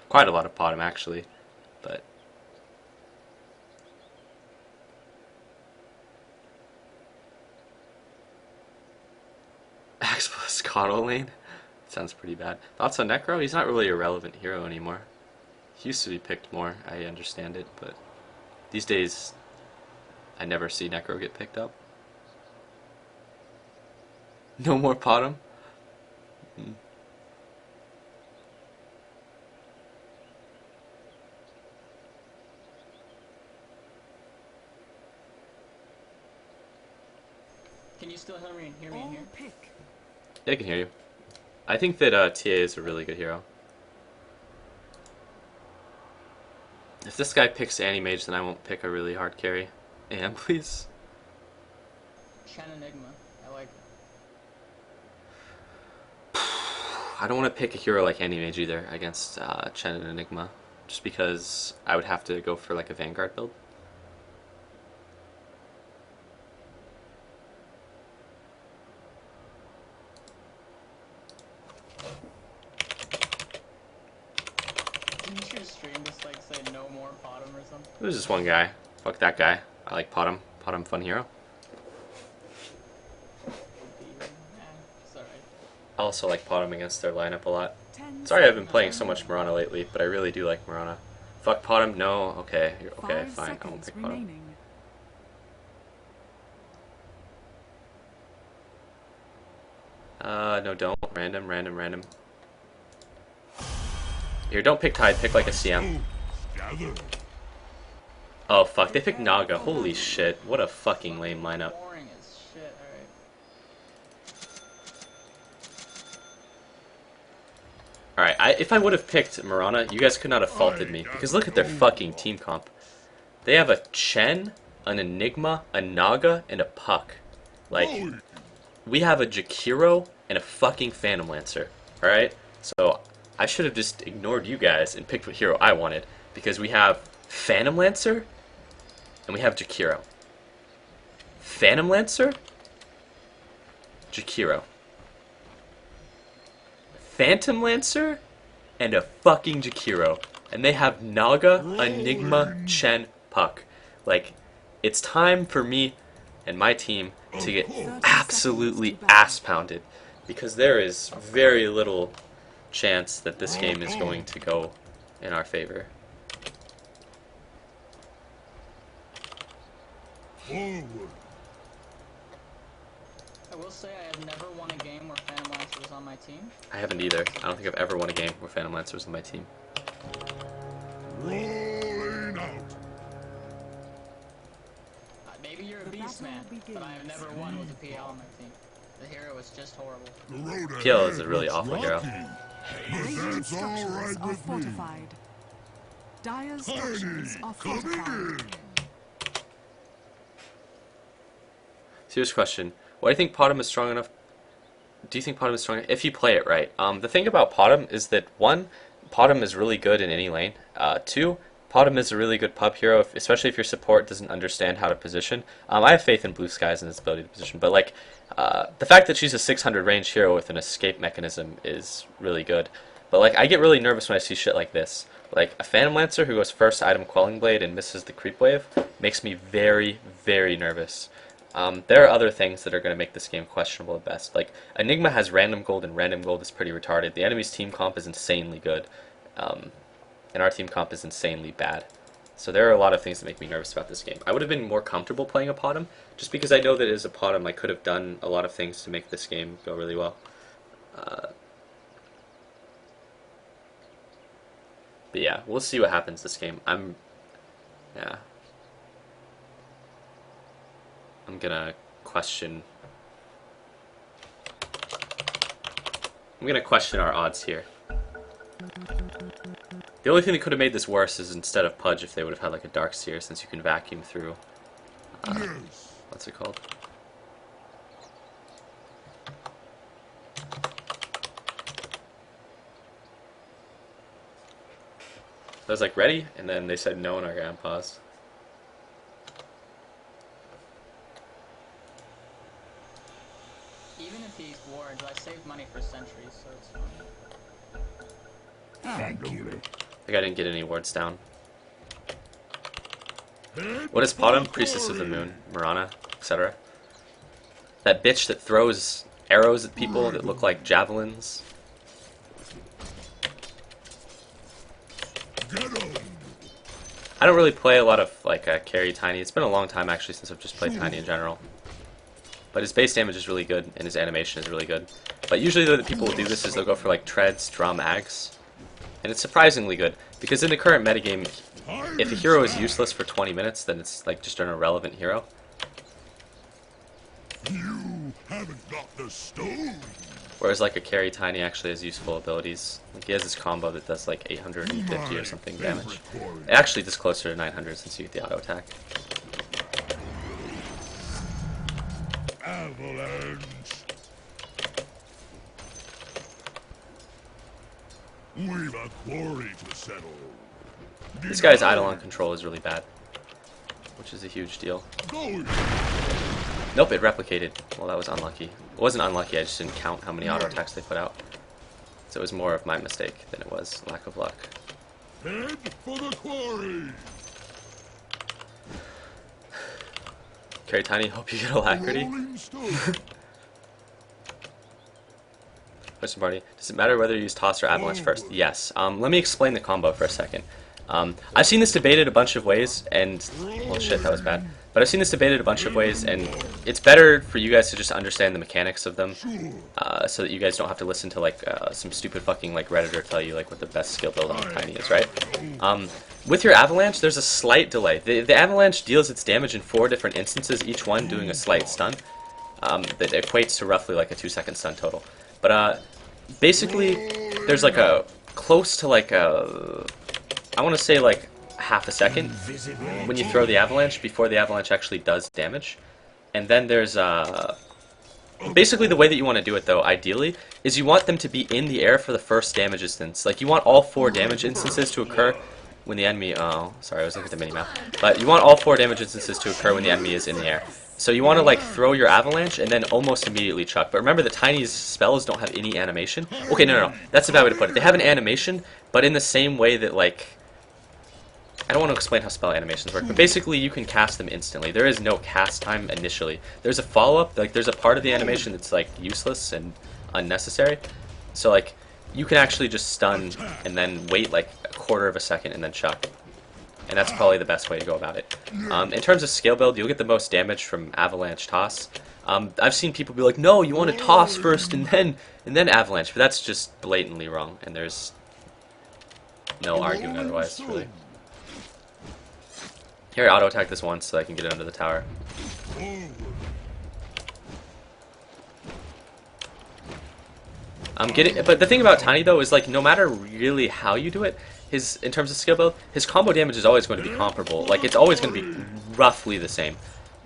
Speaker 1: quite a lot of Potom actually, but Axe plus Coddle lane? Sounds pretty bad. Thoughts on Necro? He's not really a relevant hero anymore. He used to be picked more, I understand it, but these days I never see Necro get picked up. No more Potom?
Speaker 10: Can you still hear me in here?
Speaker 1: Yeah, I can hear you. I think that TA is a really good hero. If this guy picks Anti-Mage, then I won't pick a really hard carry. And please.
Speaker 10: Shen Enigma. I like
Speaker 1: I don't want to pick a hero like Anti-Mage either against Chen and Enigma. Just because I would have to go for like a Vanguard build.
Speaker 10: Didn't your stream just like say no more Potom or something?
Speaker 1: There's just one guy. Fuck that guy. I like Potom. Potom, fun hero.
Speaker 10: It's alright.
Speaker 1: I also like Potom against their lineup a lot.
Speaker 3: 10
Speaker 1: Sorry I've been
Speaker 3: seconds
Speaker 1: playing so
Speaker 3: remaining.
Speaker 1: much Mirana lately, but I really do like Mirana. Fuck Potom? No? Okay. Okay,
Speaker 3: 5
Speaker 1: fine. I won't
Speaker 3: seconds
Speaker 1: pick Potom.
Speaker 3: remaining.
Speaker 1: No, don't. Random, random, random. Here, don't pick Tide. Pick like a CM.
Speaker 6: Gather.
Speaker 1: Oh, fuck. They picked Naga. Holy shit. What a fucking lame lineup.
Speaker 10: Boring as shit, alright.
Speaker 1: Alright, if I would have picked Mirana, you guys could not have faulted me. Because look at their fucking team comp. They have a Chen, an Enigma, a Naga, and a Puck. Like, we have a Jakiro and a fucking Phantom Lancer. Alright? So, I should have just ignored you guys and picked what hero I wanted. Because we have Phantom Lancer, and we have Jakiro. Phantom Lancer, Jakiro. Phantom Lancer, and a fucking Jakiro. And they have Naga, Enigma, Chen, Puck. Like, it's time for me and my team to get absolutely ass-pounded. Because there is very little chance that this game is going to go in our favor.
Speaker 6: Forward.
Speaker 10: I will say I have never won a game where Phantom Lancer was on my team.
Speaker 1: I haven't either. I don't think I've ever won a game where Phantom Lancer was on my team.
Speaker 6: Rolling out.
Speaker 10: Maybe you're a
Speaker 3: The
Speaker 10: beast man,
Speaker 3: battle
Speaker 10: but I have never won with a PL on my team. The hero is just horrible.
Speaker 6: The road
Speaker 1: PL
Speaker 6: ahead
Speaker 1: is a really
Speaker 6: looks
Speaker 1: awful hero.
Speaker 6: rocky, but
Speaker 3: Radiant
Speaker 6: that's all
Speaker 3: structures
Speaker 6: right
Speaker 3: are
Speaker 6: with me.
Speaker 3: fortified. Dire's
Speaker 6: Tiny,
Speaker 3: structures are
Speaker 6: coming
Speaker 3: fortified.
Speaker 6: in.
Speaker 1: Serious question. Why do you think Potom is strong enough? Do you think Potom is strong enough? If you play it right. The thing about Potom is that, one, Potom is really good in any lane. Two, Potom is a really good pub hero, especially if your support doesn't understand how to position. I have faith in Blue Skies and his ability to position, but like, the fact that she's a 600 range hero with an escape mechanism is really good. But like, I get really nervous when I see shit like this. Like, a Phantom Lancer who goes first item Quelling Blade and misses the creep wave makes me very, very nervous. There are other things that are going to make this game questionable at best. Like, Enigma has random gold, and random gold is pretty retarded. The enemy's team comp is insanely good, and our team comp is insanely bad. So there are a lot of things that make me nervous about this game. I would have been more comfortable playing a Potom, just because I know that as a Potom I could have done a lot of things to make this game go really well. But yeah, we'll see what happens this game. I'm gonna question our odds here. The only thing that could have made this worse is instead of Pudge if they would have had like a Dark Seer, since you can vacuum through
Speaker 6: Yes.
Speaker 1: what's it called? I was like, ready? And then they said no and our guy paused.
Speaker 10: Even if he's wards, I save money for sentries, so it's fine.
Speaker 6: Thank you.
Speaker 1: Like, I didn't get any wards down. What is Potom? Priestess of the Moon, Mirana, etc. That bitch that throws arrows at people that look like javelins.
Speaker 6: Get 'em.
Speaker 1: I don't really play a lot of like carry Tiny. It's been a long time actually since I've just played Tiny in general. But his base damage is really good and his animation is really good. But usually the way that people will do this is they'll go for like treads, drum, ags. And it's surprisingly good because in the current metagame, if a hero is useless for 20 minutes, then it's like just an irrelevant hero.
Speaker 6: You haven't got the stones.
Speaker 1: Whereas like a carry Tiny actually has useful abilities. Like he has this combo that does like 850 or something damage. It actually does closer to 900 since you get the auto attack.
Speaker 6: Avalanche. We've a quarry to settle.
Speaker 1: This guy's Eidolon control is really bad, which is a huge deal.
Speaker 6: Go.
Speaker 1: Nope, it replicated. Well, that was unlucky. It wasn't unlucky, I just didn't count how many auto attacks they put out. So it was more of my mistake than it was lack of luck.
Speaker 6: Head for the quarry.
Speaker 1: Carry Tiny, hope you get alacrity.
Speaker 6: Rolling stone.
Speaker 1: Question party. Does it matter whether you use Toss or Avalanche first? Yes. Let me explain the combo for a second. I've seen this debated a bunch of ways, and... well, shit, that was bad. But I've seen this debated a bunch of ways, and it's better for you guys to just understand the mechanics of them, so that you guys don't have to listen to, like, some stupid fucking, like, Redditor tell you, like, what the best skill build on Tiny is, right? With your Avalanche, there's a slight delay. The Avalanche deals its damage in 4 different instances, each one doing a slight stun, that equates to roughly, like, a 2-second stun total. But, basically, there's, like, a close to, like, a... I want to say, like, half a second when you throw the Avalanche before the Avalanche actually does damage. And then there's, basically the way that you want to do it, though, ideally, is you want them to be in the air for the first damage instance. Like, you want all 4 damage instances to occur when the enemy... oh, sorry, I was looking at the minimap. But you want all 4 damage instances to occur when the enemy is in the air. So you want to, like, throw your Avalanche and then almost immediately chuck. But remember that Tiny's spells don't have any animation. Okay, no. That's a bad way to put it. They have an animation, but in the same way that, like... I don't want to explain how spell animations work, but basically you can cast them instantly. There is no cast time initially. There's a follow-up, like there's a part of the animation that's like useless and unnecessary. So like you can actually just stun and then wait like a quarter of a second and then chuck. And that's probably the best way to go about it. In terms of scale build, you'll get the most damage from Avalanche Toss. I've seen people be like, no, you want to toss first and then Avalanche, but that's just blatantly wrong, and there's no arguing otherwise, really. Here, auto attack this once so I can get it under the tower. But the thing about Tiny though is like no matter really how you do it, in terms of skill build, his combo damage is always going to be comparable. Like it's always going to be roughly the same.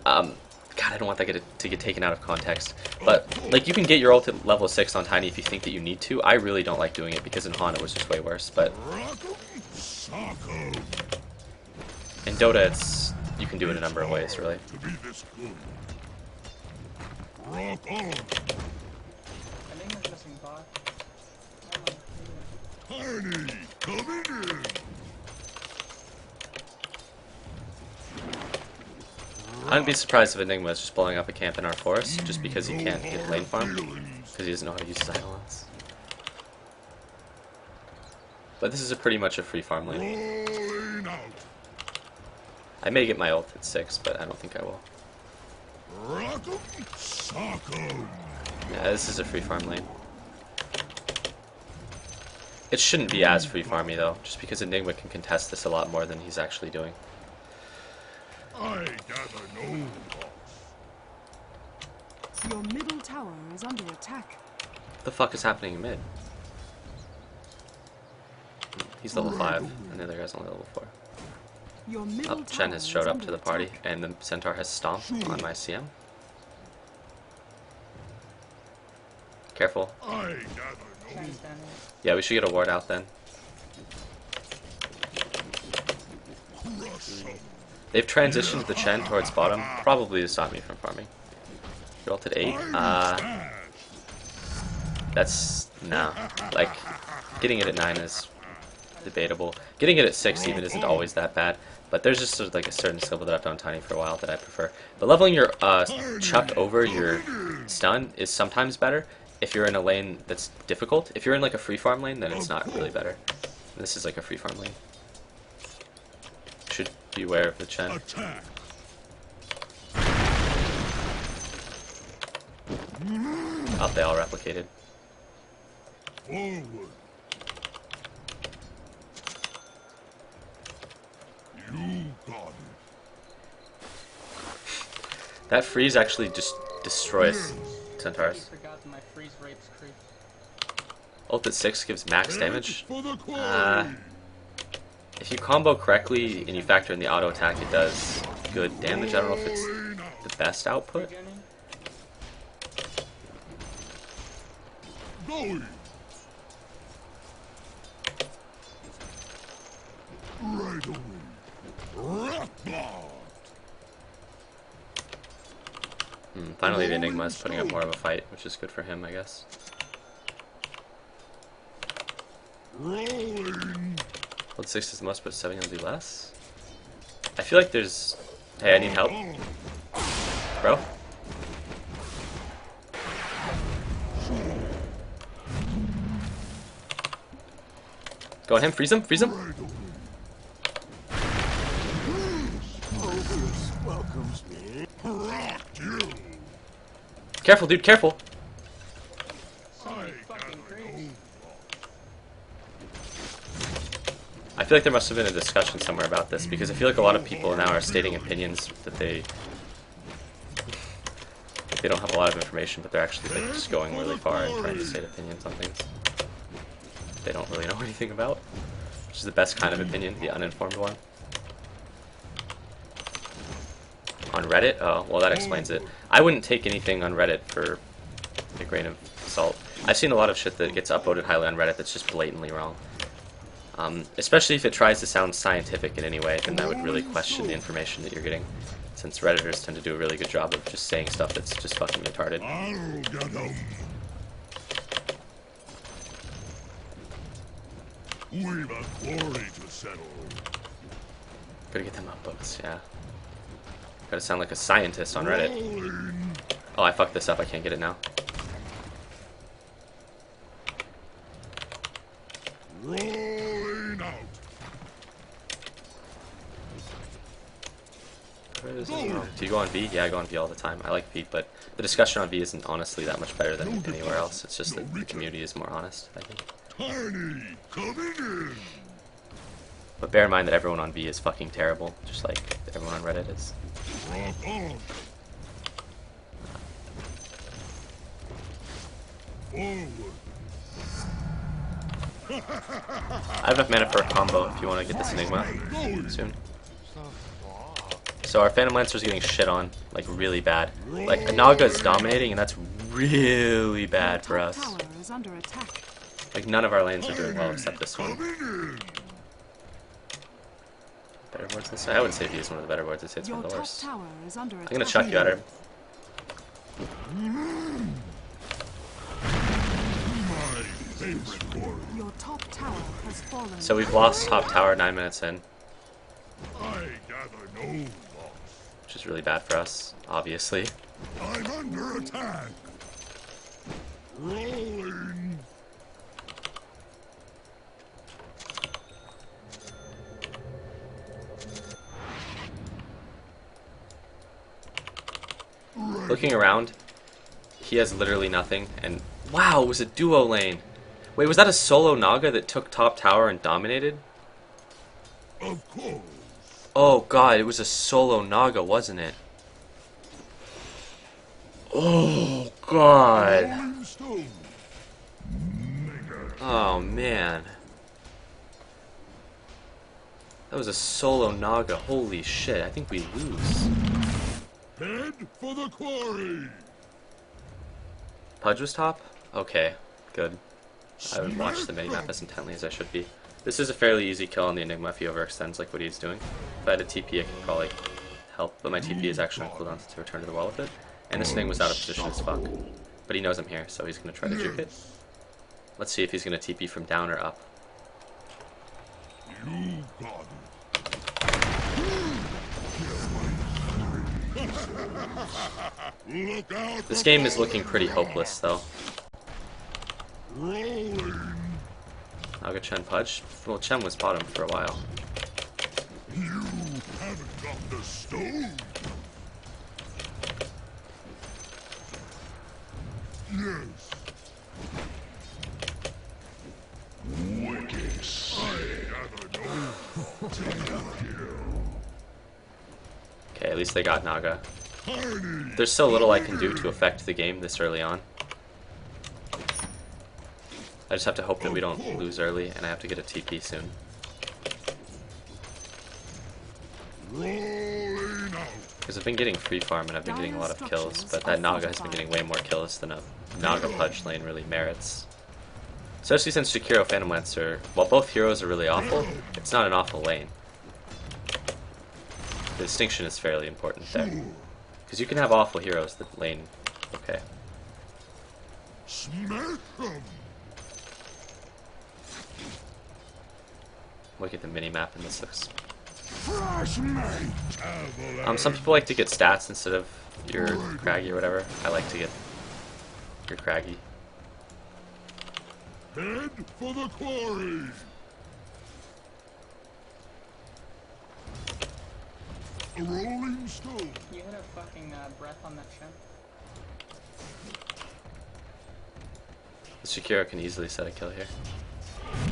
Speaker 1: God, I don't want that to get taken out of context. But like you can get your ult at level 6 on Tiny if you think that you need to. I really don't like doing it because in Han it was just way worse. But in Dota, you can do it a number of ways, really. I wouldn't be surprised if Enigma is just blowing up a camp in our forest, just because he can't get lane farm, because he doesn't know how to use his Eidolons. But this is pretty much a free farm lane. I may get my ult at 6, but I don't think I will. Yeah, this is a free farm lane. It shouldn't be as free farmy though, just because Enigma can contest this a lot more than he's actually doing.
Speaker 6: I gather no.
Speaker 3: Your middle tower is under attack.
Speaker 1: What the fuck is happening in mid? He's level 5, and the other guy's only level 4.
Speaker 3: Your middle
Speaker 1: Chen has showed up to the party, and the Centaur has stomped on my CM. Careful. Yeah, we should get a ward out then. They've transitioned the Chen towards bottom, probably to stop me from farming. You're ult at 8. That's... nah. Like, getting it at 9 is debatable. Getting it at 6 even isn't always that bad. But there's just sort of like a certain skill that I've done Tiny for a while that I prefer. But leveling your chuck over your stun is sometimes better if you're in a lane that's difficult. If you're in like a free farm lane, then it's not really better. This is like a free farm lane. Should be aware of the Chen. Oh, they all replicated.
Speaker 6: Forward. You got it.
Speaker 1: That freeze actually just destroys Centaurs.
Speaker 11: Forgot my freeze rapes creep.
Speaker 1: Ult at 6 gives max damage.
Speaker 6: For the quarry.
Speaker 1: If you combo correctly and you factor in the auto attack, it does good damage. I don't know if it's the best output.
Speaker 6: Going. Right away.
Speaker 1: Finally, the Enigma is putting up more of a fight, which is good for him, I guess.
Speaker 6: Rolling.
Speaker 1: Ult 6 is the most, but 7 will do less. I feel like there's... Hey, I need help. Bro? Go on him, freeze him, freeze him. Careful, dude, careful. I feel like there must have been a discussion somewhere about this, because I feel like a lot of people now are stating opinions that they don't have a lot of information, but they're actually like just going really far and trying to state opinions on things they don't really know anything about, which is the best kind of opinion, the uninformed one. On Reddit? Oh, well that explains it. I wouldn't take anything on Reddit for a grain of salt. I've seen a lot of shit that gets upvoted highly on Reddit that's just blatantly wrong. Especially if it tries to sound scientific in any way, then I would really question the information that you're getting, since Redditors tend to do a really good job of just saying stuff that's just fucking retarded.
Speaker 6: I'll get 'em. We've a quarry to settle.
Speaker 1: Gotta get them up books, yeah. Gotta sound like a scientist on Reddit. Oh, I fucked this up, I can't get it now.
Speaker 6: Rolling out.
Speaker 1: Where is it? Oh, do you go on V? Yeah, I go on V all the time. I like V, but the discussion on V isn't honestly that much better than anywhere else. It's just that the community is more honest, I think.
Speaker 6: Tiny, coming in.
Speaker 1: But bear in mind that everyone on V is fucking terrible, just like everyone on Reddit is.
Speaker 6: Rock on. Forward.
Speaker 1: I have enough mana for a combo if you want to get this Enigma soon. So our Phantom Lancer's getting shit on, like really bad. Like Naga's dominating, and that's really bad for us. Like none of our lanes are doing well except this one. Better boards this way? I wouldn't say V is one of the better boards, I'd say it's one of the worst. I'm gonna chuck you at her.
Speaker 3: Your top tower has fallen.
Speaker 1: So we've lost top tower 9 minutes in,
Speaker 6: I gather no loss.
Speaker 1: which is really bad for us, obviously.
Speaker 6: I'm under attack. Rolling.
Speaker 1: Looking around, he has literally nothing, and wow, it was a duo lane. Wait, was that a solo Naga that took top tower and dominated?
Speaker 6: Of course.
Speaker 1: Oh god, it was a solo Naga, wasn't it? Oh god.
Speaker 6: Rolling stone.
Speaker 1: Oh man. That was a solo Naga, holy shit, I think we lose.
Speaker 6: Head for the quarry.
Speaker 1: Pudge was top? Okay, good. I haven't watched the minimap as intently as I should be. This is a fairly easy kill on the Enigma if he overextends like what he's doing. If I had a TP, I could probably help, but my TP is actually on cooldown to return to the wall with it. And this Enigma's out of position as fuck. But he knows I'm here, so he's going to try to juke it. Let's see if he's going to TP from down or up.
Speaker 6: You got it. Look out.
Speaker 1: This game is looking pretty hopeless, though.
Speaker 6: Rolling.
Speaker 1: Naga Chen Pudge? Well, Chen was bottom for a while.
Speaker 6: You haven't got the stone. Yes. Wicked sight.
Speaker 1: Okay, at least they got Naga.
Speaker 6: Tiny.
Speaker 1: There's so little I can do to affect the game this early on. I just have to hope that we don't lose early, and I have to get a TP soon.
Speaker 6: Rolling out.
Speaker 1: Because I've been getting free farm and I've been getting a lot of kills, but that Naga has been getting way more kills than a Naga Pudge lane really merits. Especially since Jakiro Phantom Lancer, while both heroes are really awful, it's not an awful lane. The distinction is fairly important there. Because you can have awful heroes that lane okay.
Speaker 6: Smack 'em.
Speaker 1: Look at the mini-map and this looks...
Speaker 6: Fresh mate.
Speaker 1: Some people like to get stats instead of your Craggy or whatever. I like to get your Craggy.
Speaker 6: Head for the quarry. A rolling stone.
Speaker 11: You hit a fucking breath on that ship.
Speaker 1: The Shakira can easily set a kill here.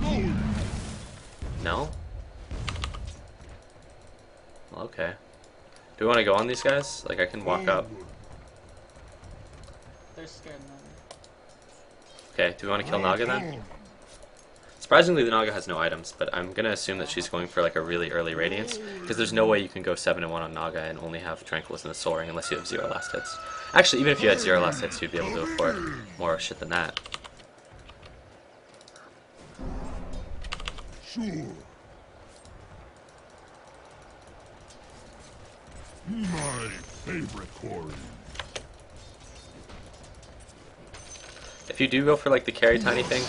Speaker 6: Going.
Speaker 1: No? Well, okay. Do we want to go on these guys? Like, I can walk up.
Speaker 11: They're scared now.
Speaker 1: Okay, do we want to kill Naga then? Surprisingly, the Naga has no items, but I'm going to assume that she's going for like a really early Radiance, because there's no way you can go 7-1 on Naga and only have Tranquilus and the Soul Ring unless you have 0 last hits. Actually, even if you had 0 last hits, you'd be able to afford more shit than that.
Speaker 6: Sure. My favorite quarry.
Speaker 1: If you do go for like the carry tiny thing,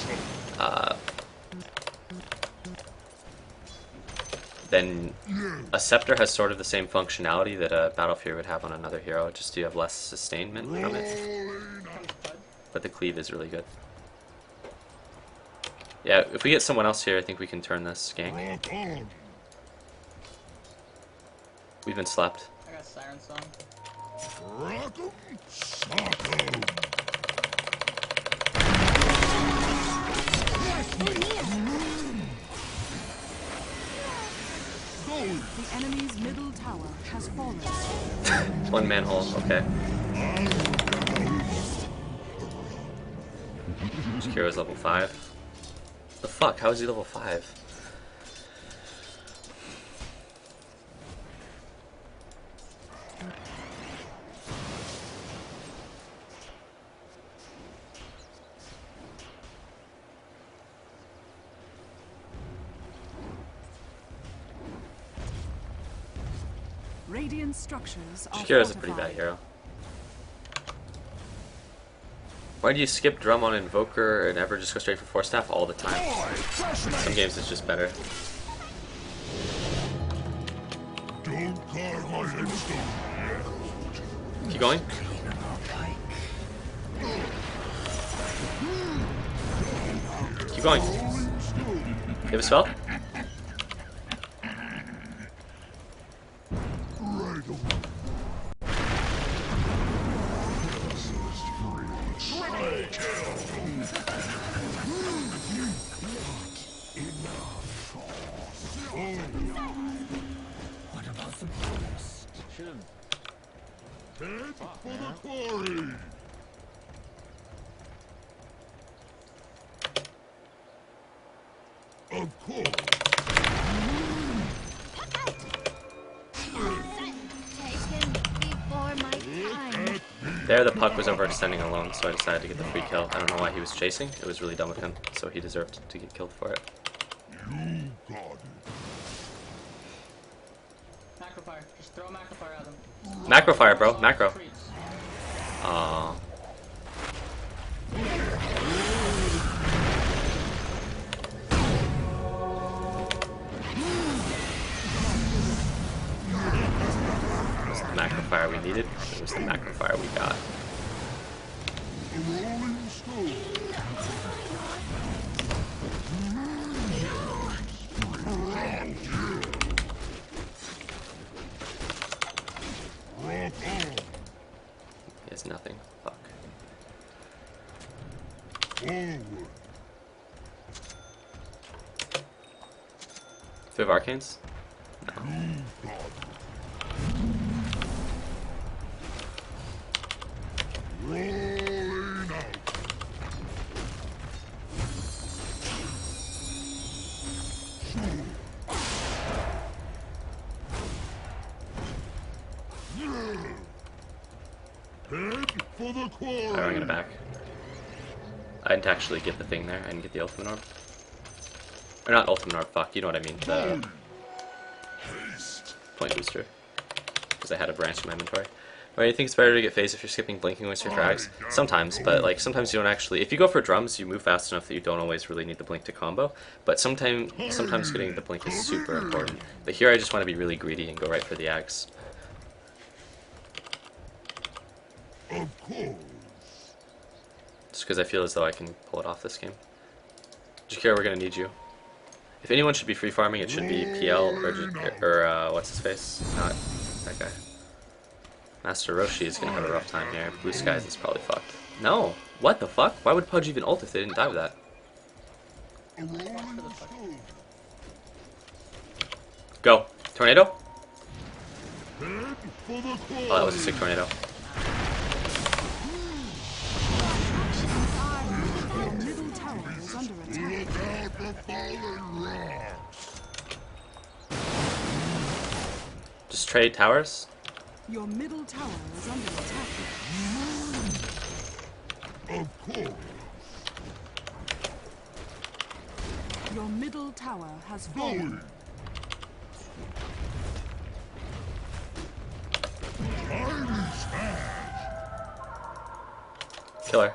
Speaker 1: then a Scepter has sort of the same functionality that a Battle Fury would have on another hero, just you have less sustainment from it. But the cleave is really good. Yeah, if we get someone else here, I think we can turn this gank. We've been slept.
Speaker 11: I got Siren Song.
Speaker 6: Rock'em, sock'em.
Speaker 3: The enemy's middle tower has fallen.
Speaker 1: One manhole, okay. Kira's level 5. The fuck? How is he level 5?
Speaker 3: Radiant structures are
Speaker 1: Shakira's a pretty bad hero. Why do you skip Drum on Invoker and never just go straight for Force Staff all the time? Some games it's just better.
Speaker 6: Don't carve my headstone.
Speaker 1: Keep going. Keep going. You have a spell?
Speaker 5: What about the forest?
Speaker 6: Head for the quarry. Of course.
Speaker 8: Take him before my time.
Speaker 1: There, the puck was overextending alone, so I decided to get the free kill. I don't know why he was chasing. It was really dumb of him, so he deserved to get killed for it.
Speaker 6: You got it.
Speaker 11: Macrofire. Just throw Macrofire at them.
Speaker 1: Macro fire, bro. Macro. Aww. It was the macro fire we needed. It was the macro fire we got.
Speaker 6: A rolling stone. Rock on.
Speaker 1: He has nothing. Fuck.
Speaker 6: Forward.
Speaker 1: Do we have arcanes? No.
Speaker 6: Head for the quarry.
Speaker 1: Alright, I'm gonna back. I didn't actually get the thing there. I didn't get the ultimate orb. Or not ultimate orb, fuck, you know what I mean. The point booster. Because I had a branch in my inventory. Or you think it's better to get phase if you're skipping blinking with your frags? Sometimes, but like sometimes you don't actually. If you go for drums, you move fast enough that you don't always really need the blink to combo. But sometimes getting the blink is super important. But here I just want to be really greedy and go right for the axe.
Speaker 6: Of course.
Speaker 1: Just because I feel as though I can pull it off this game. Jakira, we're gonna need you. If anyone should be free farming, it should be PL or what's his face? Not that guy. Master Roshi is gonna have a rough time here. Blue Skies is probably fucked. No! What the fuck? Why would Pudge even ult if they didn't die with that? Go! Tornado? Oh, that was a sick tornado.
Speaker 3: Your middle tower is under attack.
Speaker 1: Just trade towers?
Speaker 3: Your middle tower is under attack.
Speaker 6: Of course.
Speaker 3: Your middle tower has fallen.
Speaker 1: Kill her.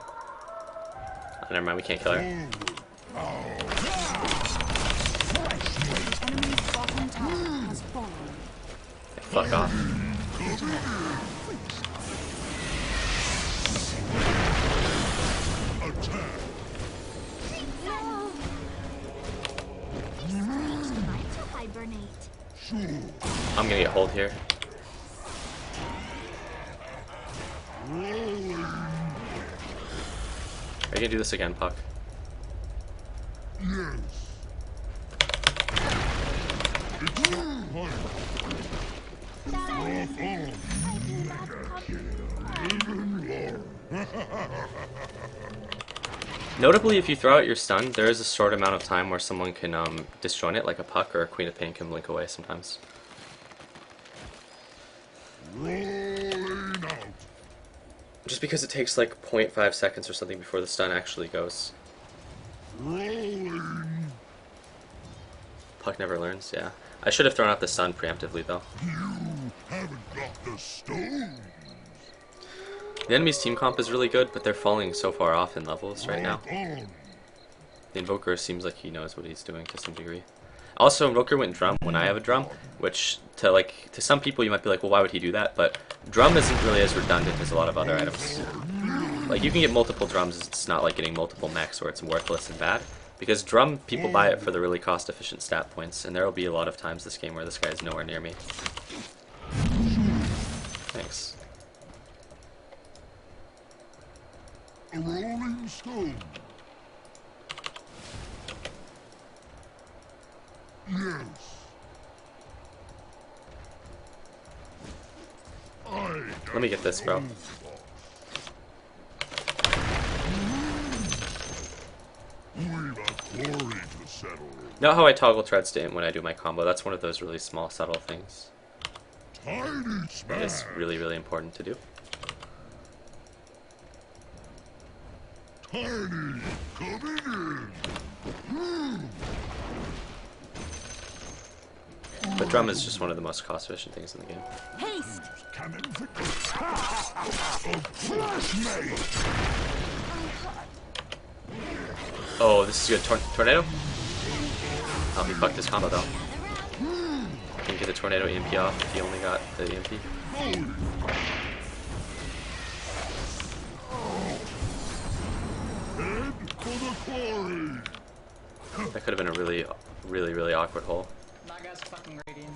Speaker 1: Oh, never mind, we can't kill her.
Speaker 3: Enemy's bottom tower has fallen.
Speaker 1: Fuck off. I'm gonna get hold here. Are you gonna do this again, Puck? Notably, if you throw out your stun, there is a short amount of time where someone can disjoint it, like a Puck or a Queen of Pain can blink away sometimes. Just because it takes like 0.5 seconds or something before the stun actually goes. Puck never learns, yeah. I should have thrown out the stun preemptively though.
Speaker 6: Haven't got the stone.
Speaker 1: The enemy's team comp is really good, but they're falling so far off in levels right now. The Invoker seems like he knows what he's doing to some degree. Also, Invoker went drum when I have a drum, which to some people you might be like, well, why would he do that? But drum isn't really as redundant as a lot of other items. Like you can get multiple drums, it's not like getting multiple mechs where it's worthless and bad. Because drum, people buy it for the really cost-efficient stat points, and there will be a lot of times this game where this guy is nowhere near me. Thanks.
Speaker 6: A rolling stone. Yes.
Speaker 1: Let me get this, bro. Know how I toggle treads to him when I do my combo? That's one of those really small, subtle things. It's really, really important to do.
Speaker 6: Tiny, coming in.
Speaker 1: But drum is just one of the most cost-efficient things in the game.
Speaker 8: Haste!
Speaker 6: Cannon for flash mate.
Speaker 1: Oh, this is good. Tornado? Oh, he fucked his combo though. Can get the tornado EMP off if he only got the EMP.
Speaker 6: Head for the quarry.
Speaker 1: That could have been a really, really, really awkward hole.
Speaker 11: Naga's fucking radiant.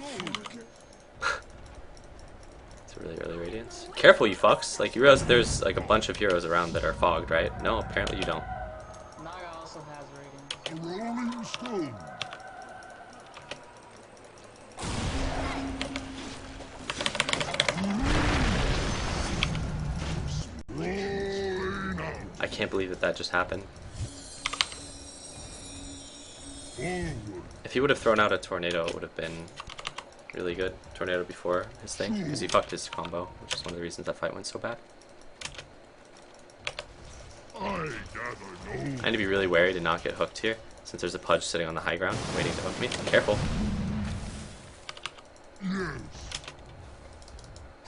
Speaker 1: It's really, really radiance. Careful, you fucks. Like, you realize there's like a bunch of heroes around that are fogged, right? No, apparently you don't.
Speaker 11: Naga also has radiant.
Speaker 6: A rolling stone. Rolling out.
Speaker 1: I can't believe that that just happened.
Speaker 6: Forward.
Speaker 1: If he would have thrown out a tornado, it would have been really good. Tornado before his thing, because he fucked his combo, which is one of the reasons that fight went so bad.
Speaker 6: I gather no.
Speaker 1: I need to be really wary to not get hooked here, since there's a Pudge sitting on the high ground waiting to hook me. Careful. This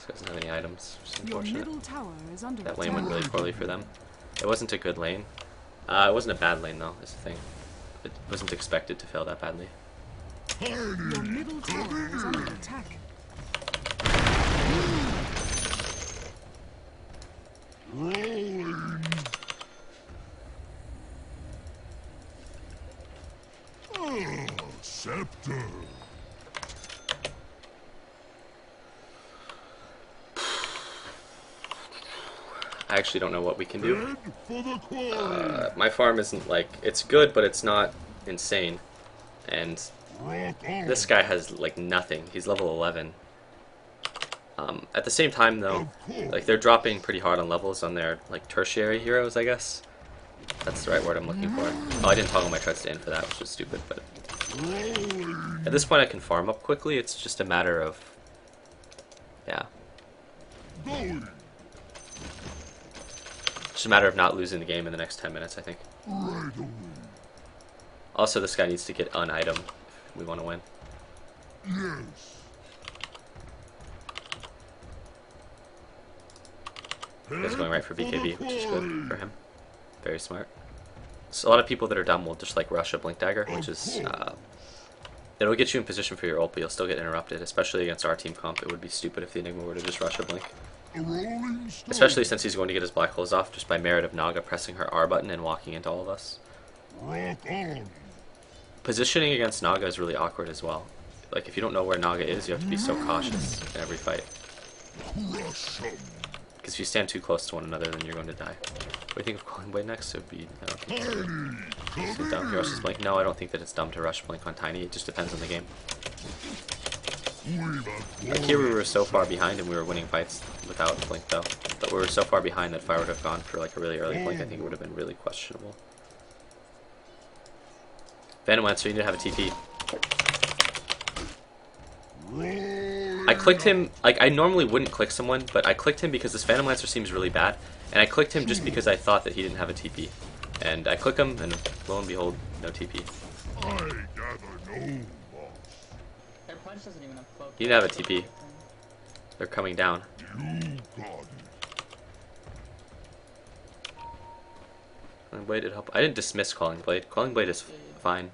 Speaker 1: guy doesn't have any items. Which is
Speaker 3: Your
Speaker 1: unfortunate.
Speaker 3: middle tower is under
Speaker 1: That
Speaker 3: attack.
Speaker 1: lane went really poorly for them. It wasn't a good lane. It wasn't a bad lane though, is the thing. It wasn't expected to fail that badly.
Speaker 3: Your middle tower is under attack.
Speaker 6: Rolling. Ah, scepter.
Speaker 1: I actually don't know what we can do.
Speaker 6: Head for the quarry.
Speaker 1: My farm isn't like, it's good, but it's not insane. And
Speaker 6: Rock on.
Speaker 1: this guy has like nothing. He's level 11. At the same time though, like they're dropping pretty hard on levels on their like tertiary heroes, I guess. That's the right word I'm looking for. Oh, I didn't toggle my tread stand for that, which was stupid, but
Speaker 6: Rolling.
Speaker 1: at this point I can farm up quickly. It's just a matter of, yeah,
Speaker 6: Going.
Speaker 1: just a matter of not losing the game in the next 10 minutes, I think.
Speaker 6: Right away.
Speaker 1: Also, this guy needs to get an item if we want to win.
Speaker 6: Yes.
Speaker 1: He's going right for BKB, which is good for him. Very smart. So a lot of people that are dumb will just like rush a Blink Dagger, which is it'll get you in position for your ult, but you'll still get interrupted, especially against our team comp. It would be stupid if the Enigma were to just rush a Blink.
Speaker 6: A rolling stone.
Speaker 1: Especially since he's going to get his black holes off just by merit of Naga pressing her R button and walking into all of us.
Speaker 6: Rock on.
Speaker 1: Positioning against Naga is really awkward as well. Like if you don't know where Naga is, you have to be so cautious in every fight.
Speaker 6: Crush 'em.
Speaker 1: Because if you stand too close to one another, then you're going to die. What do you think of calling Blade next? It would be, I don't think it's
Speaker 6: Tiny.
Speaker 1: dumb. He rushes Blink. No, I don't think that it's dumb to rush Blink on Tiny. It just depends on the game. Like here we were so far behind and we were winning fights without Blink though. But we were so far behind that if I would have gone for like a really early Blink, I think it would have been really questionable. Phantom Lancer, you need to have a TP. I clicked him, like I normally wouldn't click someone, but I clicked him because this Phantom Lancer seems really bad. And I clicked him just because I thought that he didn't have a TP. And I click him and lo and behold, no TP.
Speaker 6: I gather no boss.
Speaker 11: Their punch doesn't even have cloak.
Speaker 1: You didn't have a TP. They're coming down.
Speaker 6: You got it.
Speaker 1: Calling Blade did help. I didn't dismiss Calling Blade. Calling Blade is fine.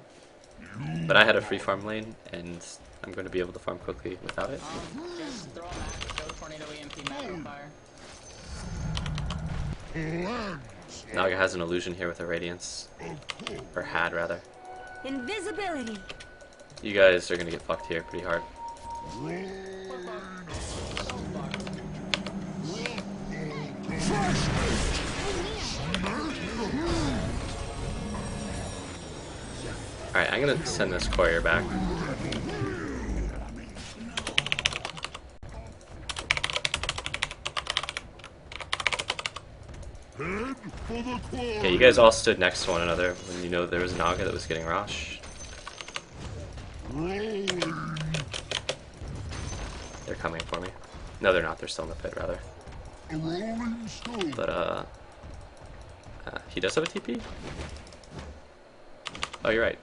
Speaker 1: But I had a free farm lane, and I'm going to be able to farm quickly without it.
Speaker 11: Just throw a max, throw tornado EMP macro fire.
Speaker 6: Lands.
Speaker 1: Naga has an illusion here with a Radiance.
Speaker 6: Of course.
Speaker 1: Or had, rather.
Speaker 8: Invisibility.
Speaker 1: You guys are going to get fucked here pretty hard. Alright, I'm going to send this courier back.
Speaker 6: Head for the quarry.
Speaker 1: Okay, you guys all stood next to one another when you know there was a Naga that was getting Rosh.
Speaker 6: Rolling.
Speaker 1: They're coming for me. No, they're not. They're still in the pit, rather.
Speaker 6: A rolling stone.
Speaker 1: But, he does have a TP? Oh, you're right.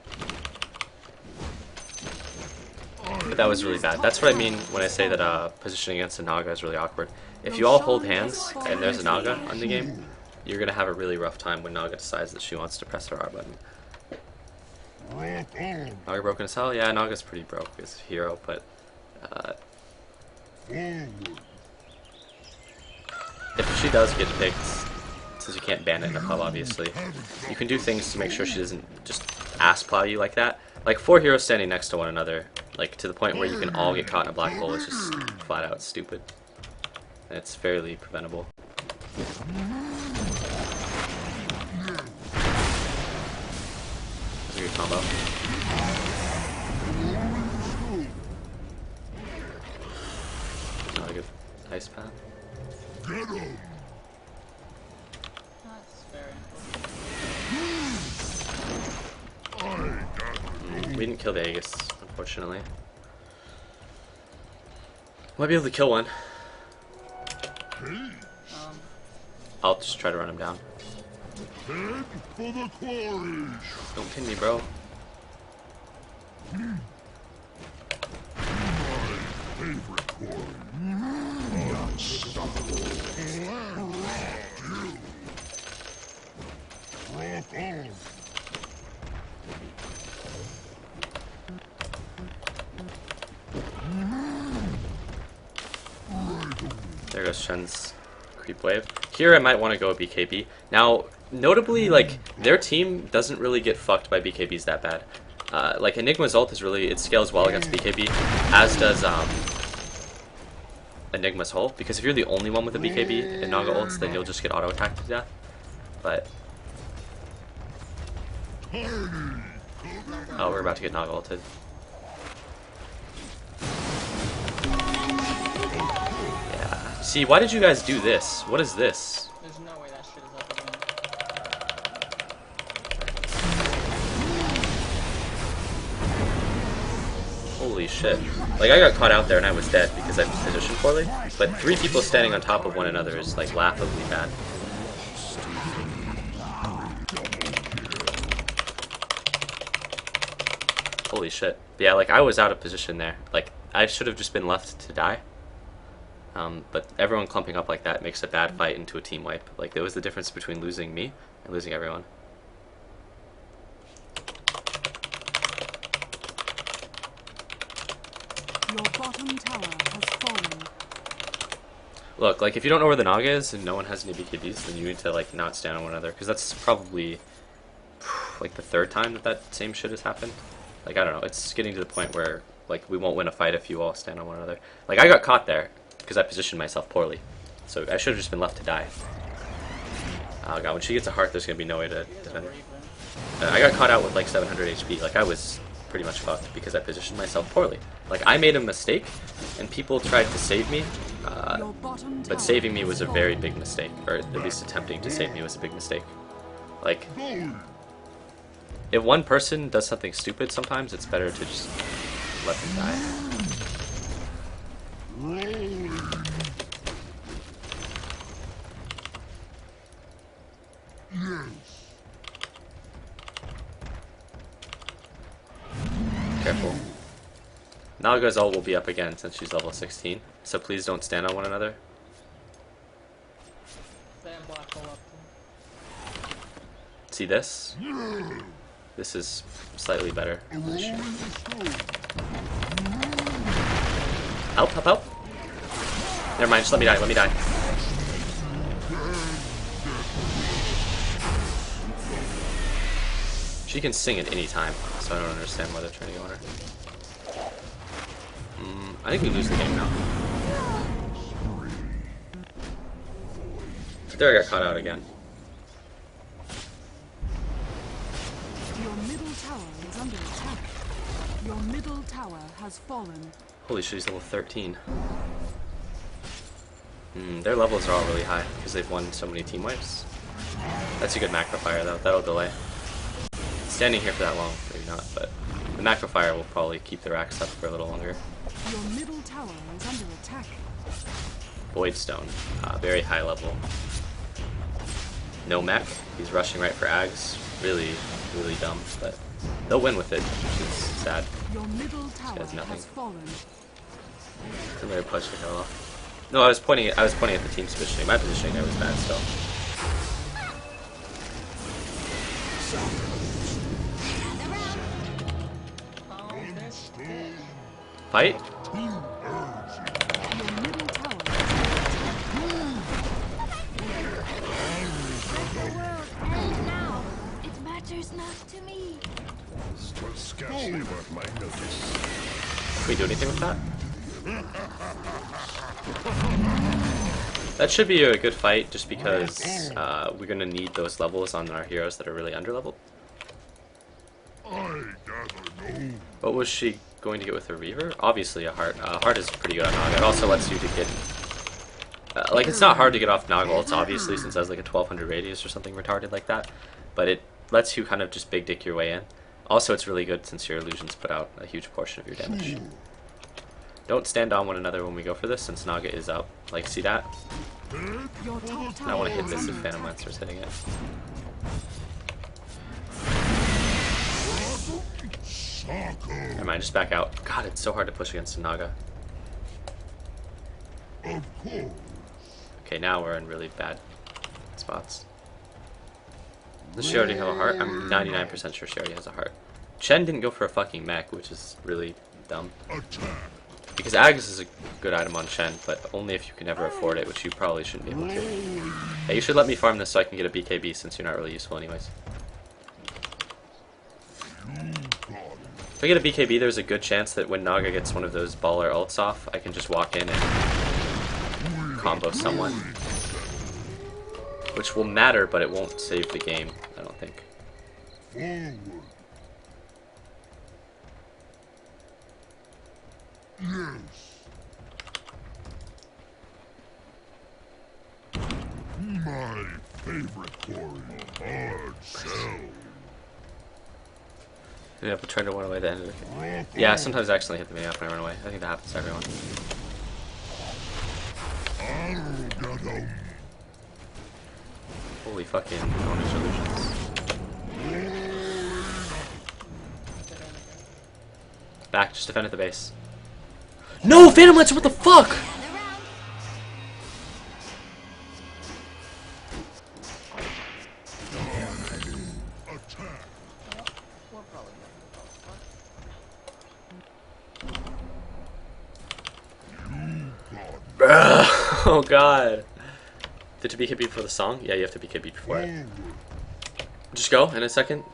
Speaker 1: But that was really bad. That's what I mean when I say that positioning against a Naga is really awkward. If you all hold hands and there's a Naga on the game, you're going to have a really rough time when Naga decides that she wants to press her R button.
Speaker 6: Rock on.
Speaker 1: Naga broken as hell? Yeah, Naga's pretty broke as a hero, but
Speaker 6: Forward.
Speaker 1: if she does get picked, since you can't ban it in a pub, obviously, you can do things to make sure she doesn't just ass plow you like that. Like 4 heroes standing next to one another, like to the point where you can all get caught in a black hole is just flat out stupid. And it's fairly preventable. That's a good combo. Not a good ice path.
Speaker 6: Get 'em.
Speaker 11: That's very
Speaker 6: I gather no.
Speaker 1: We didn't kill the Aegis, unfortunately. Might be able to kill one.
Speaker 6: Hey.
Speaker 1: I'll just try to run him down.
Speaker 6: Head for the quarry.
Speaker 1: Don't pin me, bro.
Speaker 6: My favorite quarry. Unstoppable. Rock on.
Speaker 1: There goes Shen's creep wave. Here I might want to go BKB. Now, notably, like, their team doesn't really get fucked by BKBs that bad. Like, Enigma's ult is really, it scales well against BKB, as does Enigma's ult, because if you're the only one with a BKB in Naga ults, then you'll just get auto-attacked to death. But... oh, we're about to get Naga ulted. Yeah. See, why did you guys do this? What is this?
Speaker 11: There's no way that shit is up again.
Speaker 1: Holy shit. Like, I got caught out there and I was dead because I positioned poorly, but 3 people standing on top of one another is, like, laughably bad. Holy shit. But yeah, like, I was out of position there. Like, I should have just been left to die. But everyone clumping up like that makes a bad fight into a team wipe. Like, there was the difference between losing me and losing everyone.
Speaker 3: Your bottom tower has fallen.
Speaker 1: Look, like, if you don't know where the Naga is and no one has any BKBs, then you need to, like, not stand on one another. Because that's probably, like, the 3rd time that that same shit has happened. Like, I don't know. It's getting to the point where, like, we won't win a fight if you all stand on one another. Like, I got caught there because I positioned myself poorly. So I should have just been left to die. Oh god, when she gets a heart, there's going to be no way to defend. I got caught out with, like, 700 HP. Like, I was pretty much fucked because I positioned myself poorly. Like, I made a mistake, and people tried to save me, but saving me was a very big mistake, or at least attempting to save me was a big mistake. Like, if one person does something stupid sometimes, it's better to just let them die. Careful. Naga's ult will be up again since she's level 16, so please don't stand on one another. See this? This is slightly better. Help, help, help! Never mind, just let me die, let me die. She can sing at any time, so I don't understand why they're trying to go on her. I think we lose the game now. There, I got caught out again.
Speaker 3: Your middle tower is under attack. Your middle tower has fallen.
Speaker 1: Holy shit, he's level 13. Their levels are all really high because they've won so many team wipes. That's a good macro fire though, that'll delay. Standing here for that long, maybe not, but the macro fire will probably keep the racks up for a little longer.
Speaker 3: Your middle tower is under attack.
Speaker 1: Void Stone, very high level. No mech, he's rushing right for Ags. Really, really dumb, but they'll win with it, which is sad.
Speaker 3: Your middle tower
Speaker 1: has nothing.
Speaker 3: has fallen.
Speaker 1: Somebody punched the hell off. No, I was pointing at the team's positioning. My positioning there was bad still. Fight?
Speaker 3: Your middle tower
Speaker 8: The world ends now. It matters not to me.
Speaker 6: Still scarcely worth my notice.
Speaker 1: Can we do anything with that? That should be a good fight just because we're going to need those levels on our heroes that are really underleveled.
Speaker 6: I gather no.
Speaker 1: What was she going to get with her Reaver? Obviously a heart. Heart is pretty good on Naga. It also lets you to get... like, it's not hard to get off Naga ults, obviously, since it has like a 1200 radius or something retarded like that. But it lets you kind of just big dick your way in. Also, it's really good since your illusions put out a huge portion of your damage. Don't stand on one another when we go for this, since Naga is up. Like, see that?
Speaker 3: Your top
Speaker 1: I
Speaker 3: tower
Speaker 1: want to hit
Speaker 3: is
Speaker 1: this
Speaker 3: under
Speaker 1: if Phantom
Speaker 3: attack.
Speaker 1: Lancer's hitting it. Never mind, just back out. God, it's so hard to push against a Naga. Okay, now we're in really bad spots. Does she already have a heart? I'm 99% sure she already has a heart. Chen didn't go for a fucking mech, which is really dumb. Because Agus is a good item on Chen, but only if you can ever afford it, which you probably shouldn't be able to. Hey, you should let me farm this so I can get a BKB since you're not really useful anyways. If I get a BKB, there's a good chance that when Naga gets one of those baller ults off, I can just walk in and combo someone. Which will matter, but it won't save the game, I don't think.
Speaker 6: My favorite quarry, hard sell.
Speaker 1: Yeah, but trying to run away at the end of the game. Yeah, sometimes I accidentally hit the mini up when I run away. I think that happens to everyone. Holy fucking bonus illusions. Back, just defend at the base. No, Phantom Lancer, what the fuck? Oh god. Did you be KB before the song? Yeah, you have to be KB before it. Just go in a second.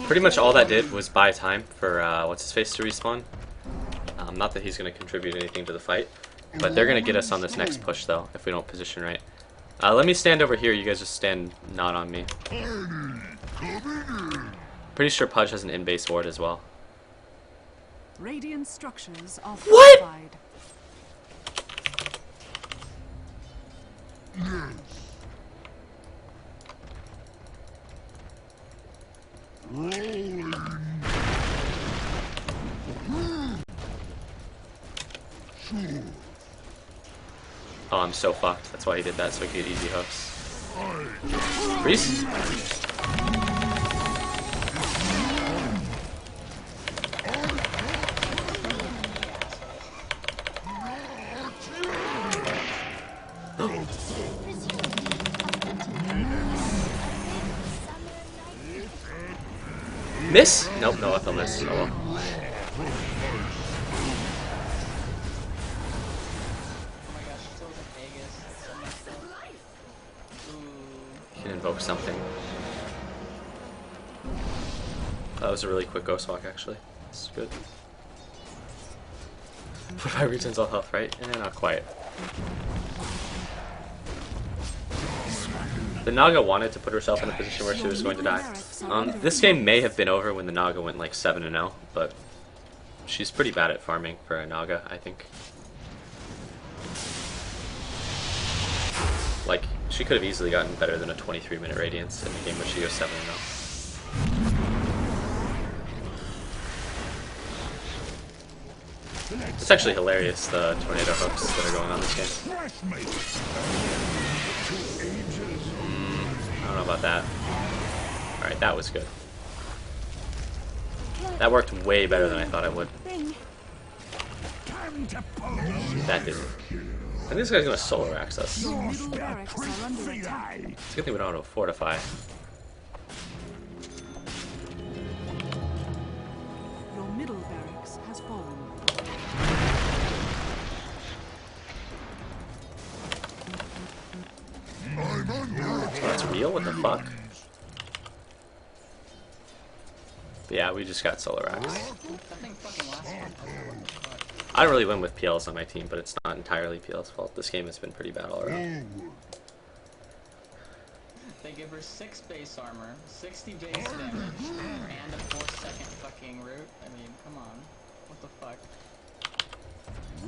Speaker 1: Pretty much all that did was buy time for what's his face to respawn. Not that he's going to contribute anything to the fight, but they're going to get us on this next push though if we don't position right. Let me stand over here. You guys just stand not on me. Pretty sure Pudge has an in-base ward as well.
Speaker 3: Radiant structures are
Speaker 1: What?
Speaker 3: fortified.
Speaker 1: Oh, I'm so fucked. That's why he did that, so he could get easy hooks. Reese? Miss? Nope, no, I fell miss. Oh well. Can invoke something. That was a really quick ghost walk, actually. It's good. 45 returns all health, right? Eh, not quite. The Naga wanted to put herself in a position where she was going to die. This game may have been over when the Naga went like 7-0, but she's pretty bad at farming for a Naga, I think. Like, she could have easily gotten better than a 23-minute Radiance in the game where she goes 7-0. It's actually hilarious, the tornado hooks that are going on this game. I don't know about that. Alright, that was good. That worked way better than I thought it would. That didn't. I think this guy's gonna solar access.
Speaker 3: Your middle barracks are under attack.
Speaker 1: It's a good thing we don't know how to fortify.
Speaker 3: Your middle barracks has fallen.
Speaker 1: Oh, that's real? What the fuck? But yeah, we just got solar axe. I don't really win with PLs on my team, but it's not entirely PL's fault. This game has been pretty bad all around.
Speaker 11: They give her 6 base armor, 60 base damage, and a 4-second fucking root. I mean, come on. What the fuck?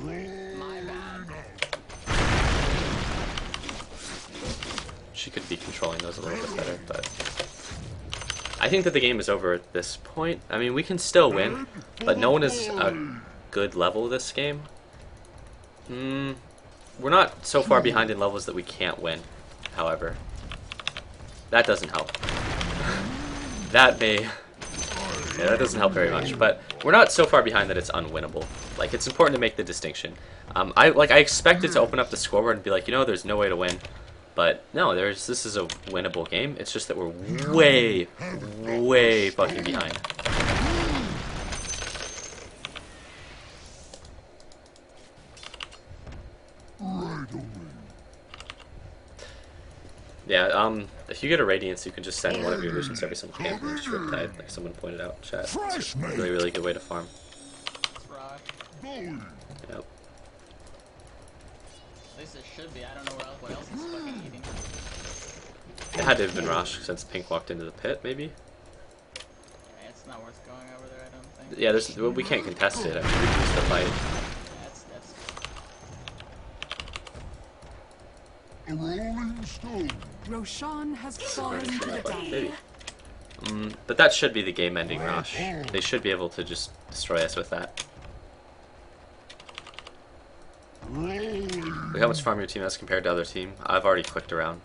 Speaker 11: My bad.
Speaker 1: she could be controlling those a little bit better, but I think that the game is over at this point. I mean, we can still win, but no one is a good level this game. We're not so far behind in levels that we can't win, however. That doesn't help. That doesn't help very much, but we're not so far behind that it's unwinnable. Like, it's important to make the distinction. I expected to open up the scoreboard and be like, you know, there's no way to win. But no, this is a winnable game. It's just that we're way, way fucking behind. Yeah, if you get a Radiance, you can just send one of your illusions every single camp and just Riptide, like someone pointed out in chat. It's a really, really good way to farm. Yep.
Speaker 11: At least it should be. I don't know what else is fucking eating.
Speaker 1: It had to have been Rosh since Pink walked into the pit, maybe?
Speaker 11: Yeah, it's not worth going over there, I don't think.
Speaker 1: Yeah, we can't contest it. I mean, we lose the fight.
Speaker 11: That's
Speaker 6: A rolling stone.
Speaker 3: Roshan has fallen to the
Speaker 1: Maybe.
Speaker 3: down.
Speaker 1: But that should be the game-ending Rosh. They should be able to just destroy us with that. Look how much farm your team has compared to other team. I've already clicked around.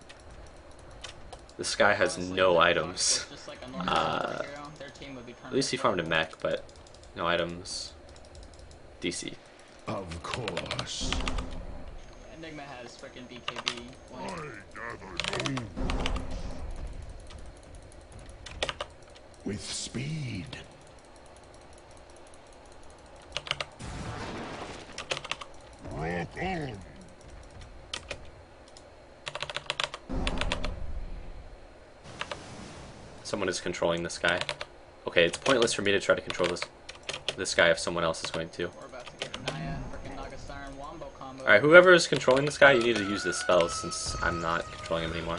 Speaker 1: This guy has no items. At least he farmed a mech, but no items. DC.
Speaker 6: Of course.
Speaker 11: Enigma has frickin' BKB.
Speaker 6: I gather no. With speed. Rock on.
Speaker 1: Someone is controlling this guy. Okay, it's pointless for me to try to control this guy if someone else is going to.
Speaker 11: We're about to get Naya frickin' Nagastaren wombo combo.
Speaker 1: Alright, whoever is controlling this guy, you need to use this spell since I'm not controlling him anymore.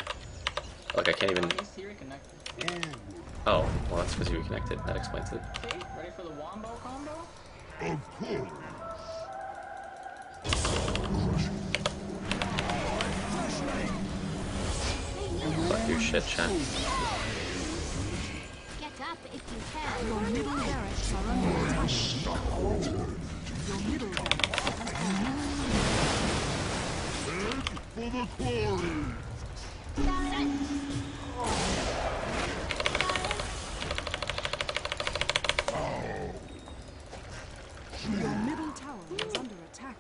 Speaker 1: Look, I can't even...
Speaker 11: He reconnected.
Speaker 1: Oh, well that's because you reconnected. That explains it.
Speaker 11: See? Ready for the wombo combo?
Speaker 6: Of course.
Speaker 1: Fuck your shit, Shen.
Speaker 8: Get up if you can.
Speaker 3: Your middle barracks are under attack. Your middle barracks has fallen.
Speaker 6: For the quarry.
Speaker 3: Your middle tower is under attack.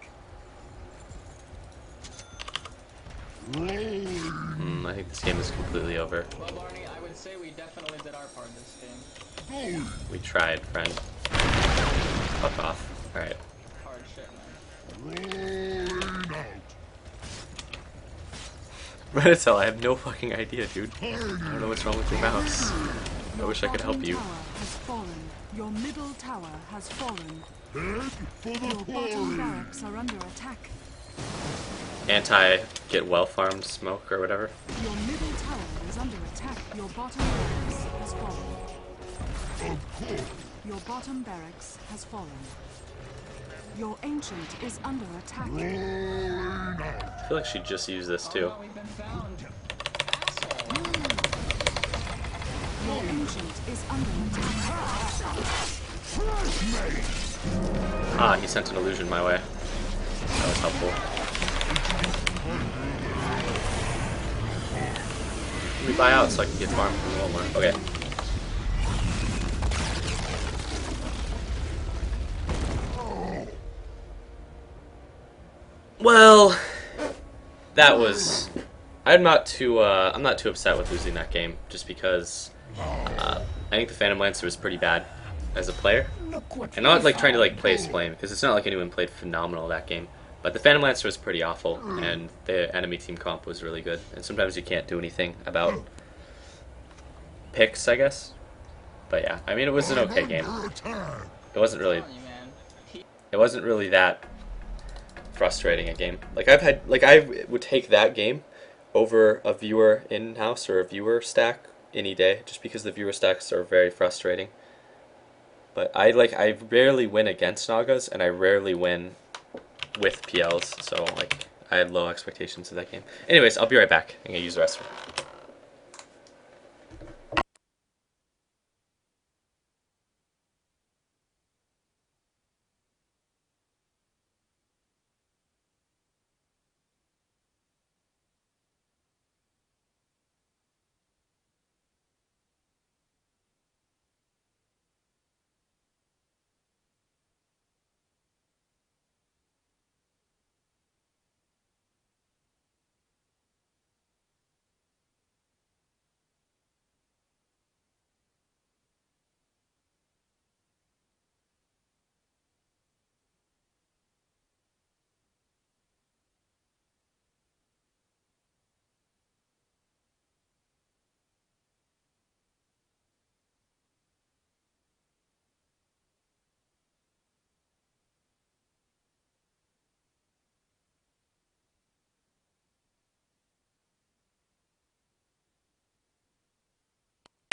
Speaker 1: I think this game is completely over.
Speaker 11: Well, Barney, I would say we definitely did our part this game.
Speaker 1: We tried, friend. Fuck off. Alright.
Speaker 11: Hard shit, man.
Speaker 6: Rolling out.
Speaker 1: Reditzel, I have no fucking idea, dude. I don't know what's wrong with your mouse. I wish I could help you.
Speaker 3: Tower has fallen. Your middle tower has fallen.
Speaker 6: Head for the
Speaker 3: Your bottom
Speaker 6: quarry.
Speaker 3: barracks are under attack.
Speaker 1: Anti-get well farmed smoke or whatever.
Speaker 3: Your middle tower is under attack. Your bottom barracks has fallen.
Speaker 6: Of course.
Speaker 3: Your bottom barracks has fallen. Your ancient is under attack.
Speaker 6: Rolling out.
Speaker 1: I feel like she just used this too.
Speaker 11: Oh, we've been found.
Speaker 3: Your ancient is under attack.
Speaker 1: Ah, he sent an illusion my way. That was helpful. Let me buy out so I can get farm from Walmart. Okay. Well, that was. I'm not too upset with losing that game, just because I think the Phantom Lancer was pretty bad as a player. And not like trying to like play Splame, because it's not like anyone played phenomenal that game. But the Phantom Lancer was pretty awful, and the enemy team comp was really good. And sometimes you can't do anything about picks, I guess. But yeah, I mean, it was an okay game. It wasn't really that frustrating a game. Like I would take that game over a viewer in-house or a viewer stack any day, just because the viewer stacks are very frustrating. But I rarely win against Nagas, and I rarely win with PLs, so like I had low expectations of that game. Anyways, I'll be right back. I'm gonna use the restroom.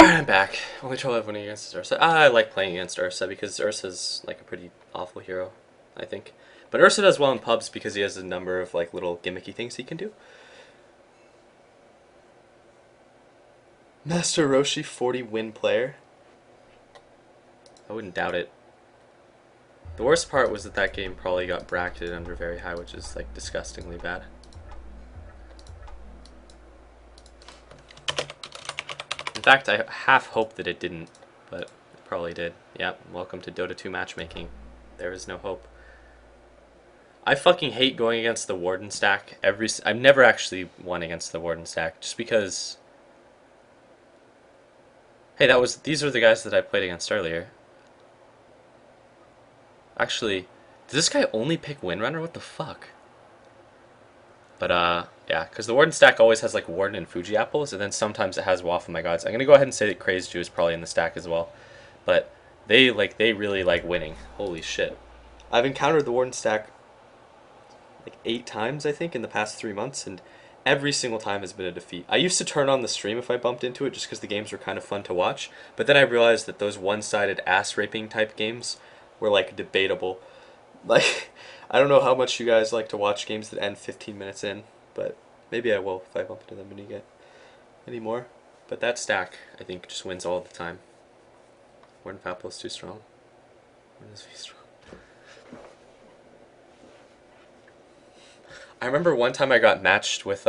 Speaker 1: I'm back. Only trouble I've winning against is Ursa. I like playing against Ursa because Ursa's like a pretty awful hero, I think. But Ursa does well in pubs because he has a number of like little gimmicky things he can do. Master Roshi, 40 win player. I wouldn't doubt it. The worst part was that that game probably got bracketed under very high, which is like disgustingly bad. In fact, I half hope that it didn't, but it probably did. Yep, welcome to Dota 2 matchmaking. There is no hope. I fucking hate going against the Warden stack. I've never actually won against the Warden stack, just because... Hey, these are the guys that I played against earlier. Actually, does this guy only pick Windrunner? What the fuck? But, yeah, because the Warden stack always has, like, Warden and Fuji apples, and then sometimes it has Waffle My Gods. I'm gonna go ahead and say that Crazed Jew is probably in the stack as well. But they really like winning. Holy shit. I've encountered the Warden stack, like, 8 times, I think, in the past 3 months, and every single time has been a defeat. I used to turn on the stream if I bumped into it, just because the games were kind of fun to watch, but then I realized that those one-sided ass-raping type games were, like, debatable. Like, I don't know how much you guys like to watch games that end 15 minutes in, but maybe I will if I bump into them anymore. But that stack, I think, just wins all the time. Warden Fapple is too strong. Warden is strong. I remember one time I got matched with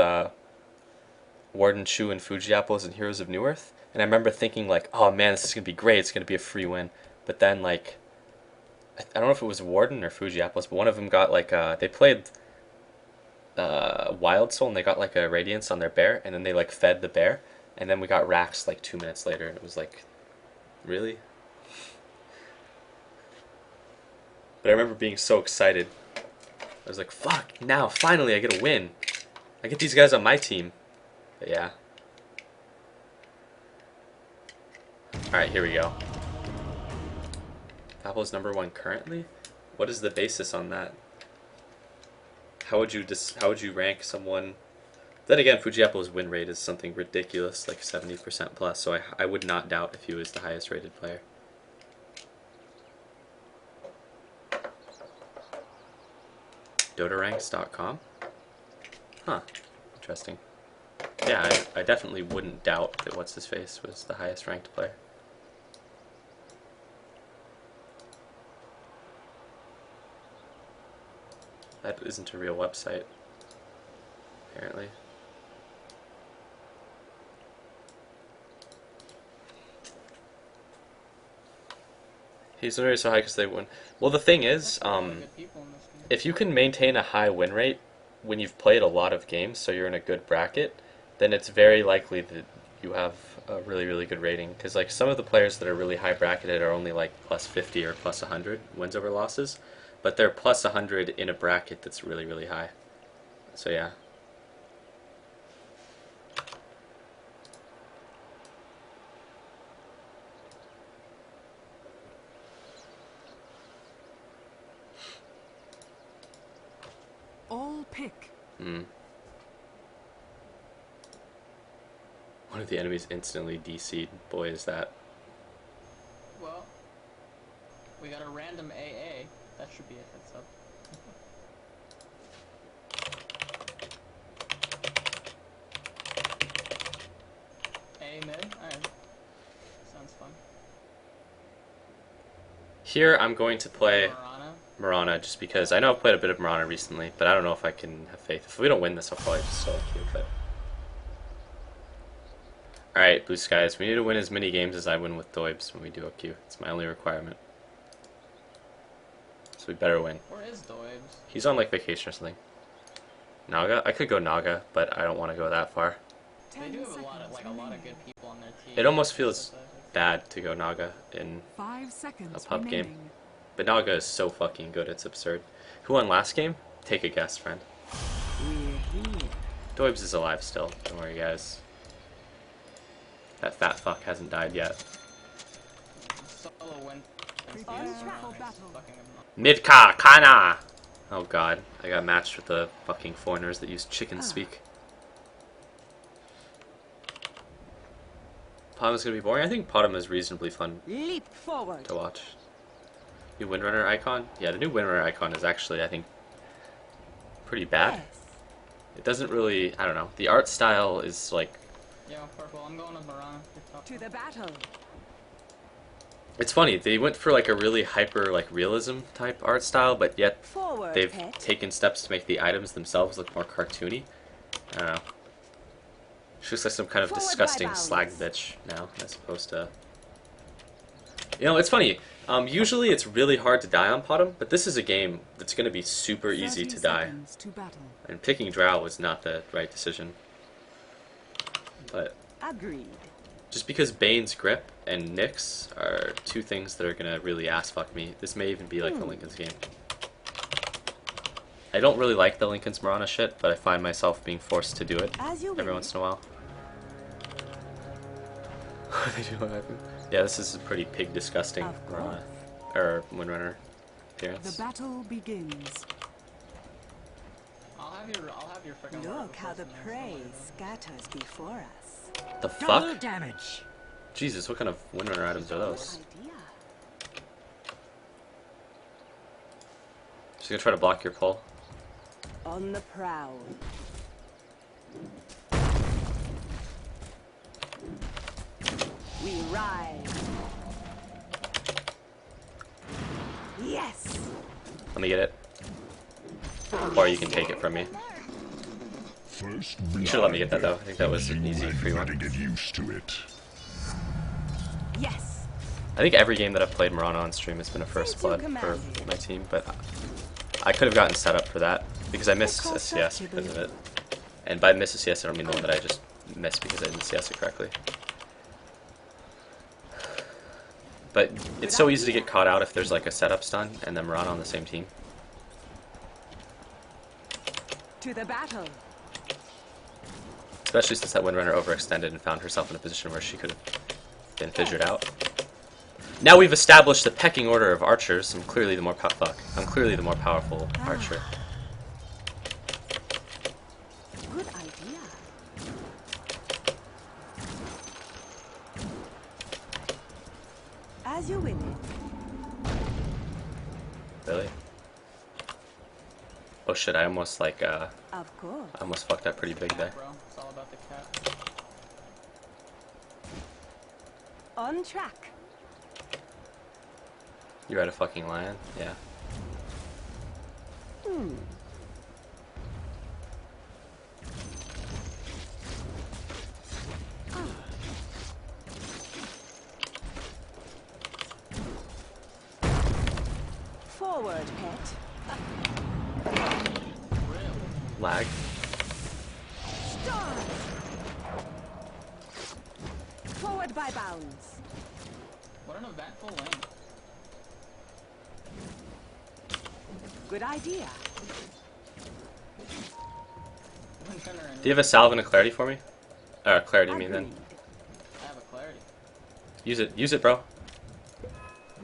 Speaker 1: Warden Chu and Fuji Apples and Heroes of New Earth, and I remember thinking like, oh man, this is gonna be great, it's gonna be a free win. But then like, I don't know if it was Warden or Fuji Apples, but one of them got like, they played Wild Soul and they got like a Radiance on their bear, and then they like fed the bear, and then we got Rax like 2 minutes later, and it was like, really? But I remember being so excited. I was like, fuck, now, finally, I get a win. I get these guys on my team. But yeah. Alright, here we go. Apple's #1 currently? What is the basis on that? How would you rank someone? Then again, Fuji Apple's win rate is something ridiculous, like 70% plus, so I would not doubt if he was the highest rated player. DotaRanks.com? Huh. Interesting. Yeah, I definitely wouldn't doubt that What's-His-Face was the highest ranked player. That isn't a real website, apparently. He's already so high because they win. Well, the thing is, if you can maintain a high win rate when you've played a lot of games, so you're in a good bracket, then it's very likely that you have a really, really good rating. Because like some of the players that are really high bracketed are only like plus 50 or plus 100 wins over losses, but they're plus 100 in a bracket that's really, really high. So yeah.
Speaker 3: All pick.
Speaker 1: One of the enemies instantly DC'd. Boy, is that.
Speaker 11: Well, we got a random AA. That should be a heads up.
Speaker 1: Here I'm going to play
Speaker 11: Marana.
Speaker 1: Mirana just because I know I've played a bit of Mirana recently, but I don't know if I can have faith. If we don't win this, I'll probably just solo queue. But all right, Blue Skies, we need to win as many games as I win with Doibs when we do a queue. It's my only requirement. So we better win.
Speaker 11: Where is Doibs?
Speaker 1: He's on like vacation or something. Naga? I could go Naga, but I don't want to go that far.
Speaker 11: They do have a lot of good people on their team.
Speaker 1: It almost feels bad to go Naga in
Speaker 3: 5 seconds
Speaker 1: a pub game.
Speaker 3: remaining.
Speaker 1: But Naga is so fucking good, it's absurd. Who won last game? Take a guess, friend.
Speaker 2: We're here.
Speaker 1: Doibs is alive still. Don't worry, guys. That fat fuck hasn't died yet.
Speaker 11: Solo win.
Speaker 3: Prepare for battle.
Speaker 1: Midka Kana! Oh god, I got matched with the fucking foreigners that use chicken speak. Potom is gonna be boring. I think Potom is reasonably fun
Speaker 2: Leap forward.
Speaker 1: to watch. New Windrunner icon? Yeah, the new Windrunner icon is actually, I think, pretty bad.
Speaker 2: Yes.
Speaker 1: It doesn't really, I don't know. The art style is like,
Speaker 11: Yo, purple. I'm going with Marana.
Speaker 2: To the battle.
Speaker 1: it's funny. They went for like a really hyper like realism type art style, but yet
Speaker 2: Forward,
Speaker 1: they've
Speaker 2: pet.
Speaker 1: taken steps to make the items themselves look more cartoony. I don't know. She looks like some kind of
Speaker 2: Forward by
Speaker 1: disgusting
Speaker 2: bounds.
Speaker 1: slag bitch now, as opposed to... You know, it's funny. Usually it's really hard to die on Potom, but this is a game that's going to be super easy
Speaker 3: 30
Speaker 1: to die.
Speaker 3: seconds to battle.
Speaker 1: And picking Drow was not the right decision. But
Speaker 2: Agreed.
Speaker 1: just because Bane's Grip and Nyx are two things that are going to really ass fuck me, this may even be like the Lincoln's game. I don't really like the Lincoln's Mirana shit, but I find myself being forced to do it
Speaker 2: As you
Speaker 1: every
Speaker 2: will.
Speaker 1: once in a while. They do what I do. Yeah, this is a pretty pig disgusting
Speaker 2: Of course.
Speaker 1: Mirana, or Windrunner
Speaker 3: The
Speaker 1: appearance.
Speaker 3: battle begins.
Speaker 11: I'll have your freaking.
Speaker 2: Look how the prey scatters before us.
Speaker 1: The
Speaker 5: Double
Speaker 1: fuck?
Speaker 5: damage.
Speaker 1: Jesus, what kind of Windrunner items are those?
Speaker 2: Idea.
Speaker 1: She's gonna try to block your pull.
Speaker 2: On the prowl. We ride. Yes.
Speaker 1: Let me get it. Or you can take it from me.
Speaker 6: First
Speaker 1: You should let me get that though. I think that was an easy free
Speaker 6: Gotta
Speaker 1: one.
Speaker 6: get used to it.
Speaker 2: Yes.
Speaker 1: I think every game that I've played Mirana on stream has been a first
Speaker 2: Since you
Speaker 1: blood for
Speaker 2: commanded.
Speaker 1: my team, but I could have gotten set up for that because I missed a
Speaker 2: Of
Speaker 1: CS
Speaker 2: course,
Speaker 1: because of it. And by miss a CS, I don't mean the one that I just missed because I didn't CS it correctly. But it's so easy to get caught out if there's like a setup stun and then Mirana on the same team.
Speaker 2: To the battle.
Speaker 1: Especially since that Windrunner overextended and found herself in a position where she could have been fissured out. Now we've established the pecking order of archers. I'm clearly the more I'm clearly the more powerful archer.
Speaker 2: Good idea. As you win it.
Speaker 1: Really? Oh shit! I almost like
Speaker 2: Of course.
Speaker 1: I almost fucked up pretty big there.
Speaker 11: Bro, it's all about the cat.
Speaker 2: On track.
Speaker 1: You're at a fucking lion. Yeah.
Speaker 2: Hmm. Forward, pet.
Speaker 1: Lag.
Speaker 2: Start. Forward by bounds.
Speaker 11: What an eventful win.
Speaker 2: Good idea.
Speaker 1: Do you have a salve and a clarity for me? Clarity, I mean then.
Speaker 2: Agreed.
Speaker 11: I have a clarity.
Speaker 1: Use it. Use it, bro.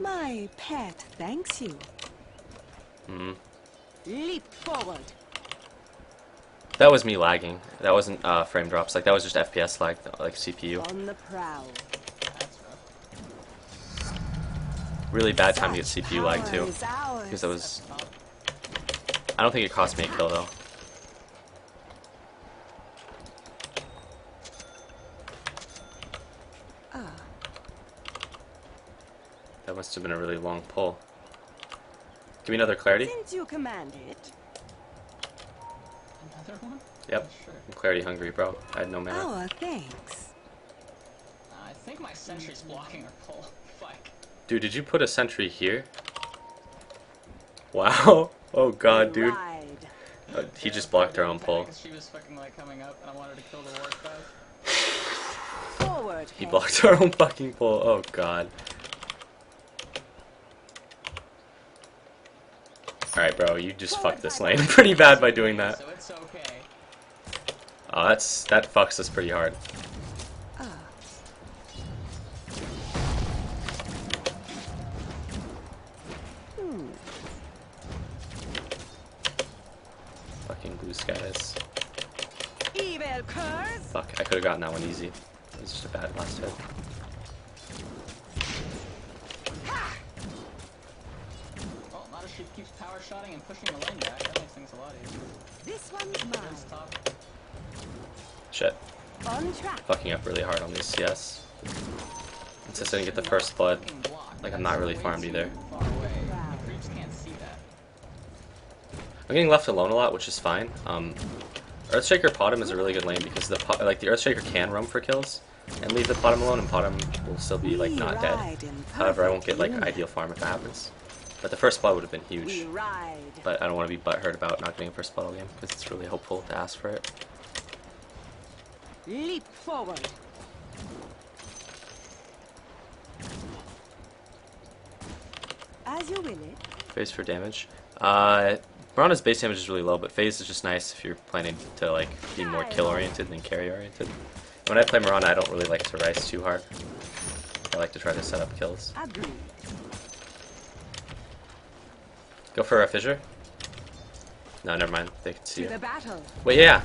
Speaker 2: My pet thanks you.
Speaker 1: Hmm.
Speaker 2: Leap forward.
Speaker 1: That was me lagging. That wasn't frame drops. Like that was just FPS lag, like CPU.
Speaker 2: On the prowl.
Speaker 11: That's rough.
Speaker 1: Really bad time to get
Speaker 2: Such
Speaker 1: CPU lag
Speaker 2: power
Speaker 1: too,
Speaker 2: is ours.
Speaker 1: because that was.
Speaker 11: Top.
Speaker 1: I don't think it cost me a kill though.
Speaker 2: Ah,
Speaker 1: That must have been a really long pull. Give me another clarity.
Speaker 2: Since you command it,
Speaker 11: Another one?
Speaker 1: Yep.
Speaker 11: Sure.
Speaker 1: I'm clarity hungry, bro. I had no mana.
Speaker 2: our thanks.
Speaker 11: I think my sentry's blocking our pull. Fuck.
Speaker 1: Dude, did you put a sentry here? Wow. Oh god, dude.
Speaker 2: Ride.
Speaker 1: He just blocked our own pull.
Speaker 11: Because she was fucking like coming up and I wanted to kill the ward fast.
Speaker 2: Forward.
Speaker 1: He
Speaker 2: head.
Speaker 1: blocked our own fucking pull. Oh god. Alright, bro, you just fucked this lane pretty bad by doing that.
Speaker 11: So it's okay.
Speaker 1: Oh, that fucks us pretty hard. Fucking blue skies.
Speaker 2: Evil curse.
Speaker 1: Fuck, I could have gotten that one easy. It was just a bad last hit.
Speaker 11: Well, not if she keeps power shotting and pushing the lane back. That makes things a lot easier.
Speaker 2: This one's mine.
Speaker 11: There's top.
Speaker 1: Shit.
Speaker 2: On track.
Speaker 1: Fucking up really hard on these CS. Since I didn't get the first blood,
Speaker 11: Fucking block.
Speaker 1: like I'm not really
Speaker 11: That's
Speaker 1: farmed
Speaker 11: way
Speaker 1: either.
Speaker 11: too far away. The creeps can't see that.
Speaker 1: I'm getting left alone a lot, which is fine. Earthshaker Potom is a really good lane because the Earthshaker can roam for kills and leave the Potom alone, and Potom will still be like not dead. However, I won't get like ideal farm if that happens. But the first blood would have been
Speaker 2: We
Speaker 1: huge.
Speaker 2: ride.
Speaker 1: But I don't want to be butthurt about not getting a first blood all game because it's really hopeful to ask for it.
Speaker 2: Leap forward. As you will it.
Speaker 1: Phase for damage. Mirana's base damage is really low, but phase is just nice if you're planning to like be more kill oriented than carry oriented. When I play Mirana, I don't really like to rice too hard. I like to try to set up kills.
Speaker 2: Agreed.
Speaker 1: Go for a fissure. No, never mind. They can see
Speaker 2: To
Speaker 1: you.
Speaker 2: the battle.
Speaker 1: Wait, yeah.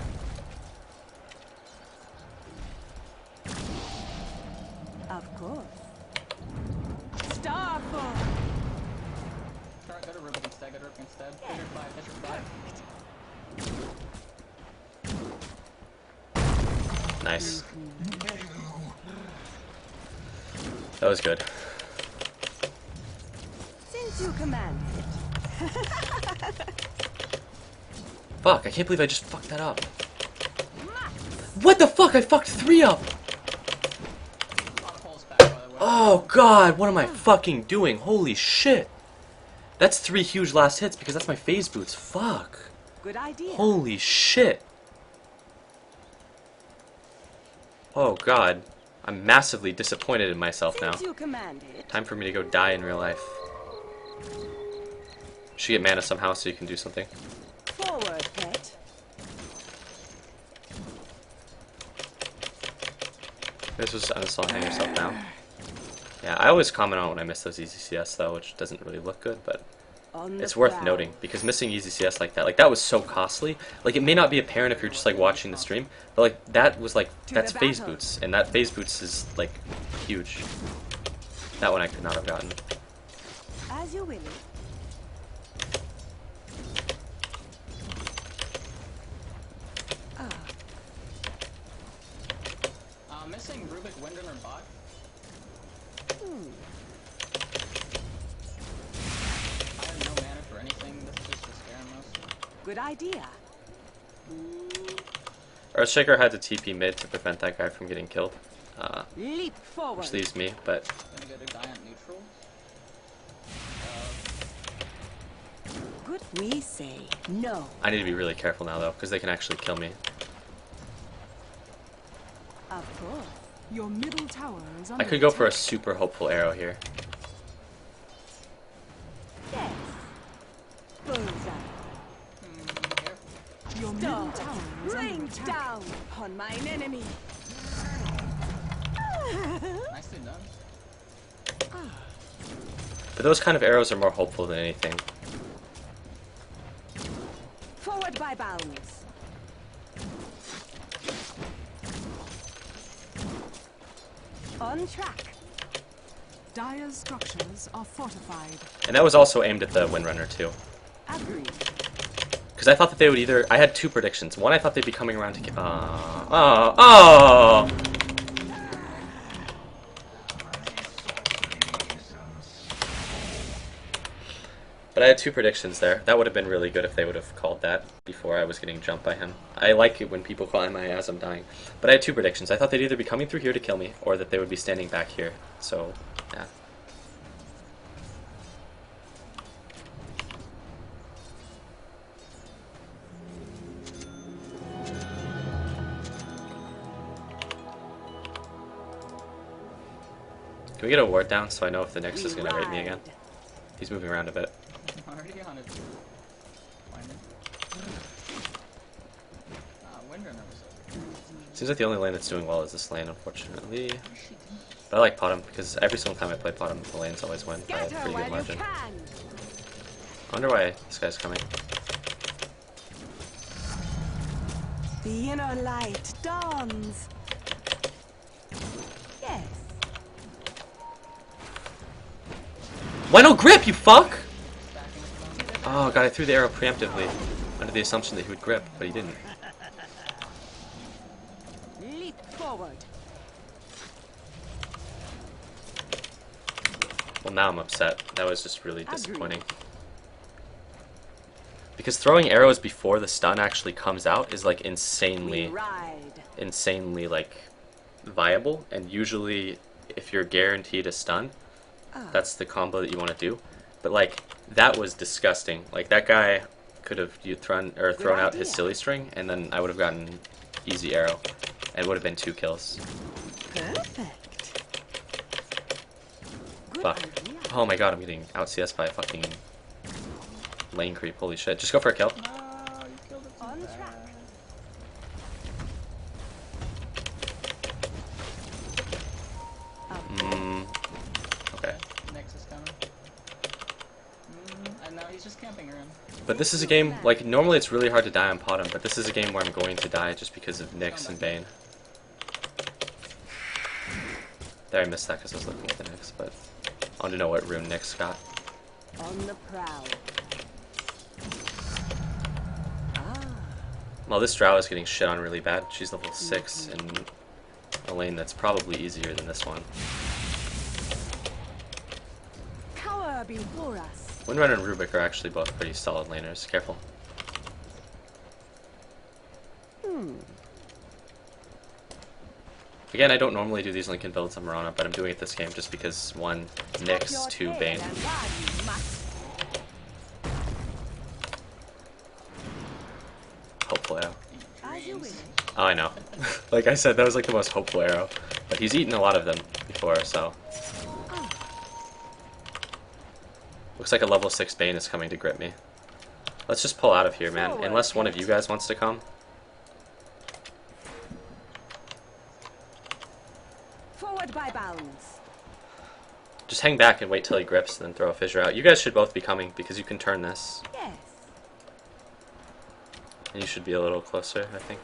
Speaker 2: Of course. Starfall.
Speaker 11: Alright, go to Rubik instead. Go to Rubik instead. Fisher 5, Fisher 5.
Speaker 1: Nice. That was good.
Speaker 2: Since you command it.
Speaker 1: Fuck, I can't believe I just fucked that up. What the fuck? I fucked 3 up! Oh god, what am I fucking doing? Holy shit! That's 3 huge last hits because that's my phase boots. Fuck.
Speaker 2: Good idea.
Speaker 1: Holy shit. Oh god. I'm massively disappointed in myself now.
Speaker 2: Since you command it.
Speaker 1: Time for me to go die in real life. Should get mana somehow so you can do something.
Speaker 2: Forward, pet.
Speaker 1: This was uninstalling yourself now. Yeah, I always comment on when I miss those easy CS though, which doesn't really look good, but
Speaker 2: On the
Speaker 1: it's worth
Speaker 2: prowl.
Speaker 1: noting because missing easy CS like that was so costly. Like it may not be apparent if you're just like watching the stream, but like that was like that's
Speaker 2: the
Speaker 1: phase
Speaker 2: battle.
Speaker 1: boots, and that phase boots is like huge. That one I could not have gotten.
Speaker 2: As you will it.
Speaker 11: Missing Rubik, Wyndham, or Bot. I have no mana for anything. This is just a scare mostly.
Speaker 2: Good idea.
Speaker 1: Earthshaker had to TP mid to prevent that guy from getting killed.
Speaker 2: Leap forward.
Speaker 1: Which leaves me, but
Speaker 11: Gonna go to Giant neutral.
Speaker 2: Good. We say no.
Speaker 1: I need to be really careful now though, because they can actually kill me.
Speaker 2: Of course.
Speaker 3: Your middle tower is
Speaker 1: I
Speaker 3: under
Speaker 1: could go for a
Speaker 3: attack.
Speaker 1: super hopeful arrow here.
Speaker 2: Yes. Bullseye.
Speaker 3: Your middle
Speaker 2: Stop.
Speaker 3: tower is under
Speaker 2: Rain
Speaker 3: attack.
Speaker 2: down on mine enemy.
Speaker 11: Nicely done.
Speaker 1: But those kind of arrows are more hopeful than anything.
Speaker 2: Forward by bounds. On track.
Speaker 3: Dire's structures are fortified.
Speaker 1: And that was also aimed at the Windrunner too.
Speaker 2: Agreed.
Speaker 1: Because I thought that they would either... I had 2 predictions. One, I thought they'd be coming around to... Oh! But I had 2 predictions there. That would have been really good if they would have called that before I was getting jumped by him. I like it when people call MIA as I'm dying. But I had 2 predictions. I thought they'd either be coming through here to kill me, or that they would be standing back here. So, yeah. Can we get a ward down so I know if the Nyx is going to raid me again? He's moving around a bit.
Speaker 11: I'm already on it.
Speaker 1: Seems like the only lane that's doing well is this lane, unfortunately. But I like Potom because every single time I play Potom, the lanes always win by a pretty good margin. I wonder why this guy's coming.
Speaker 2: The inner light dawns. Yes.
Speaker 1: Why no grip, you fuck? Oh god, I threw the arrow preemptively under the assumption that he would grip, but he didn't.
Speaker 2: Leap forward.
Speaker 1: Well, now I'm upset. That was just really disappointing. Because throwing arrows before the stun actually comes out is like insanely like viable, and usually if you're guaranteed a stun, that's the combo that you want to do. But like that was disgusting. Like that guy could have thrown out his silly string, and then I would have gotten easy arrow, and it would have been 2 kills.
Speaker 2: Perfect.
Speaker 1: Fuck. Oh my god, I'm getting out CS by a fucking lane creep. Holy shit. Just go for a kill.
Speaker 11: No, you killed it
Speaker 2: On track.
Speaker 1: Okay.
Speaker 11: Nyx is coming. And now he's just camping around.
Speaker 1: But this is a game, like, normally it's really hard to die on Potom, but this is a game where I'm going to die just because of Nyx and Bane. There, I missed that because I was looking at the Nyx, but I want to know what rune Nyx got.
Speaker 2: On the prowl.
Speaker 1: Well, this Drow is getting shit on really bad. She's level 6 in a lane that's probably easier than this one.
Speaker 2: Cower before us.
Speaker 1: Windrunner and Rubik are actually both pretty solid laners. Careful. Again, I don't normally do these Lincoln builds on Mirana, but I'm doing it this game just because 1, Nyx, 2, Bane. Hopeful arrow. Oh, I know. Like I said, that was like the most hopeful arrow. But he's eaten a lot of them before, so... Looks like a level 6 Bane is coming to grip me. Let's just pull out of here, man. Unless one of you guys wants to come.
Speaker 2: Forward by bounds.
Speaker 1: Just hang back and wait till he grips, and then throw a fissure out. You guys should both be coming, because you can turn this.
Speaker 2: Yes.
Speaker 1: And you should be a little closer, I think.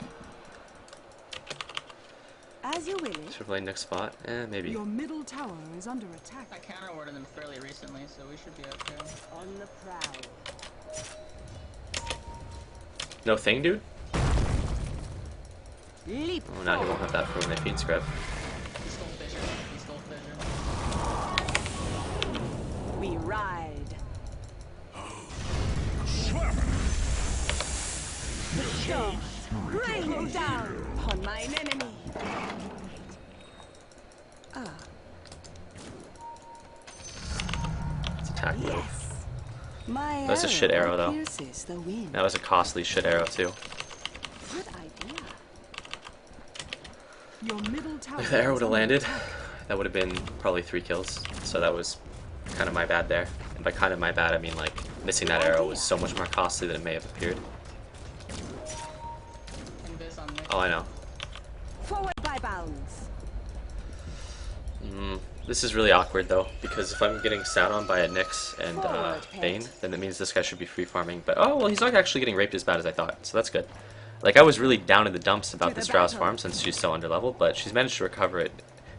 Speaker 2: As you will.
Speaker 1: Should we play next spot? Maybe.
Speaker 3: Your middle tower is under attack.
Speaker 11: I counter-warded them fairly recently, so we should be okay.
Speaker 2: On the prowl.
Speaker 1: No thing, dude?
Speaker 2: Leap.
Speaker 1: Oh, now he won't have that for when they feed script.
Speaker 11: He stole Fissure. He stole Fissure.
Speaker 2: We ride. Rain down on mine enemy.
Speaker 1: Let's attack move.
Speaker 2: Yes. My
Speaker 1: That was a shit arrow, though.
Speaker 2: pierces the wind.
Speaker 1: That was a costly shit arrow, too.
Speaker 2: Good idea.
Speaker 3: Your middle tower
Speaker 1: If the arrow would
Speaker 3: is
Speaker 1: have
Speaker 3: under
Speaker 1: landed,
Speaker 3: attack.
Speaker 1: that would have been probably 3 kills. So that was kind of my bad there. And by kind of my bad, I mean like missing that arrow was so much more costly than it may have appeared.
Speaker 11: Invis on Nyx.
Speaker 1: Oh, I know.
Speaker 2: Forward by bounds.
Speaker 1: This is really awkward though, because if I'm getting sat on by a Nyx and
Speaker 2: Forward,
Speaker 1: Bane,
Speaker 2: pet.
Speaker 1: then it means this guy should be free farming. But oh well, he's not actually getting raped as bad as I thought, so that's good. Like I was really down in the dumps about this Drow's farm since she's so underleveled, but she's managed to recover it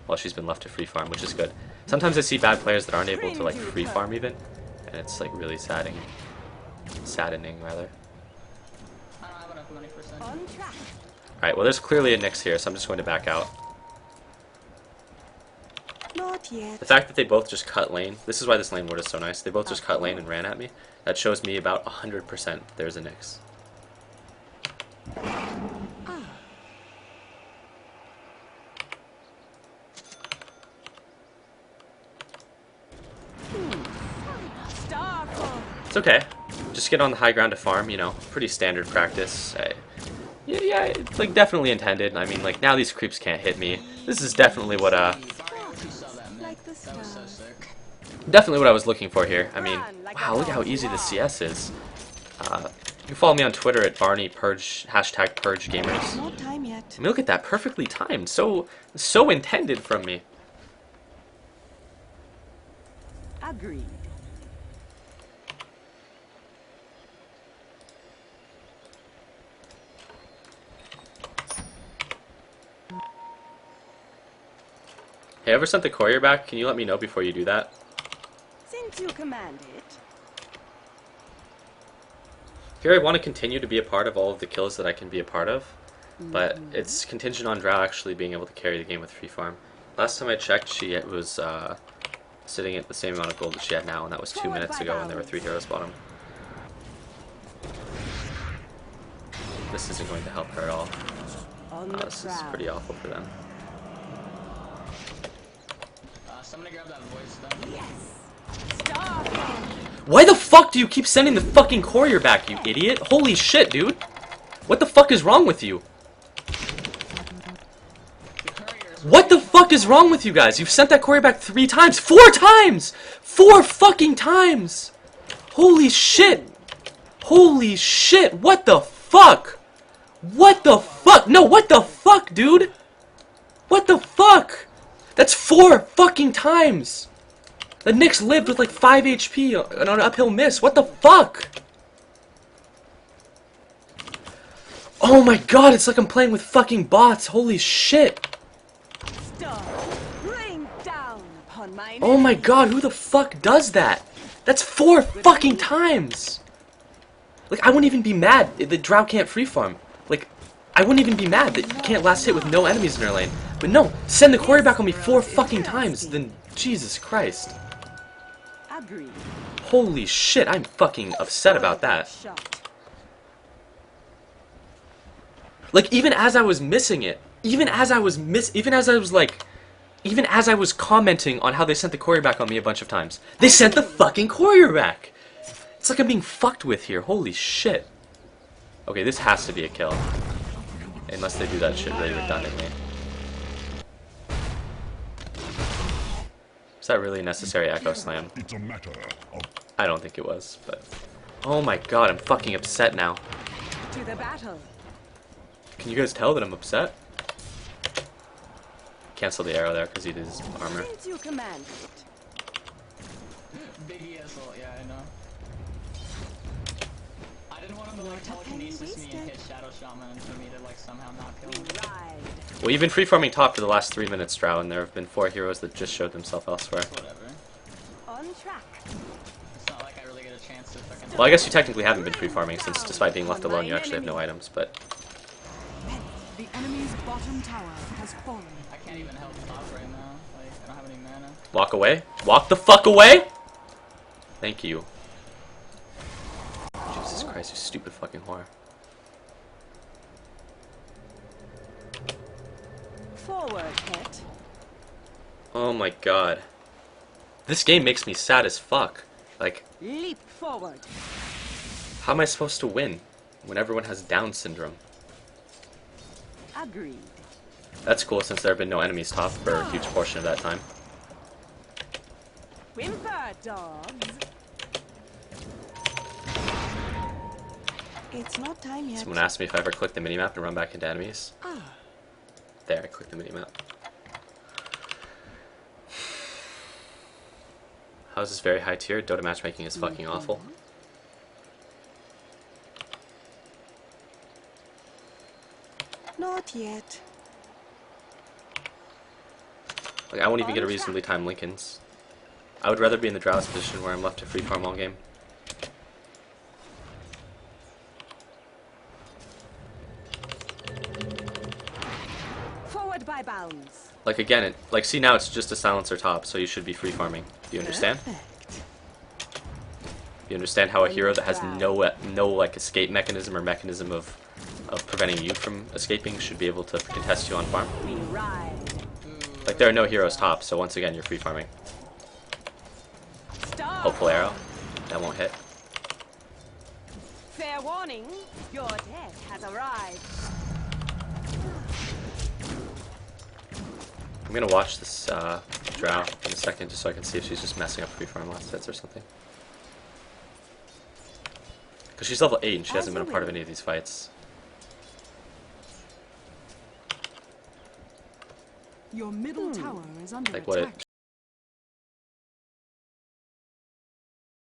Speaker 1: while she's been left to free farm, which is good. Sometimes I see bad players that aren't able to like free farm even, and it's like really saddening rather.
Speaker 11: I don't have enough money for Sen.
Speaker 2: On track.
Speaker 1: Alright, well there's clearly a Nyx here, so I'm just going to back out.
Speaker 2: Not yet.
Speaker 1: The fact that they both just cut lane, this is why this lane ward is so nice. They both just cut lane and ran at me. that shows me about 100% there's a Nyx. It's okay. Just get on the high ground to farm, you know, pretty standard practice. Yeah, it's like definitely intended. I mean, like now these creeps can't hit me. This is definitely what definitely what I was looking for here. I mean, wow, look at how easy the CS is. You can follow me on Twitter at Barney Purge #Purge Gamers.
Speaker 2: No time yet.
Speaker 1: I mean, look at that, perfectly timed. So intended from me.
Speaker 2: Agreed.
Speaker 1: Hey, ever sent the courier back? Can you let me know before you do that?
Speaker 2: Since you command it.
Speaker 1: Here I want to continue to be a part of all of the kills that I can be a part of, but it's contingent on Drow actually being able to carry the game with free farm. Last time I checked, she was sitting at the same amount of gold that she had now, and that was 2 minutes ago, and there were 3 heroes bottom. This isn't going to help her at all. This is pretty awful for them.
Speaker 11: Somebody grab that voice then.
Speaker 1: Why the fuck do you keep sending the fucking courier back, you idiot? Holy shit, dude! What the fuck is wrong with you? What the fuck is wrong with you guys? You've sent that courier back 3 times! 4 times! 4 fucking times! Holy shit! Holy shit! What the fuck? What the fuck? No, what the fuck, dude? What the fuck? That's 4 fucking times! The Nyx lived with like 5 HP on an uphill miss. What the fuck? Oh my god, it's like I'm playing with fucking bots. Holy shit. Oh my god, who the fuck does that? That's 4 fucking times! Like, I wouldn't even be mad if the Drow can't free farm. Like, I wouldn't even be mad that you can't last hit with no enemies in your lane. But no, send the courier back on me 4 fucking times, then Jesus Christ. Holy shit, I'm fucking upset about that. Like, even as I was missing it, even as I was commenting on how they sent the courier back on me a bunch of times, they sent the fucking courier back! It's like I'm being fucked with here, holy shit. Okay, this has to be a kill. Unless they do that shit really redundantly. Is that really a necessary echo slam?
Speaker 6: It's a matter of...
Speaker 1: I don't think it was, but... Oh my god, I'm fucking upset now.
Speaker 2: To the battle.
Speaker 1: Can you guys tell that I'm upset? Cancel the arrow there because he did his armor.
Speaker 2: Since you command it.
Speaker 11: Big ESL, yeah, I know. I didn't want him to like telekinesis me and hit Shadow Shaman for me to like somehow not kill him.
Speaker 1: Well, you've been free farming top for the last 3 minutes, Drow, and there have been 4 heroes that just showed themselves elsewhere.
Speaker 11: Whatever.
Speaker 2: On track.
Speaker 11: It's not like I really get a chance to fucking...
Speaker 1: Well, I guess you technically haven't been free farming since, despite being left alone, you actually have no items, but...
Speaker 3: The enemy's bottom tower has fallen.
Speaker 11: I can't even help top right now. Like, I don't have any mana.
Speaker 1: Walk away. Walk the fuck away! Thank you. Jesus Christ, you stupid fucking whore.
Speaker 2: Forward, hit.
Speaker 1: Oh my god. This game makes me sad as fuck. Like,
Speaker 2: Leap forward.
Speaker 1: how am I supposed to win when everyone has Down syndrome?
Speaker 2: Agreed.
Speaker 1: That's cool since there have been no enemies top for a huge portion of that time.
Speaker 2: Whimper, dogs. It's not time yet.
Speaker 1: Someone asked me if I ever click the minimap and run back into enemies. There, I clicked the minimap. How's this very high tier? Dota matchmaking is fucking awful.
Speaker 2: Not yet.
Speaker 1: Like, I won't even get a reasonably timed Lincolns. I would rather be in the Drow's position where I'm left to free farm all game.
Speaker 2: Forward by bounds.
Speaker 1: Like, again, like, see now it's just a silencer top, so you should be free farming. Do you understand?
Speaker 2: Perfect.
Speaker 1: You understand how a hero that has no like escape mechanism or mechanism of preventing you from escaping should be able to contest you on farm? Like there are no heroes top, so once again you're free farming. Hopeful arrow. That won't hit.
Speaker 2: Fair warning, your death has arrived.
Speaker 1: I'm gonna watch this drow in a second just so I can see if she's just messing up free farm last hits or something. Because she's level 8 and she hasn't been a part of any of these fights.
Speaker 3: Your middle tower is under
Speaker 1: Like what
Speaker 3: attack.